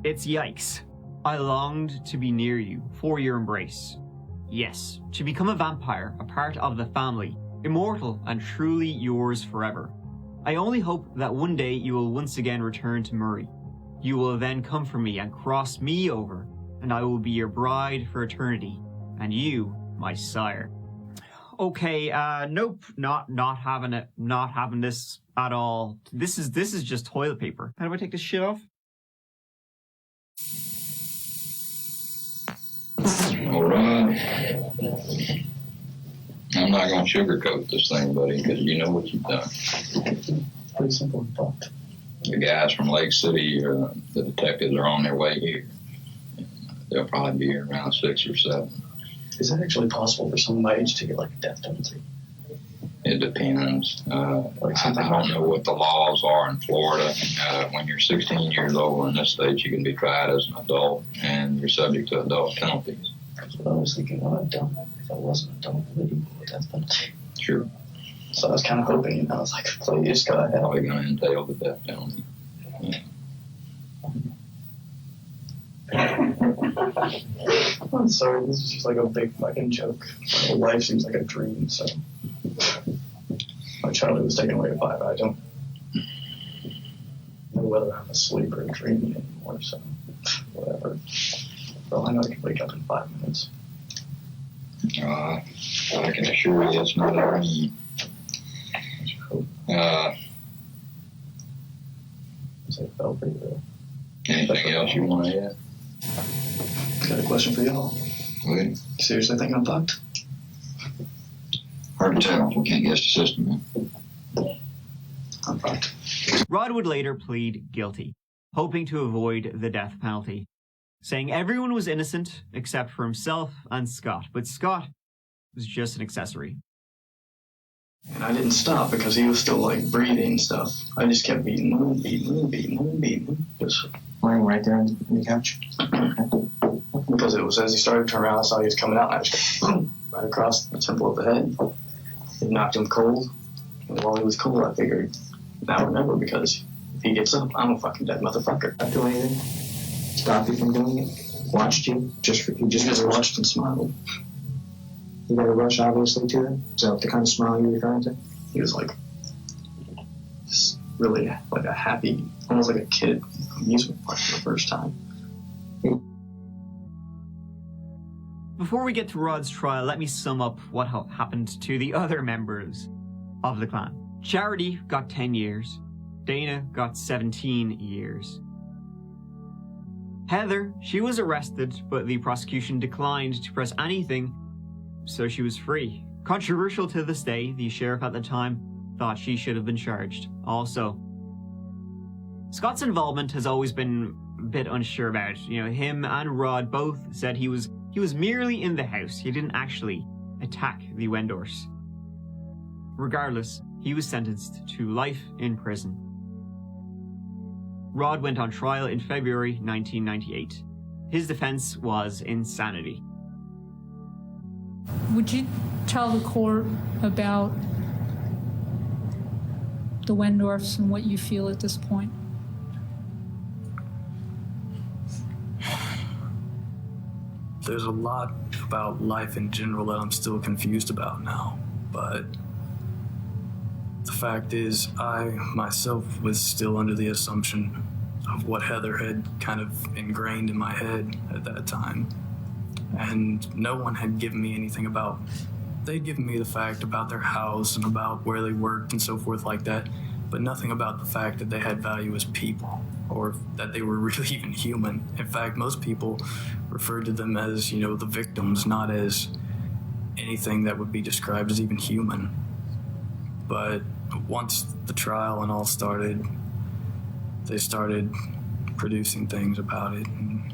Speaker 7: It's yikes. I longed to be near you, for your embrace. Yes, to become a vampire, a part of the family, immortal and truly yours forever. I only hope that one day you will once again return to Murray. You will then come for me and cross me over, and I will be your bride for eternity, and you, my sire. Okay, nope, not having it, not having this at all. This is just toilet paper. How do I take this shit off?
Speaker 2: All right. I'm not going to sugarcoat this thing, buddy, because you know what you've done.
Speaker 13: Pretty simple thought.
Speaker 2: The guys from Lake City, the detectives are on their way here. They'll probably be here around 6 or 7.
Speaker 13: Is it actually possible for someone my age to get like a death penalty?
Speaker 2: It depends. I don't know what the laws are in Florida. When you're 16 years old in this state, you can be tried as an adult, and you're subject to adult penalties.
Speaker 13: That's what I was thinking when I'd done. If I was an adult, would be a death penalty.
Speaker 2: Sure.
Speaker 13: So I was kind of hoping, I was like, please, go ahead.
Speaker 2: Probably going to entail the death penalty. Yeah.
Speaker 13: I'm sorry, this is just like a big fucking joke. My whole life seems like a dream, so. My childhood was taken away at 5. I don't know whether I'm asleep or dreaming anymore, so whatever. Well, I know I can wake up in 5 minutes.
Speaker 2: I can assure you it's not a dream.
Speaker 13: So it felt pretty real.
Speaker 2: Anything else you want to add?
Speaker 13: Got a question for y'all.
Speaker 2: Go ahead.
Speaker 13: Seriously think I'm fucked?
Speaker 2: Hard to tell. We can't guess the system, man.
Speaker 13: I'm fucked.
Speaker 7: Rod would later plead guilty, hoping to avoid the death penalty, saying everyone was innocent except for himself and Scott, but Scott was just an accessory.
Speaker 13: And I didn't stop because he was still like breathing and stuff. I just kept beating him. Just laying right there on the couch. Because it was as he started to turn around, I saw he was coming out, and I just boom, right across the temple of the head. It knocked him cold. And while he was cold, I figured now or never, because if he gets up, I'm a fucking dead motherfucker. Not doing anything. Stop you from doing it. Watched you. He just watched and smiled. You got a rush, obviously, to him? Is that the kind of smile you're referring to? He was like, just really like a happy, almost like a kid amusement park for the first time.
Speaker 7: Before we get to Rod's trial, let me sum up what happened to the other members of the clan. Charity got 10 years. Dana got 17 years. Heather, she was arrested, but the prosecution declined to press anything, so she was free. Controversial to this day, the sheriff at the time thought she should have been charged. Also, Scott's involvement has always been a bit unsure about. Him and Rod both said he was merely in the house. He didn't actually attack the Wendors. Regardless, he was sentenced to life in prison. Rod went on trial in February 1998. His defense was insanity.
Speaker 3: Would you tell the court about the Wendorfs and what you feel at this point?
Speaker 9: There's a lot about life in general that I'm still confused about now, but the fact is, I myself was still under the assumption of what Heather had kind of ingrained in my head at that time. And no one had given me anything about, they'd given me the fact about their house and about where they worked and so forth like that, but nothing about the fact that they had value as people, or that they were really even human. In fact, most people referred to them as, the victims, not as anything that would be described as even human. But once the trial and all started, they started producing things about it. And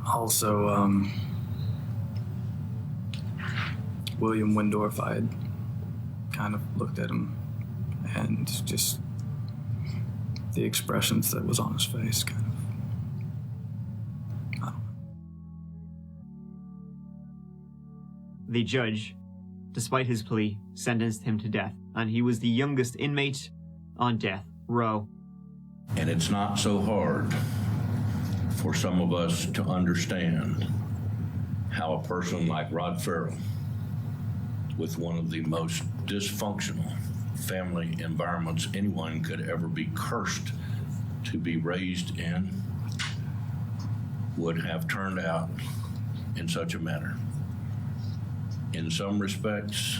Speaker 9: also, William Wendorf, I had kind of looked at him and just the expressions that was on his face kind of, I don't know.
Speaker 7: The judge, despite his plea, sentenced him to death, and he was the youngest inmate on death row.
Speaker 22: And it's not so hard for some of us to understand how a person like Rod Farrell, with one of the most dysfunctional family environments anyone could ever be cursed to be raised in, would have turned out in such a manner. In some respects,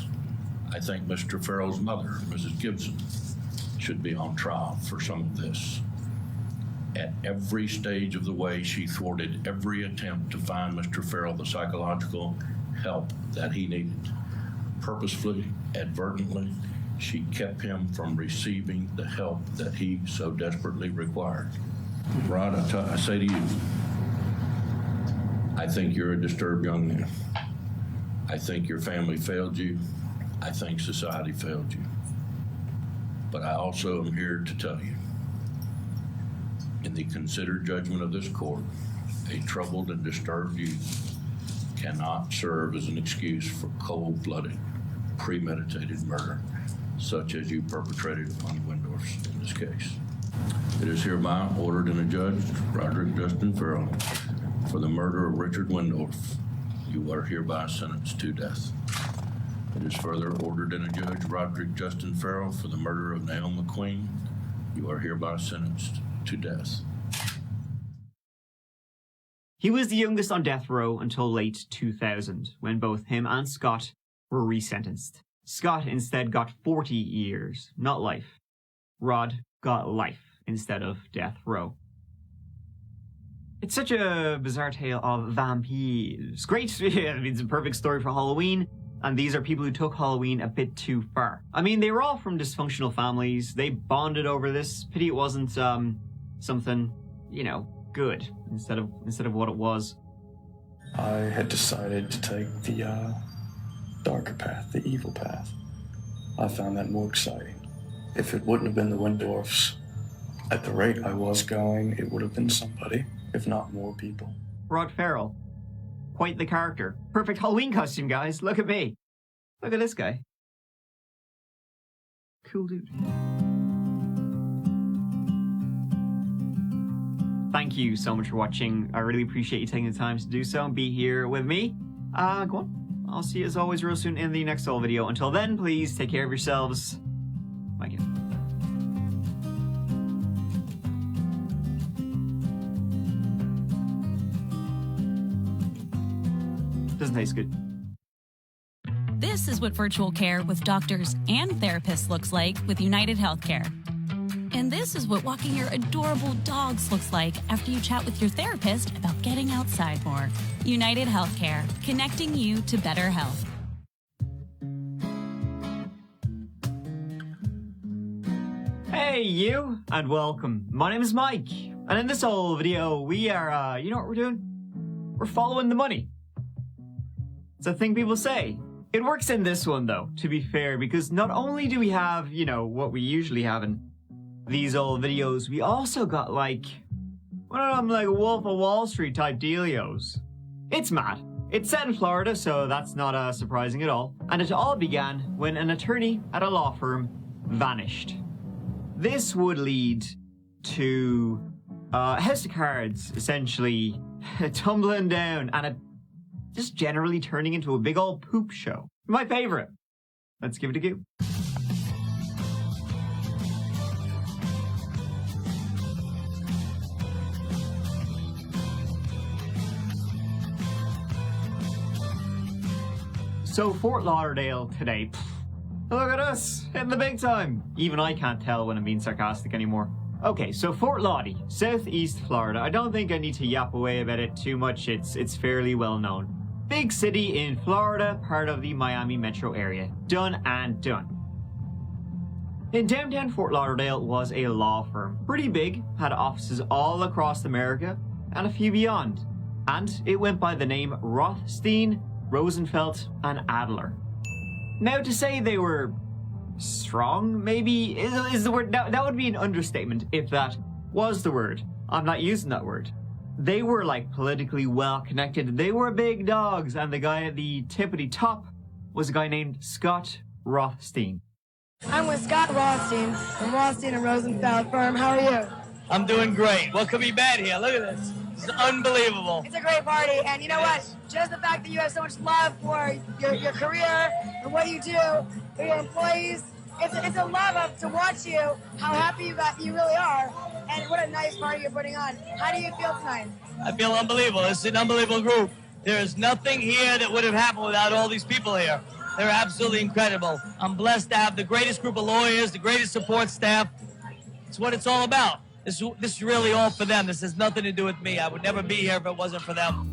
Speaker 22: I think Mr. Farrell's mother, Mrs. Gibson, should be on trial for some of this. At every stage of the way, she thwarted every attempt to find Mr. Farrell the psychological help that he needed. Purposefully, advertently, she kept him from receiving the help that he so desperately required. Rod, I say to you, I think you're a disturbed young man. I think your family failed you. I think society failed you. But I also am here to tell you, in the considered judgment of this court, a troubled and disturbed youth cannot serve as an excuse for cold-blooded, premeditated murder, such as you perpetrated upon the Windorfs in this case. It is hereby ordered and adjudged, Roderick Justin Farrell, for the murder of Richard Windorf, you are hereby sentenced to death. It is further ordered and adjudged, Roderick Justin Farrell, for the murder of Naomi McQueen, you are hereby sentenced to death.
Speaker 7: He was the youngest on death row until late 2000, when both him and Scott were resentenced. Scott instead got 40 years, not life. Rod got life instead of death row. It's such a bizarre tale of vampires. Great, it's a perfect story for Halloween, and these are people who took Halloween a bit too far. I mean, they were all from dysfunctional families. They bonded over this. Pity it wasn't something, you know, good instead of what it was.
Speaker 9: I had decided to take the darker path, the evil path. I found that more exciting. If it wouldn't have been the Windorfs, at the rate I was going, it would have been somebody, if not more people.
Speaker 7: Rod Farrell. Quite the character. Perfect Halloween costume, guys. Look at me. Look at this guy. Cool dude. Thank you so much for watching. I really appreciate you taking the time to do so and be here with me. Go on. I'll see you as always real soon in the next Soul video. Until then, please take care of yourselves. Thank you. Doesn't taste good.
Speaker 17: This is what virtual care with doctors and therapists looks like with United Healthcare. And this is what walking your adorable dogs looks like after you chat with your therapist about getting outside more. United Healthcare, connecting you to better health.
Speaker 7: Hey you, and welcome. My name is Mike, and in this whole video, we are, you know what we're doing? We're following the money. It's a thing people say. It works in this one though, to be fair, because not only do we have, you know, what we usually have in these old videos, we also got like, one of them like Wolf of Wall Street type dealios. It's mad. It's set in Florida, so that's not surprising at all. And it all began when an attorney at a law firm vanished. This would lead to House of Cards essentially tumbling down and it just generally turning into a big old poop show. My favorite. Let's give it a go. So Fort Lauderdale today. Look at us, hitting the big time. Even I can't tell when I'm being sarcastic anymore. Okay, so Fort Lauderdale, southeast Florida. I don't think I need to yap away about it too much. It's fairly well known. Big city in Florida, part of the Miami metro area. Done and done. In downtown Fort Lauderdale was a law firm. Pretty big, had offices all across America and a few beyond. And it went by the name Rothstein, Rosenfeld, and Adler. Now to say they were strong, maybe, is the word. That would be an understatement if that was the word. I'm not using that word. They were like politically well connected. They were big dogs, and the guy at the tippity top was a guy named Scott Rothstein.
Speaker 5: I'm with Scott Rothstein from Rothstein and Rosenfeld firm. How are you?
Speaker 11: I'm doing great. What could be bad here? Look at this. It's unbelievable.
Speaker 5: It's a great party, and you know what? Just the fact that you have so much love for your career and what you do for your employees, it's a love to watch you, how happy you really are, and what a nice party you're putting on. How do you feel tonight?
Speaker 11: I feel unbelievable. This is an unbelievable group. There is nothing here that would have happened without all these people here. They're absolutely incredible. I'm blessed to have the greatest group of lawyers, the greatest support staff. It's what it's all about. This is really all for them. This has nothing to do with me. I would never be here if it wasn't for them.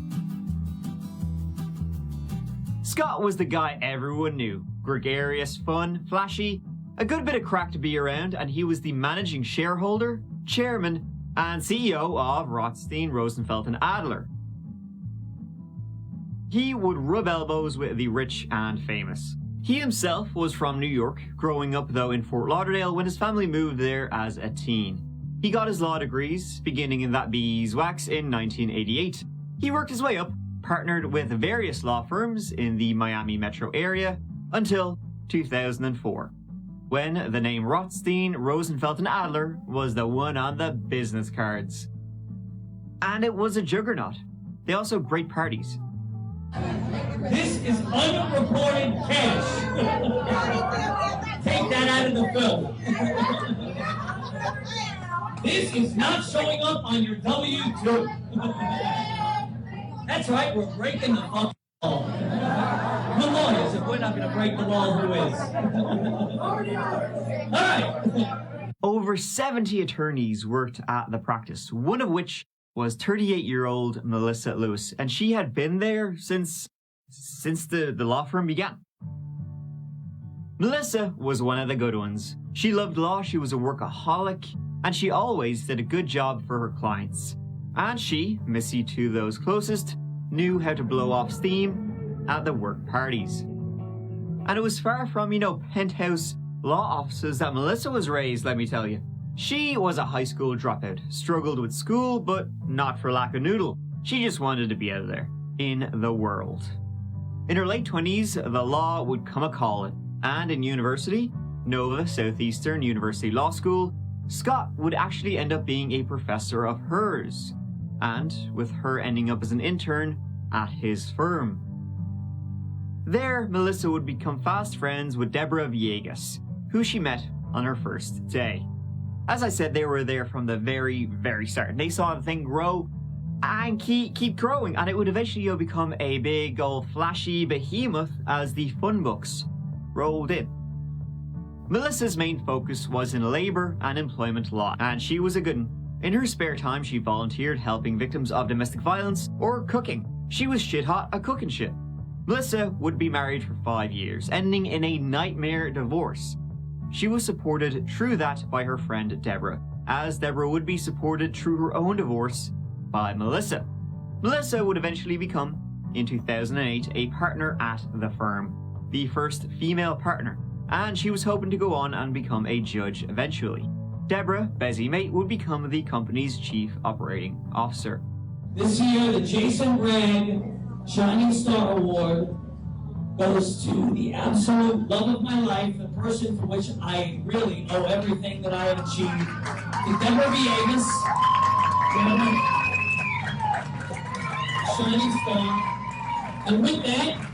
Speaker 7: Scott was the guy everyone knew. Gregarious, fun, flashy, a good bit of crack to be around, and he was the managing shareholder, chairman, and CEO of Rothstein, Rosenfeld and Adler. He would rub elbows with the rich and famous. He himself was from New York, growing up though in Fort Lauderdale when his family moved there as a teen. He got his law degrees, beginning in that beeswax in 1988. He worked his way up, partnered with various law firms in the Miami metro area until 2004, when the name Rothstein, Rosenfeld and Adler was the one on the business cards. And it was a juggernaut. They also had great parties.
Speaker 11: This is unreported cash. Take that out of the film. This is not showing up on your W-2. That's right, we're breaking the fucking law. The lawyers, if we're not going to break the law, who is? All right.
Speaker 7: Over 70 attorneys worked at the practice, one of which was 38-year-old Melissa Lewis, and she had been there since the law firm began. Melissa was one of the good ones. She loved law, she was a workaholic, and she always did a good job for her clients. And she, Missy to those closest, knew how to blow off steam at the work parties. And it was far from, penthouse law offices that Melissa was raised, let me tell you. She was a high school dropout, struggled with school, but not for lack of noodle. She just wanted to be out there, in the world. In her late 20s, the law would come a-calling, and in university, Nova Southeastern University Law School, Scott would actually end up being a professor of hers, and with her ending up as an intern at his firm. There, Melissa would become fast friends with Deborah Villegas, who she met on her first day. As I said, they were there from the very, very start. They saw the thing grow and keep growing, and it would eventually become a big old flashy behemoth as the fun books rolled in. Melissa's main focus was in labor and employment law, and she was a good one. In her spare time, she volunteered helping victims of domestic violence or cooking. She was shit hot at cooking shit. Melissa would be married for 5 years, ending in a nightmare divorce. She was supported through that by her friend Deborah, as Deborah would be supported through her own divorce by Melissa. Melissa would eventually become, in 2008, a partner at the firm, the first female partner, and she was hoping to go on and become a judge eventually. Deborah, Bezzy Mate, would become the company's chief operating officer.
Speaker 11: This year, the Jason Bragg Shining Star Award goes to the absolute love of my life, the person for which I really owe everything that I have achieved, to Deborah Villegas, Shining Star. And with that,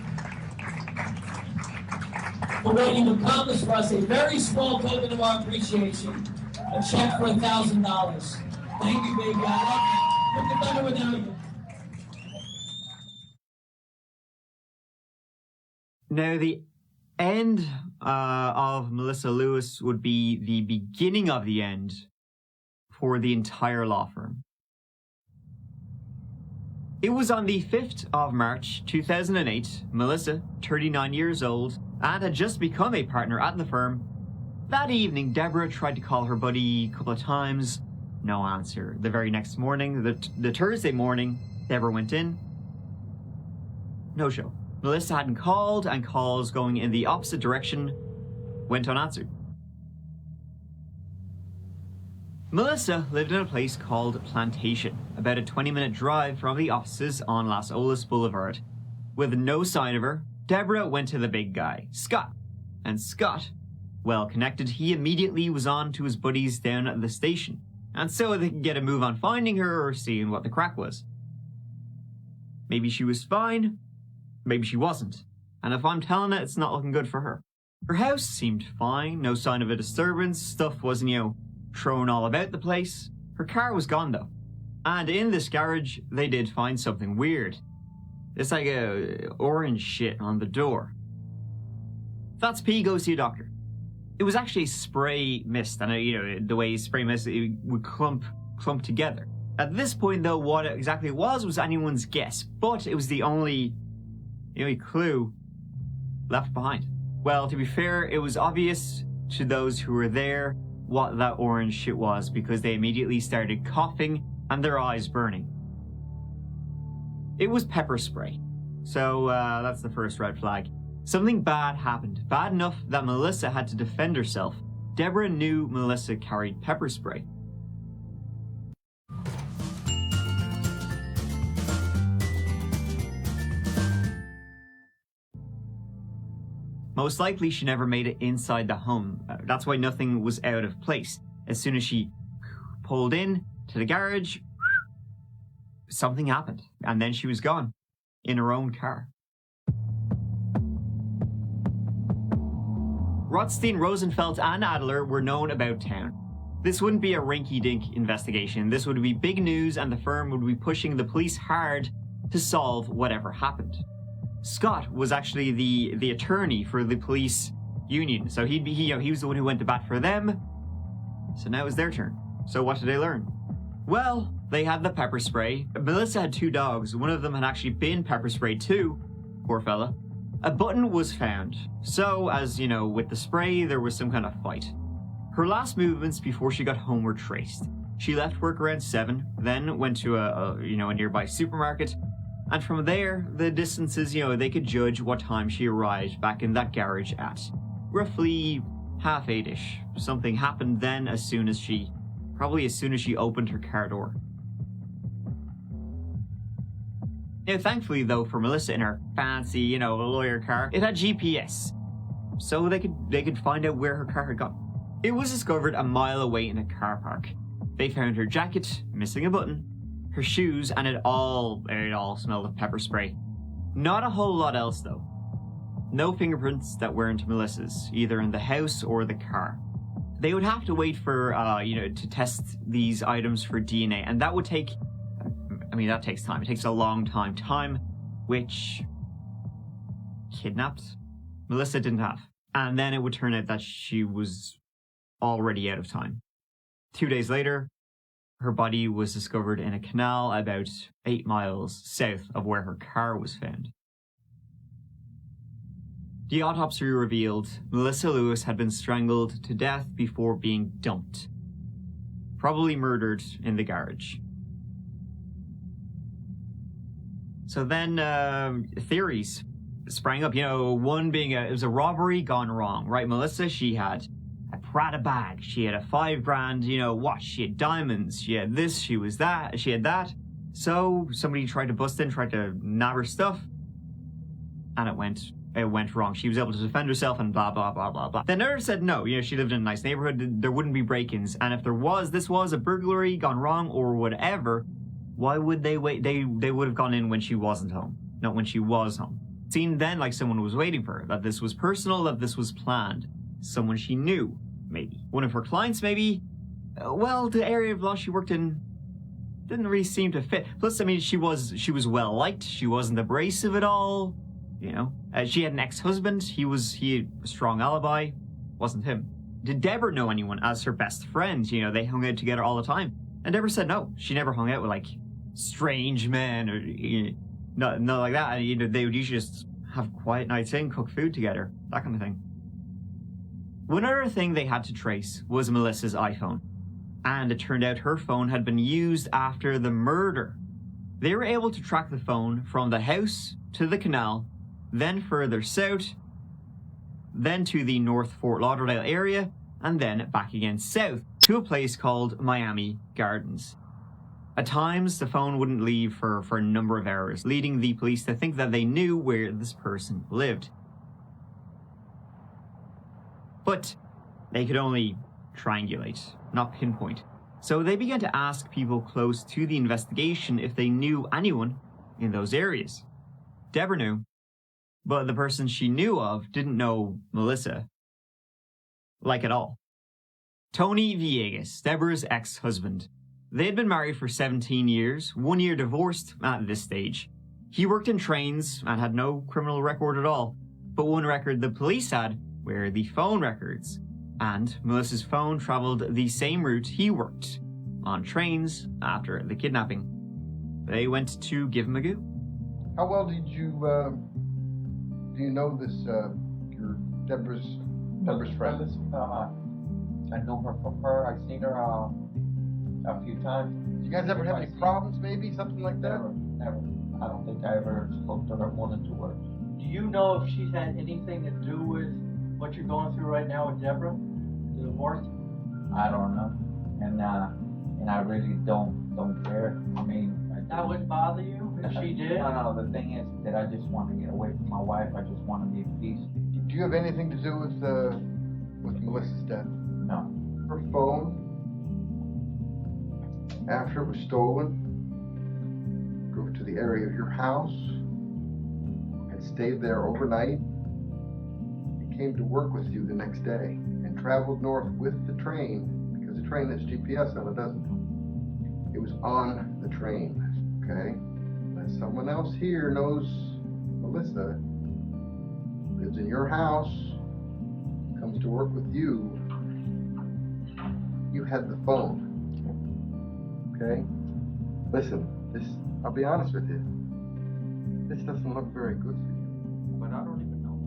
Speaker 11: for what you've accomplished for us, a very small token of our appreciation, a check for $1,000. Thank you, baby. I love you. Couldn't have done it without you.
Speaker 7: Now, the end of Melissa Lewis would be the beginning of the end for the entire law firm. It was on the 5th of March 2008, Melissa, 39 years old, and had just become a partner at the firm. That evening, Deborah tried to call her buddy a couple of times. No answer. The very next morning, the Thursday morning, Deborah went in. No show. Melissa hadn't called, and calls going in the opposite direction went unanswered. Melissa lived in a place called Plantation, about a 20-minute drive from the offices on Las Olas Boulevard. With no sign of her, Deborah went to the big guy, Scott. And Scott, well connected, he immediately was on to his buddies down at the station, and so they could get a move on finding her or seeing what the crack was. Maybe she was fine, maybe she wasn't, and if I'm telling it, it's not looking good for her. Her house seemed fine, no sign of a disturbance, stuff wasn't, thrown all about the place. Her car was gone though. And in this garage, they did find something weird. It's like a orange shit on the door. That's P, go see a doctor. It was actually spray mist, and the way spray mist, it would clump together. At this point, though, what exactly it was anyone's guess, but it was the only clue left behind. Well, to be fair, it was obvious to those who were there what that orange shit was, because they immediately started coughing and their eyes burning. It was pepper spray. So that's the first red flag. Something bad happened, bad enough that Melissa had to defend herself. Deborah knew Melissa carried pepper spray. Most likely she never made it inside the home. That's why nothing was out of place. As soon as she pulled in to the garage, something happened, and then she was gone in her own car. Rothstein, Rosenfeld, and Adler were known about town. This wouldn't be a rinky-dink investigation. This would be big news, and the firm would be pushing the police hard to solve whatever happened. Scott was actually the attorney for the police union, so he was the one who went to bat for them. So now it's their turn. So what did they learn? Well, they had the pepper spray. Melissa had 2 dogs. One of them had actually been pepper sprayed too. Poor fella. A button was found. So, as you know, with the spray, there was some kind of fight. Her last movements before she got home were traced. She left work around 7, then went to a nearby supermarket, and from there, the distances, they could judge what time she arrived back in that garage at. Roughly 8:30-ish. Something happened then as soon as she opened her car door. Now, thankfully, though, for Melissa in her fancy, lawyer car, it had GPS, so they could find out where her car had gone. It was discovered a mile away in a car park. They found her jacket, missing a button, her shoes, and it all smelled of pepper spray. Not a whole lot else, though. No fingerprints that weren't Melissa's, either in the house or the car. They would have to wait for, to test these items for DNA, and that would take, that takes time. It takes a long time, which kidnapped Melissa didn't have. And then it would turn out that she was already out of time. 2 days later, her body was discovered in a canal about 8 miles south of where her car was found. The autopsy revealed Melissa Lewis had been strangled to death before being dumped. Probably murdered in the garage. So then, theories sprang up, one being it was a robbery gone wrong, right? Melissa, she had a Prada bag, she had a $5,000, watch, she had diamonds, she had this, she had that. So somebody tried to bust in, tried to nab her stuff, and it went wrong. She was able to defend herself and blah, blah, blah, blah, blah. The nurse said no, she lived in a nice neighborhood, there wouldn't be break-ins, and if this was a burglary gone wrong or whatever, why would they wait? They would have gone in when she wasn't home, not when she was home. Seemed then like someone was waiting for her, that this was personal, that this was planned. Someone she knew, maybe. One of her clients, maybe. Well, the area of law she worked in didn't really seem to fit. Plus, she was well liked. She wasn't abrasive at all. She had an ex-husband. He had a strong alibi. Wasn't him. Did Deborah know anyone as her best friend? They hung out together all the time. And Deborah said no. She never hung out with strange men or not like that. They would usually just have quiet nights in, cook food together, that kind of thing. One other thing they had to trace was Melissa's iPhone. And it turned out her phone had been used after the murder. They were able to track the phone from the house to the canal, then further south, then to the North Fort Lauderdale area, and then back again south to a place called Miami Gardens. At times, the phone wouldn't leave for a number of hours, leading the police to think that they knew where this person lived. But they could only triangulate, not pinpoint. So they began to ask people close to the investigation if they knew anyone in those areas. Deborah knew, but the person she knew of didn't know Melissa, at all. Tony Villegas, Deborah's ex-husband. They had been married for 17 years, 1 year divorced at this stage. He worked in trains and had no criminal record at all, but one record the police had were the phone records, and Melissa's phone travelled the same route he worked, on trains after the kidnapping. They went to give him a go.
Speaker 8: How well did you, do you know this, your Deborah's friend?
Speaker 12: I know her from her. I've seen her a few times.
Speaker 8: You guys ever have any problems, maybe? Something like that?
Speaker 12: Never. I don't think I ever spoke to her more than 2 words. Do you know if she's had anything to do with what you're going through right now with Deborah? The divorce? I don't know. And I really don't care. I mean, that would bother you if she did? No, the thing is that I just want to get away from my wife. I just want to be at peace.
Speaker 8: Do you have anything to do with Melissa's death?
Speaker 12: No.
Speaker 8: Her phone, after it was stolen, drove to the area of your house, and stayed there overnight. He came to work with you the next day and traveled north with the train, because the train has GPS on it, doesn't it? It was on the train, okay? And someone else here knows Melissa, lives in your house, comes to work with you. You had the phone, okay? Listen, I'll be honest with you. This doesn't look very good for you. But I don't even know.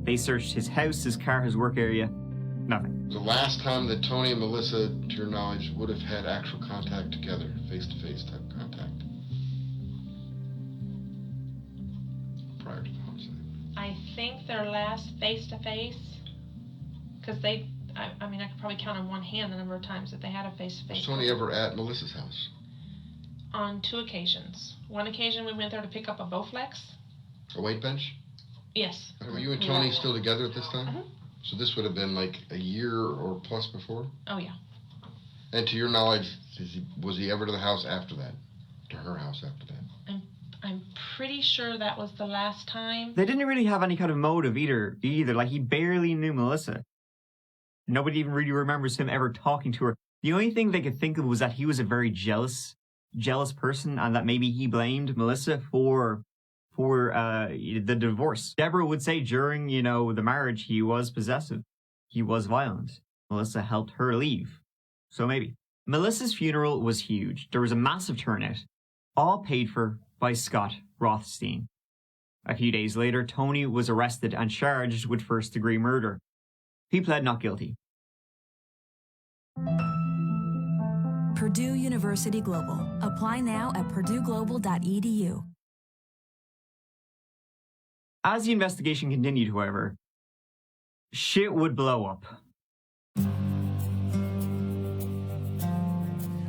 Speaker 7: They searched his house, his car, his work area. Nothing.
Speaker 8: The last time that Tony and Melissa, to your knowledge, would have had actual contact together, face-to-face type contact, prior to the homicide.
Speaker 20: I think their last face-to-face, because I mean, I could probably count on one hand the number of times that they had a face-to-face.
Speaker 8: Was Tony ever at Melissa's house?
Speaker 20: On 2 occasions. One occasion we went there to pick up a Bowflex.
Speaker 8: A weight bench?
Speaker 20: Yes.
Speaker 8: Were you and Tony
Speaker 20: Yeah.
Speaker 8: still together at this time?
Speaker 20: Uh-huh.
Speaker 8: So this would have been like a year or plus before?
Speaker 20: Oh, yeah.
Speaker 8: And to your knowledge, was he ever to the house after that? To her house after that?
Speaker 20: I'm pretty sure that was the last time.
Speaker 7: They didn't really have any kind of motive either. Like, he barely knew Melissa. Nobody even really remembers him ever talking to her. The only thing they could think of was that he was a very jealous person, and that maybe he blamed Melissa for the divorce. Deborah would say during, the marriage, he was possessive. He was violent. Melissa helped her leave. So maybe. Melissa's funeral was huge. There was a massive turnout, all paid for by Scott Rothstein. A few days later, Tony was arrested and charged with first-degree murder. He pled not guilty.
Speaker 23: Purdue University Global. Apply now at purdueglobal.edu.
Speaker 7: As the investigation continued, however, shit would blow up.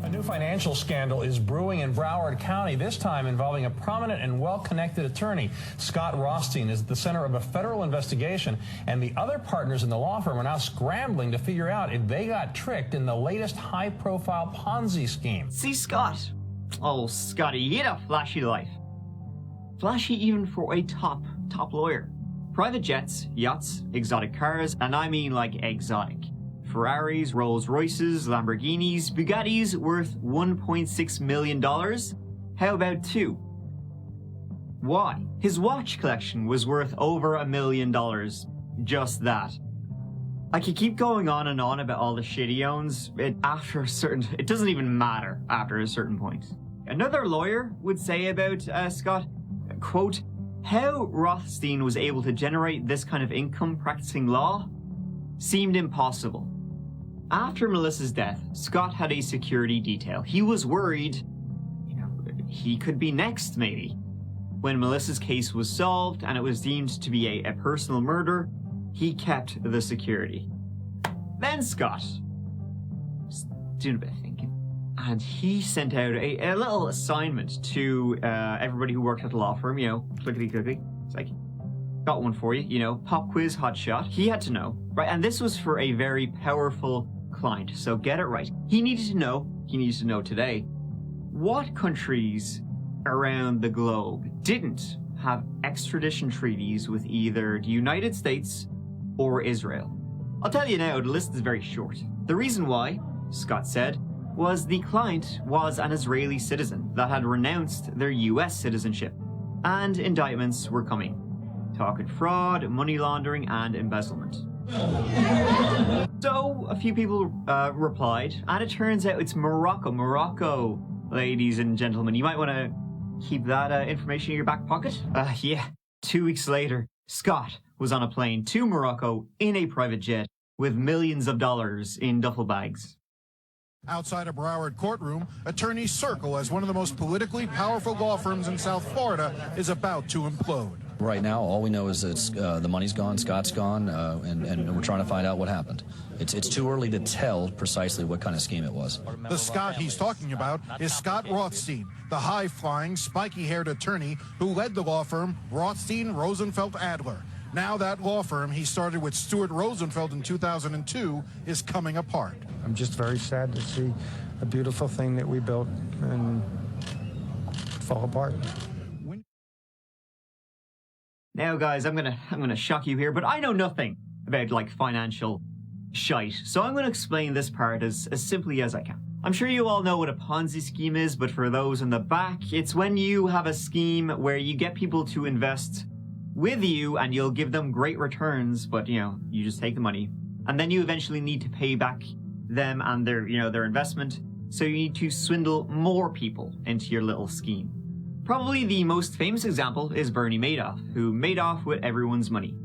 Speaker 24: A new financial scandal is brewing in Broward County, this time involving a prominent and well-connected attorney. Scott Rothstein is at the center of a federal investigation, and the other partners in the law firm are now scrambling to figure out if they got tricked in the latest high-profile Ponzi scheme.
Speaker 7: See, Scott. Oh, Scotty, he had a flashy life. Flashy even for a top lawyer. Private jets, yachts, exotic cars, and I mean like exotic. Ferraris, Rolls Royces, Lamborghinis, Bugattis worth $1.6 million? How about 2? Why? His watch collection was worth over $1 million. Just that. I could keep going on and on about all the shit he owns. It doesn't even matter after a certain point. Another lawyer would say about Scott, quote, how Rothstein was able to generate this kind of income practicing law seemed impossible. After Melissa's death, Scott had a security detail. He was worried, he could be next, maybe. When Melissa's case was solved and it was deemed to be a personal murder, he kept the security. Then Scott was doing a bit of thinking, and he sent out a little assignment to everybody who worked at the law firm, clickety-clickety. It's like, got one for you, pop quiz, hot shot. He had to know, right? And this was for a very powerful client, so get it right. He needed to know today, what countries around the globe didn't have extradition treaties with either the United States or Israel. I'll tell you now, the list is very short. The reason why, Scott said, was the client was an Israeli citizen that had renounced their US citizenship, and indictments were coming. Talking fraud, money laundering, and embezzlement. So, a few people replied, and it turns out it's Morocco. Morocco, ladies and gentlemen. You might want to keep that information in your back pocket. Yeah, 2 weeks later, Scott was on a plane to Morocco in a private jet with millions of dollars in duffel bags.
Speaker 4: Outside a Broward courtroom, attorneys circle as one of the most politically powerful law firms in South Florida is about to implode.
Speaker 6: Right now, all we know is that the money's gone, Scott's gone, and we're trying to find out what happened. It's too early to tell precisely what kind of scheme it was.
Speaker 4: The Scott he's talking about is Scott Rothstein, the high-flying, spiky-haired attorney who led the law firm Rothstein, Rosenfeld, Adler. Now that law firm he started with Stuart Rosenfeld in 2002 is coming apart.
Speaker 15: I'm just very sad to see a beautiful thing that we built and fall apart.
Speaker 7: Now, guys, I'm gonna shock you here, but I know nothing about like financial shite, so I'm gonna explain this part as simply as I can. I'm sure you all know what a Ponzi scheme is, but for those in the back, it's when you have a scheme where you get people to invest with you and you'll give them great returns, but you just take the money, and then you eventually need to pay back them and their investment, so you need to swindle more people into your little scheme. Probably the most famous example is Bernie Madoff, who made off with everyone's money.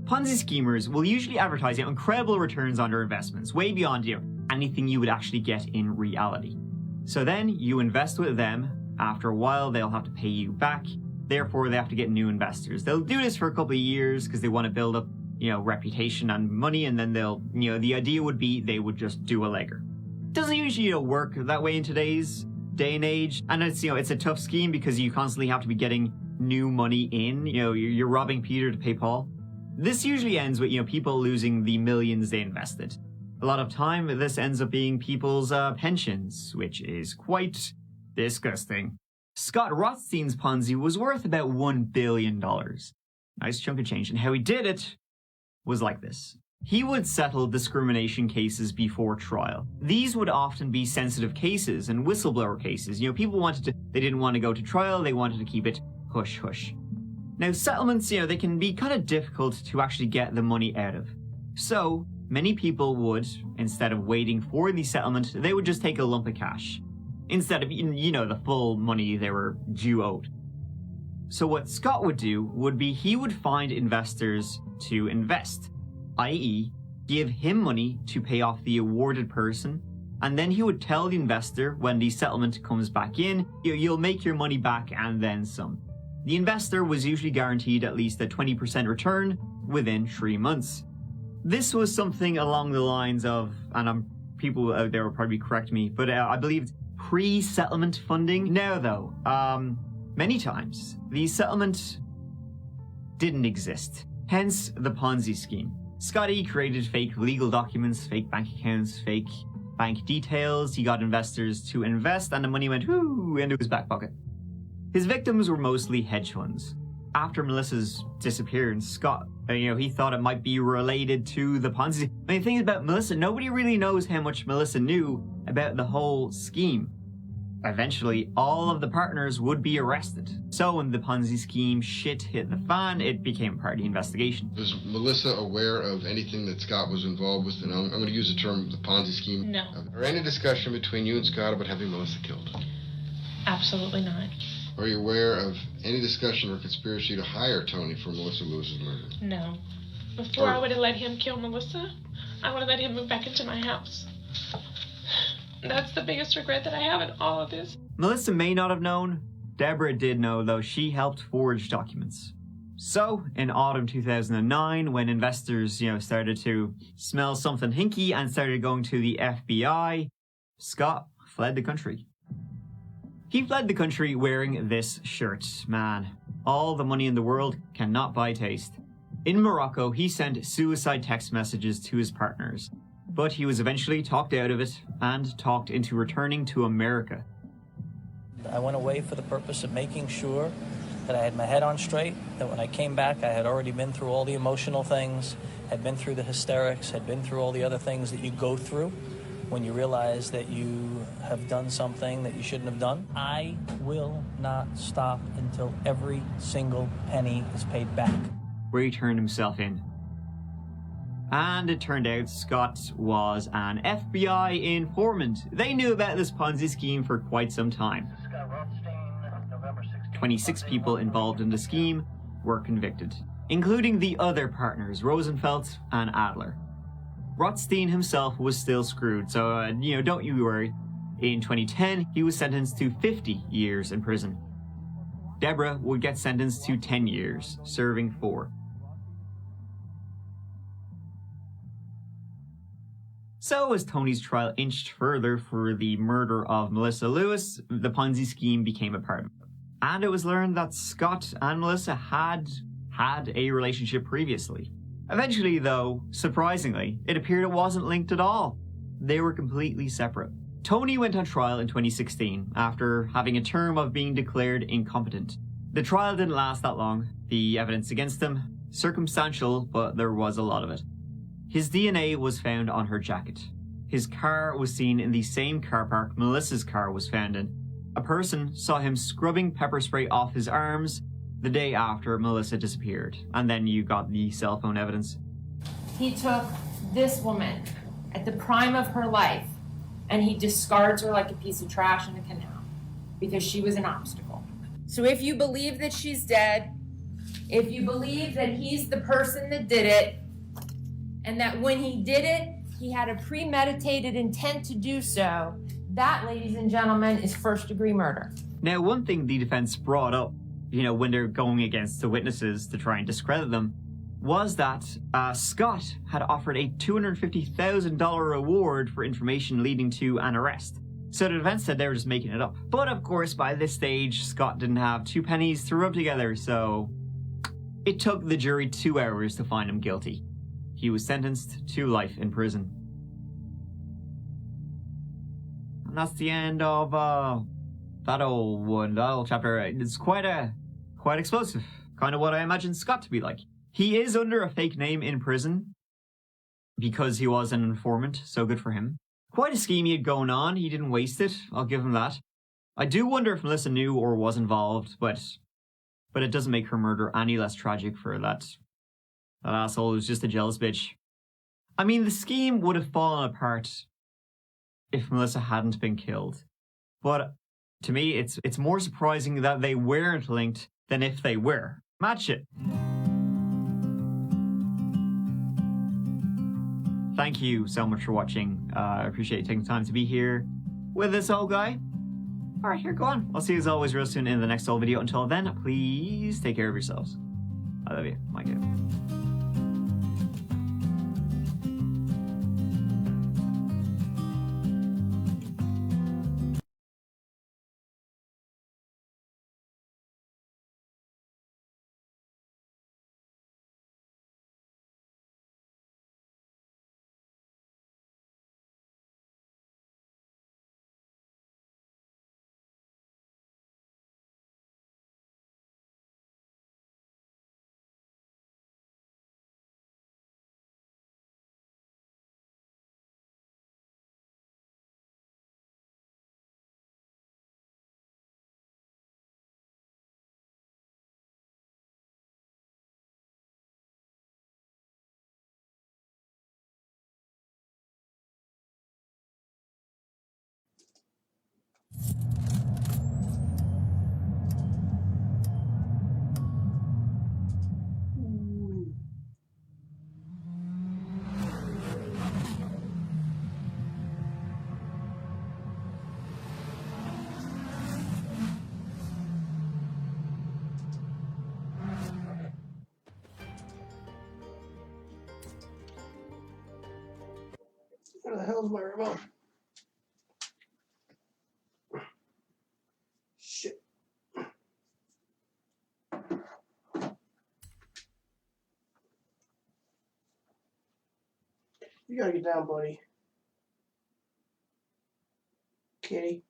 Speaker 7: Ponzi schemers will usually advertise incredible returns on their investments, way beyond anything you would actually get in reality. So then you invest with them. After a while, they'll have to pay you back. Therefore, they have to get new investors. They'll do this for a couple of years because they want to build up, reputation and money, and then the idea would be they would just do a legger. Doesn't usually work that way in today's day and age, and it's a tough scheme because you constantly have to be getting new money in. You're robbing Peter to pay Paul. This usually ends with people losing the millions they invested. A lot of time this ends up being people's pensions, which is quite disgusting. Scott Rothstein's Ponzi was worth about $1 billion. Nice chunk of change, and how he did it was like this. He would settle discrimination cases before trial. These would often be sensitive cases and whistleblower cases. People they didn't want to go to trial, they wanted to keep it hush-hush. Now, settlements, they can be kind of difficult to actually get the money out of. So, many people would, instead of waiting for the settlement, they would just take a lump of cash, instead of, the full money they were due owed. So what Scott would do would be he would find investors to invest, i.e., give him money to pay off the awarded person, and then he would tell the investor when the settlement comes back in, you'll make your money back and then some. The investor was usually guaranteed at least a 20% return within 3 months. This was something along the lines of, and people out there will probably correct me, but I believe pre-settlement funding. Now though, many times, the settlement didn't exist, hence the Ponzi scheme. Scotty created fake legal documents, fake bank accounts, fake bank details. He got investors to invest and the money went whoo into his back pocket. His victims were mostly hedge funds. After Melissa's disappearance, Scott, he thought it might be related to the Ponzi. The thing about Melissa, nobody really knows how much Melissa knew about the whole scheme. Eventually, all of the partners would be arrested. So when the Ponzi scheme shit hit the fan, it became part of the investigation.
Speaker 8: Was Melissa aware of anything that Scott was involved with? And I'm going to use the term the Ponzi scheme.
Speaker 20: No.
Speaker 8: Or any discussion between you and Scott about having Melissa killed?
Speaker 20: Absolutely not.
Speaker 8: Are you aware of any discussion or conspiracy to hire Tony for Melissa Lewis's murder?
Speaker 20: No. Before I would have let him kill Melissa, I would have let him move back into my house. That's the biggest regret that I have in all of this.
Speaker 7: Melissa may not have known. Deborah did know, though she helped forge documents. So, in autumn 2009, when investors, started to smell something hinky and started going to the FBI, Scott fled the country. He fled the country wearing this shirt. Man, all the money in the world cannot buy taste. In Morocco, he sent suicide text messages to his partners, but he was eventually talked out of it and talked into returning to America.
Speaker 16: I went away for the purpose of making sure that I had my head on straight, that when I came back, I had already been through all the emotional things, had been through the hysterics, had been through all the other things that you go through when you realize that you have done something that you shouldn't have done. I will not stop until every single penny is paid back.
Speaker 7: Where he turned himself in. And it turned out Scott was an FBI informant. They knew about this Ponzi scheme for quite some time. 26 people involved in the scheme were convicted, including the other partners, Rosenfeld and Adler. Rothstein himself was still screwed, so don't you worry. In 2010, he was sentenced to 50 years in prison. Deborah would get sentenced to 10 years, serving 4. So as Tony's trial inched further for the murder of Melissa Lewis, the Ponzi scheme became apparent. And it was learned that Scott and Melissa had a relationship previously. Eventually, though, surprisingly, it appeared it wasn't linked at all. They were completely separate. Tony went on trial in 2016 after having a term of being declared incompetent. The trial didn't last that long. The evidence against him, circumstantial, but there was a lot of it. His DNA was found on her jacket. His car was seen in the same car park Melissa's car was found in. A person saw him scrubbing pepper spray off his arms the day after Melissa disappeared. And then you got the cell phone evidence.
Speaker 1: He took this woman at the prime of her life and he discards her like a piece of trash in a canal because she was an obstacle. So if you believe that she's dead, if you believe that he's the person that did it, and that when he did it, he had a premeditated intent to do so, that, ladies and gentlemen, is first-degree murder.
Speaker 7: Now, one thing the defense brought up, when they're going against the witnesses to try and discredit them, was that Scott had offered a $250,000 reward for information leading to an arrest. So the defense said they were just making it up. But of course, by this stage, Scott didn't have 2 pennies to rub together, so it took the jury 2 hours to find him guilty. He was sentenced to life in prison. And that's the end of that old chapter. It's quite explosive. Kind of what I imagined Scott to be like. He is under a fake name in prison because he was an informant, so good for him. Quite a scheme he had going on. He didn't waste it. I'll give him that. I do wonder if Melissa knew or was involved, but it doesn't make her murder any less tragic for that asshole who's just a jealous bitch. I mean, the scheme would have fallen apart if Melissa hadn't been killed. But to me, it's more surprising that they weren't linked than if they were. Match it. Thank you so much for watching. I appreciate you taking the time to be here with this old guy. Alright, here, go on. I'll see you as always real soon in the next old video. Until then, please take care of yourselves. I love you. Mike.
Speaker 10: Where the hell's my remote? Shit. You gotta get down, buddy. Kitty.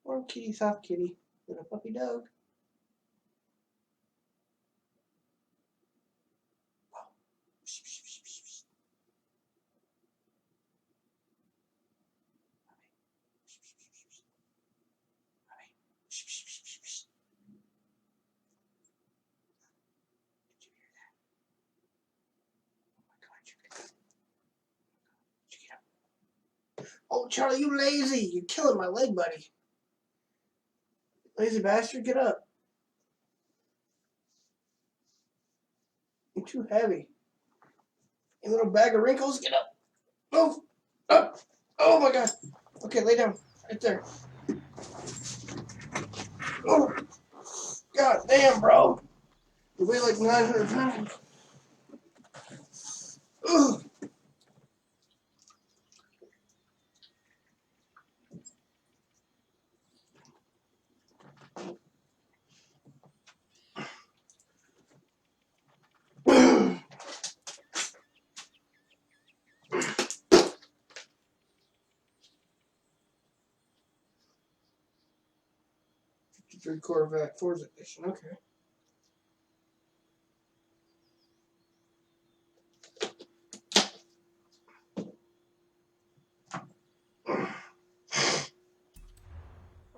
Speaker 10: Or kitty, soft kitty. Little puppy dog. Charlie, you lazy. You're killing my leg, buddy. Lazy bastard, get up. You're too heavy. You little bag of wrinkles, get up. Move. Up. Oh my god. Okay, lay down. Right there. Oh. God damn, bro. You weigh like 900 pounds. Ugh. Three Corvette Forza Edition, okay.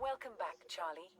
Speaker 23: Welcome back, Charlie.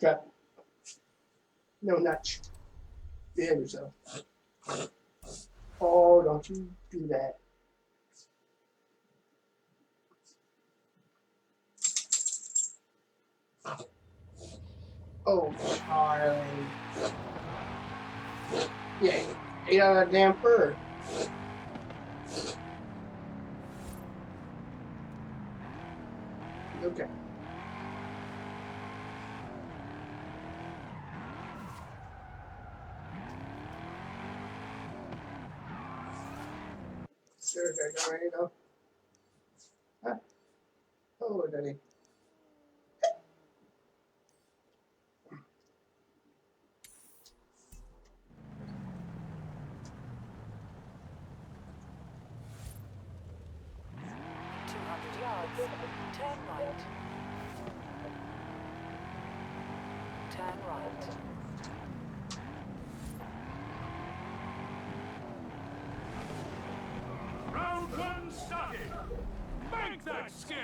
Speaker 10: God. No, notch. Behave yourself. Oh, don't you do that. Oh, Charlie. Yeah, ate out of that damn fur. Okay. Sure, okay, you know. Huh? Oh, Daddy.
Speaker 23: Turn right. Turn right.
Speaker 14: Round one started. Make that skill.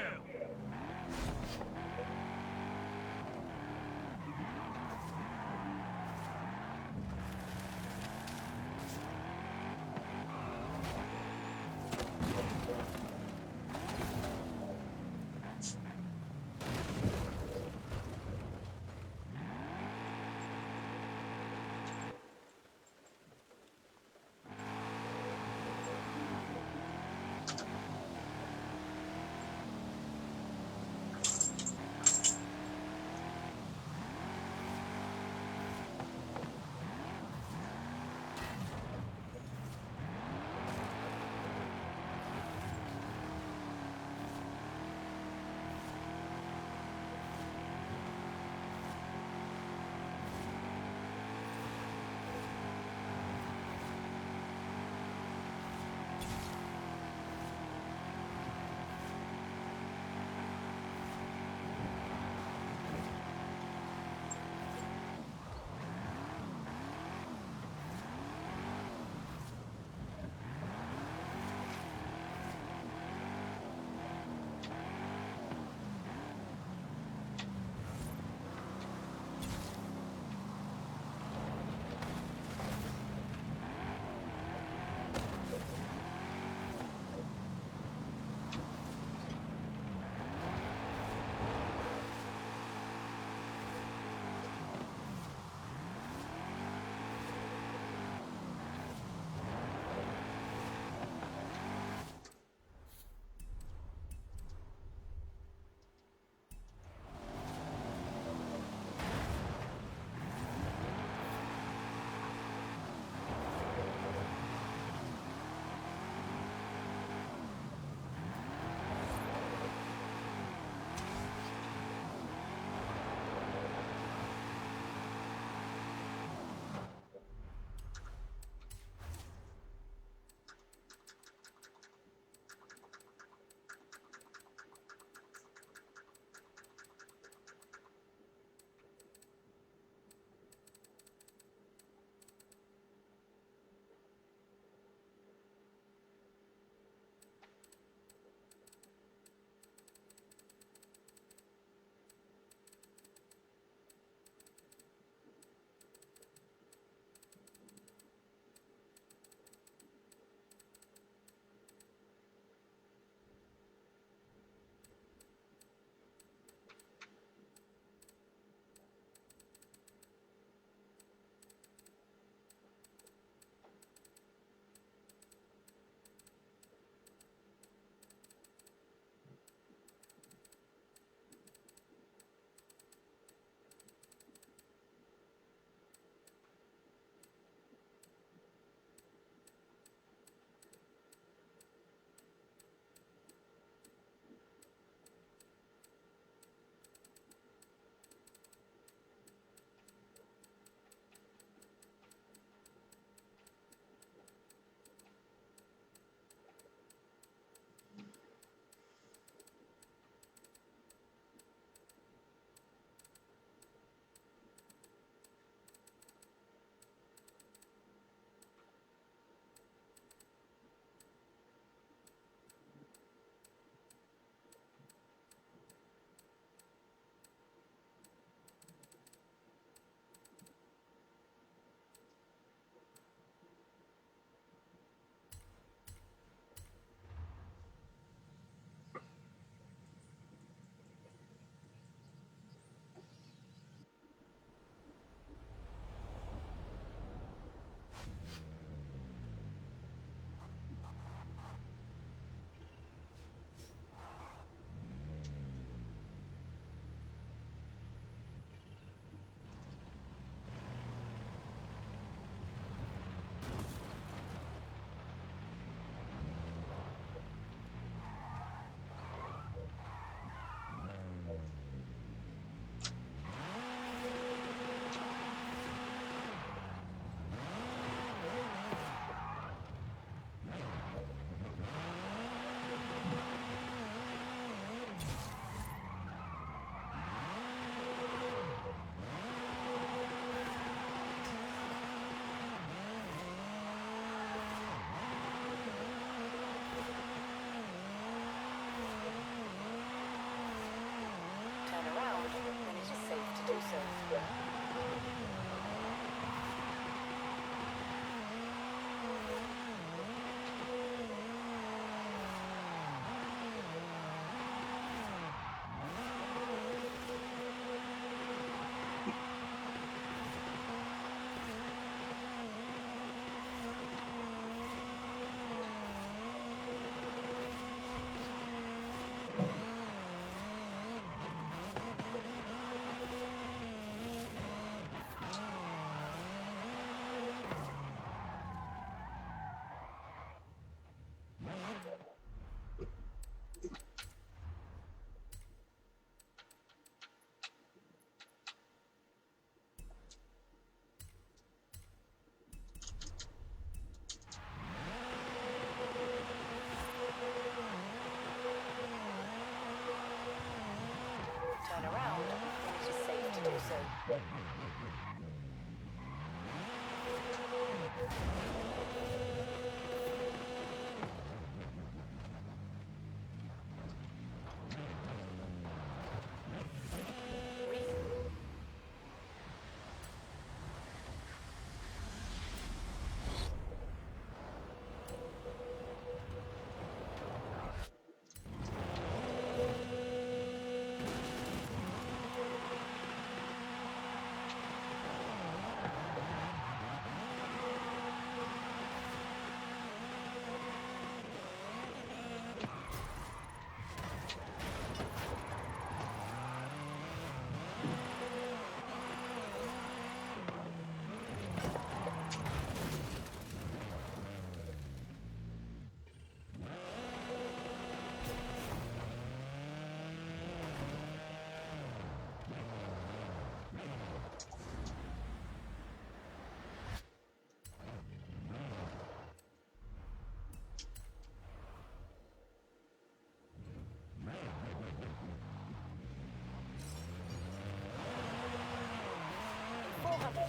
Speaker 23: soon.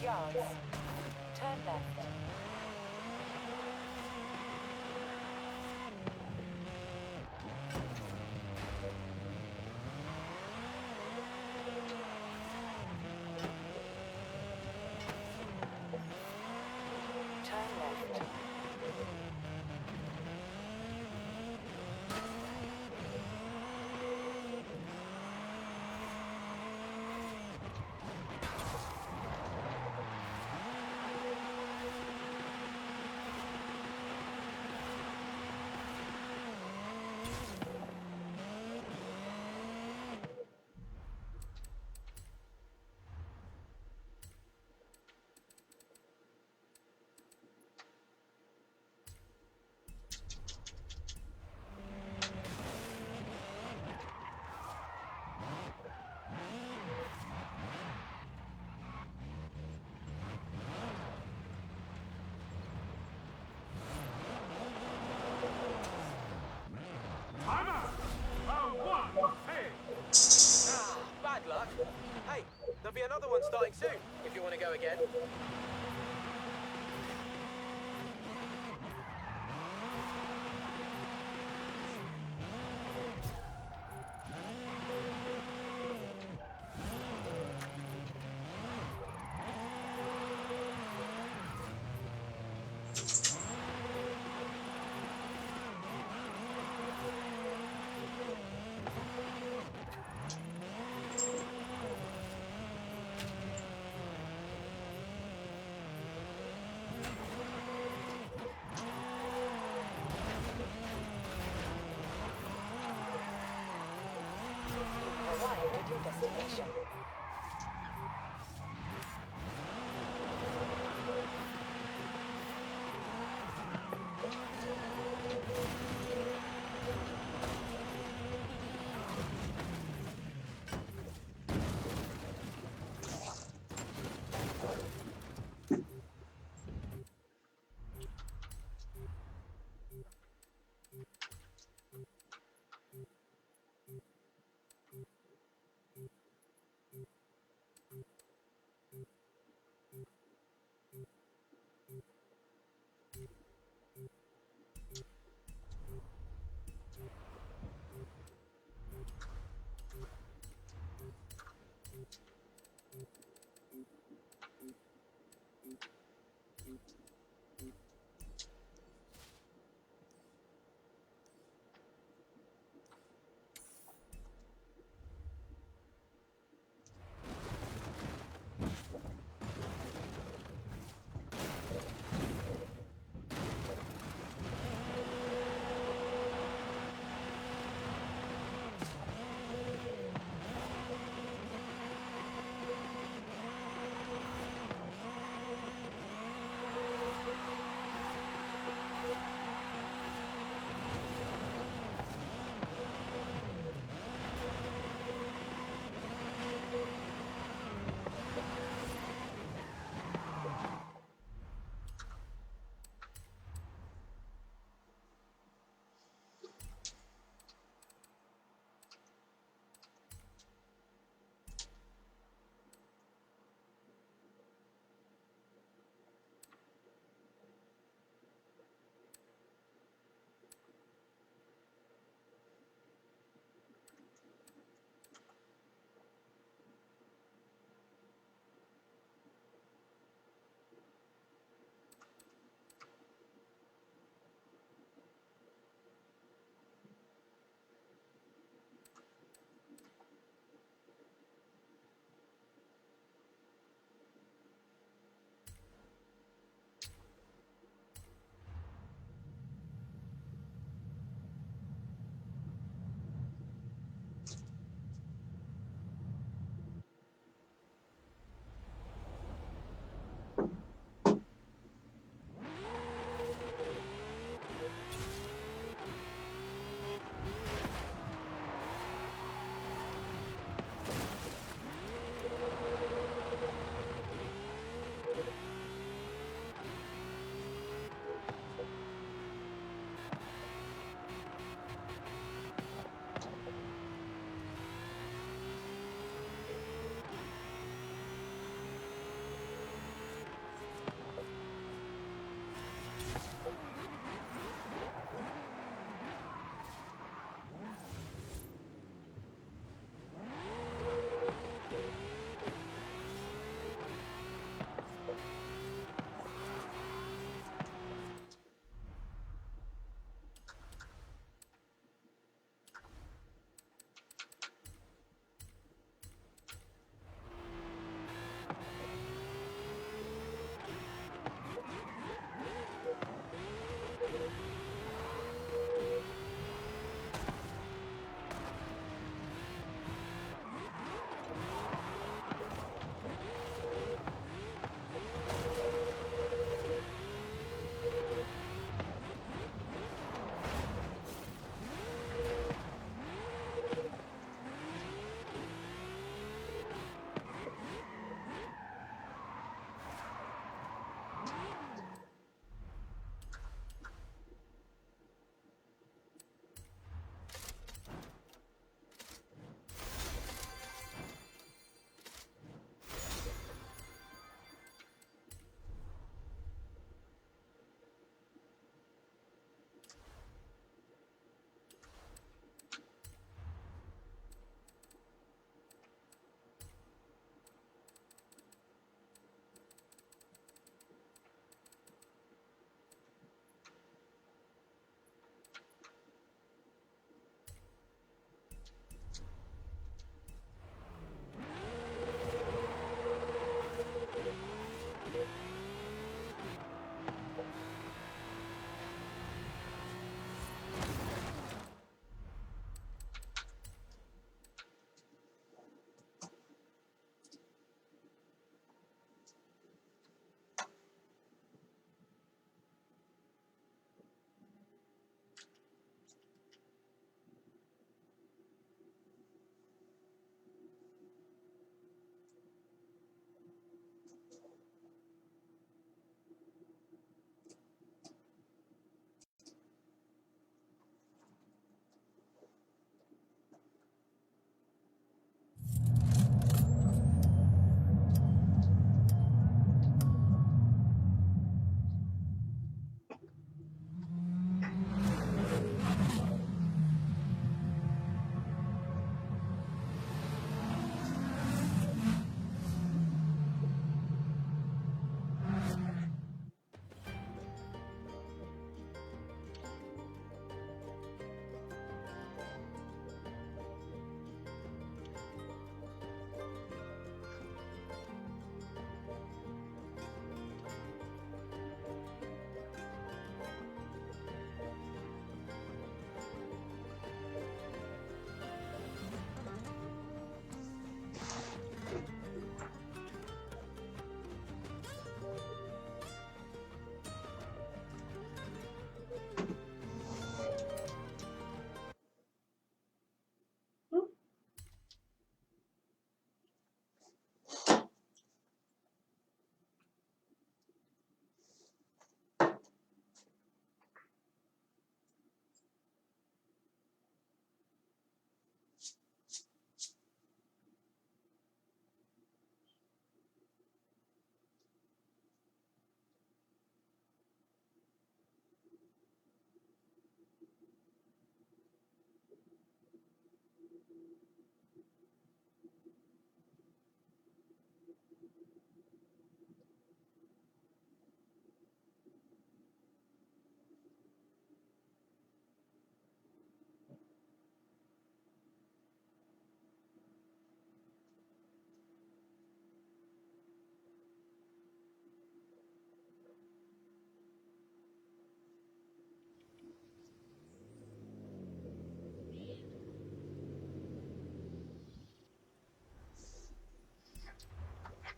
Speaker 23: Yards. Turn left. Turn left.
Speaker 14: Bad luck. Hey, there'll be another one starting soon, if you want to go again.
Speaker 23: Arrived at your destination.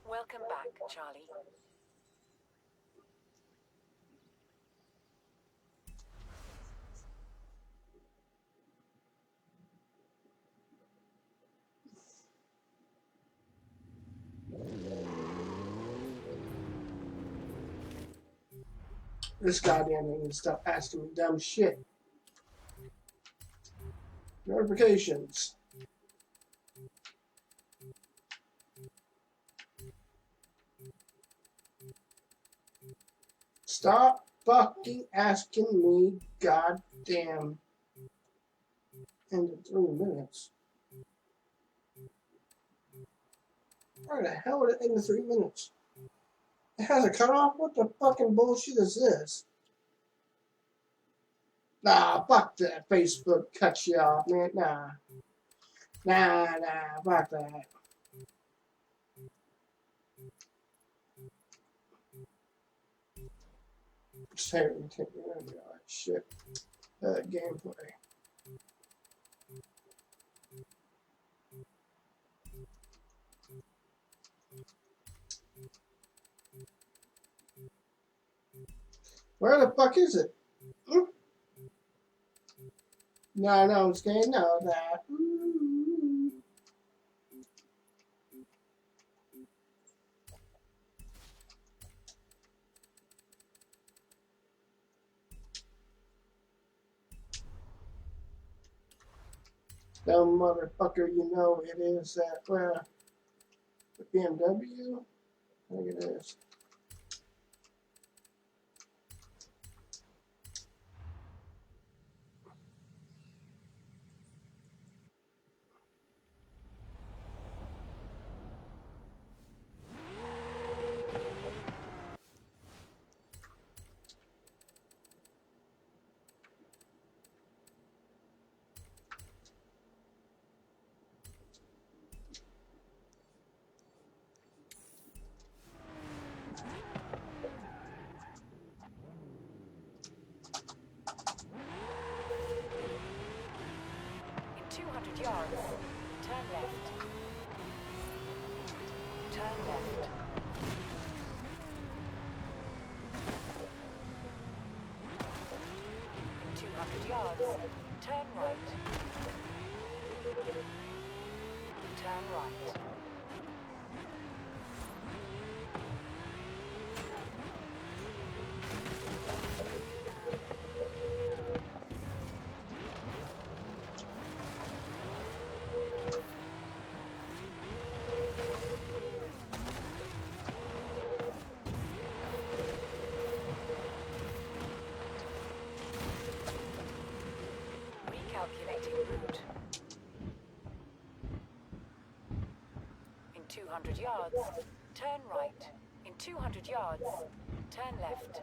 Speaker 23: Welcome back, Charlie.
Speaker 10: This goddamn thing needs to stop asking me dumb shit. Notifications. Stop fucking asking me goddamn into 3 minutes. Why the hell would it end in 3 minutes? It has a cutoff? What the fucking bullshit is this? Nah, fuck that. Facebook cuts you off, man. Nah. Nah, fuck that. Shit. Gameplay. Where the fuck is it? No, it's gonna know that. Dumb motherfucker, you know it is that, the BMW? I think it is.
Speaker 23: In 200 yards, turn left. Turn left. In 200 yards, turn right. Turn right. Recalculating route. In 200 yards, turn right. In 200 yards, turn left.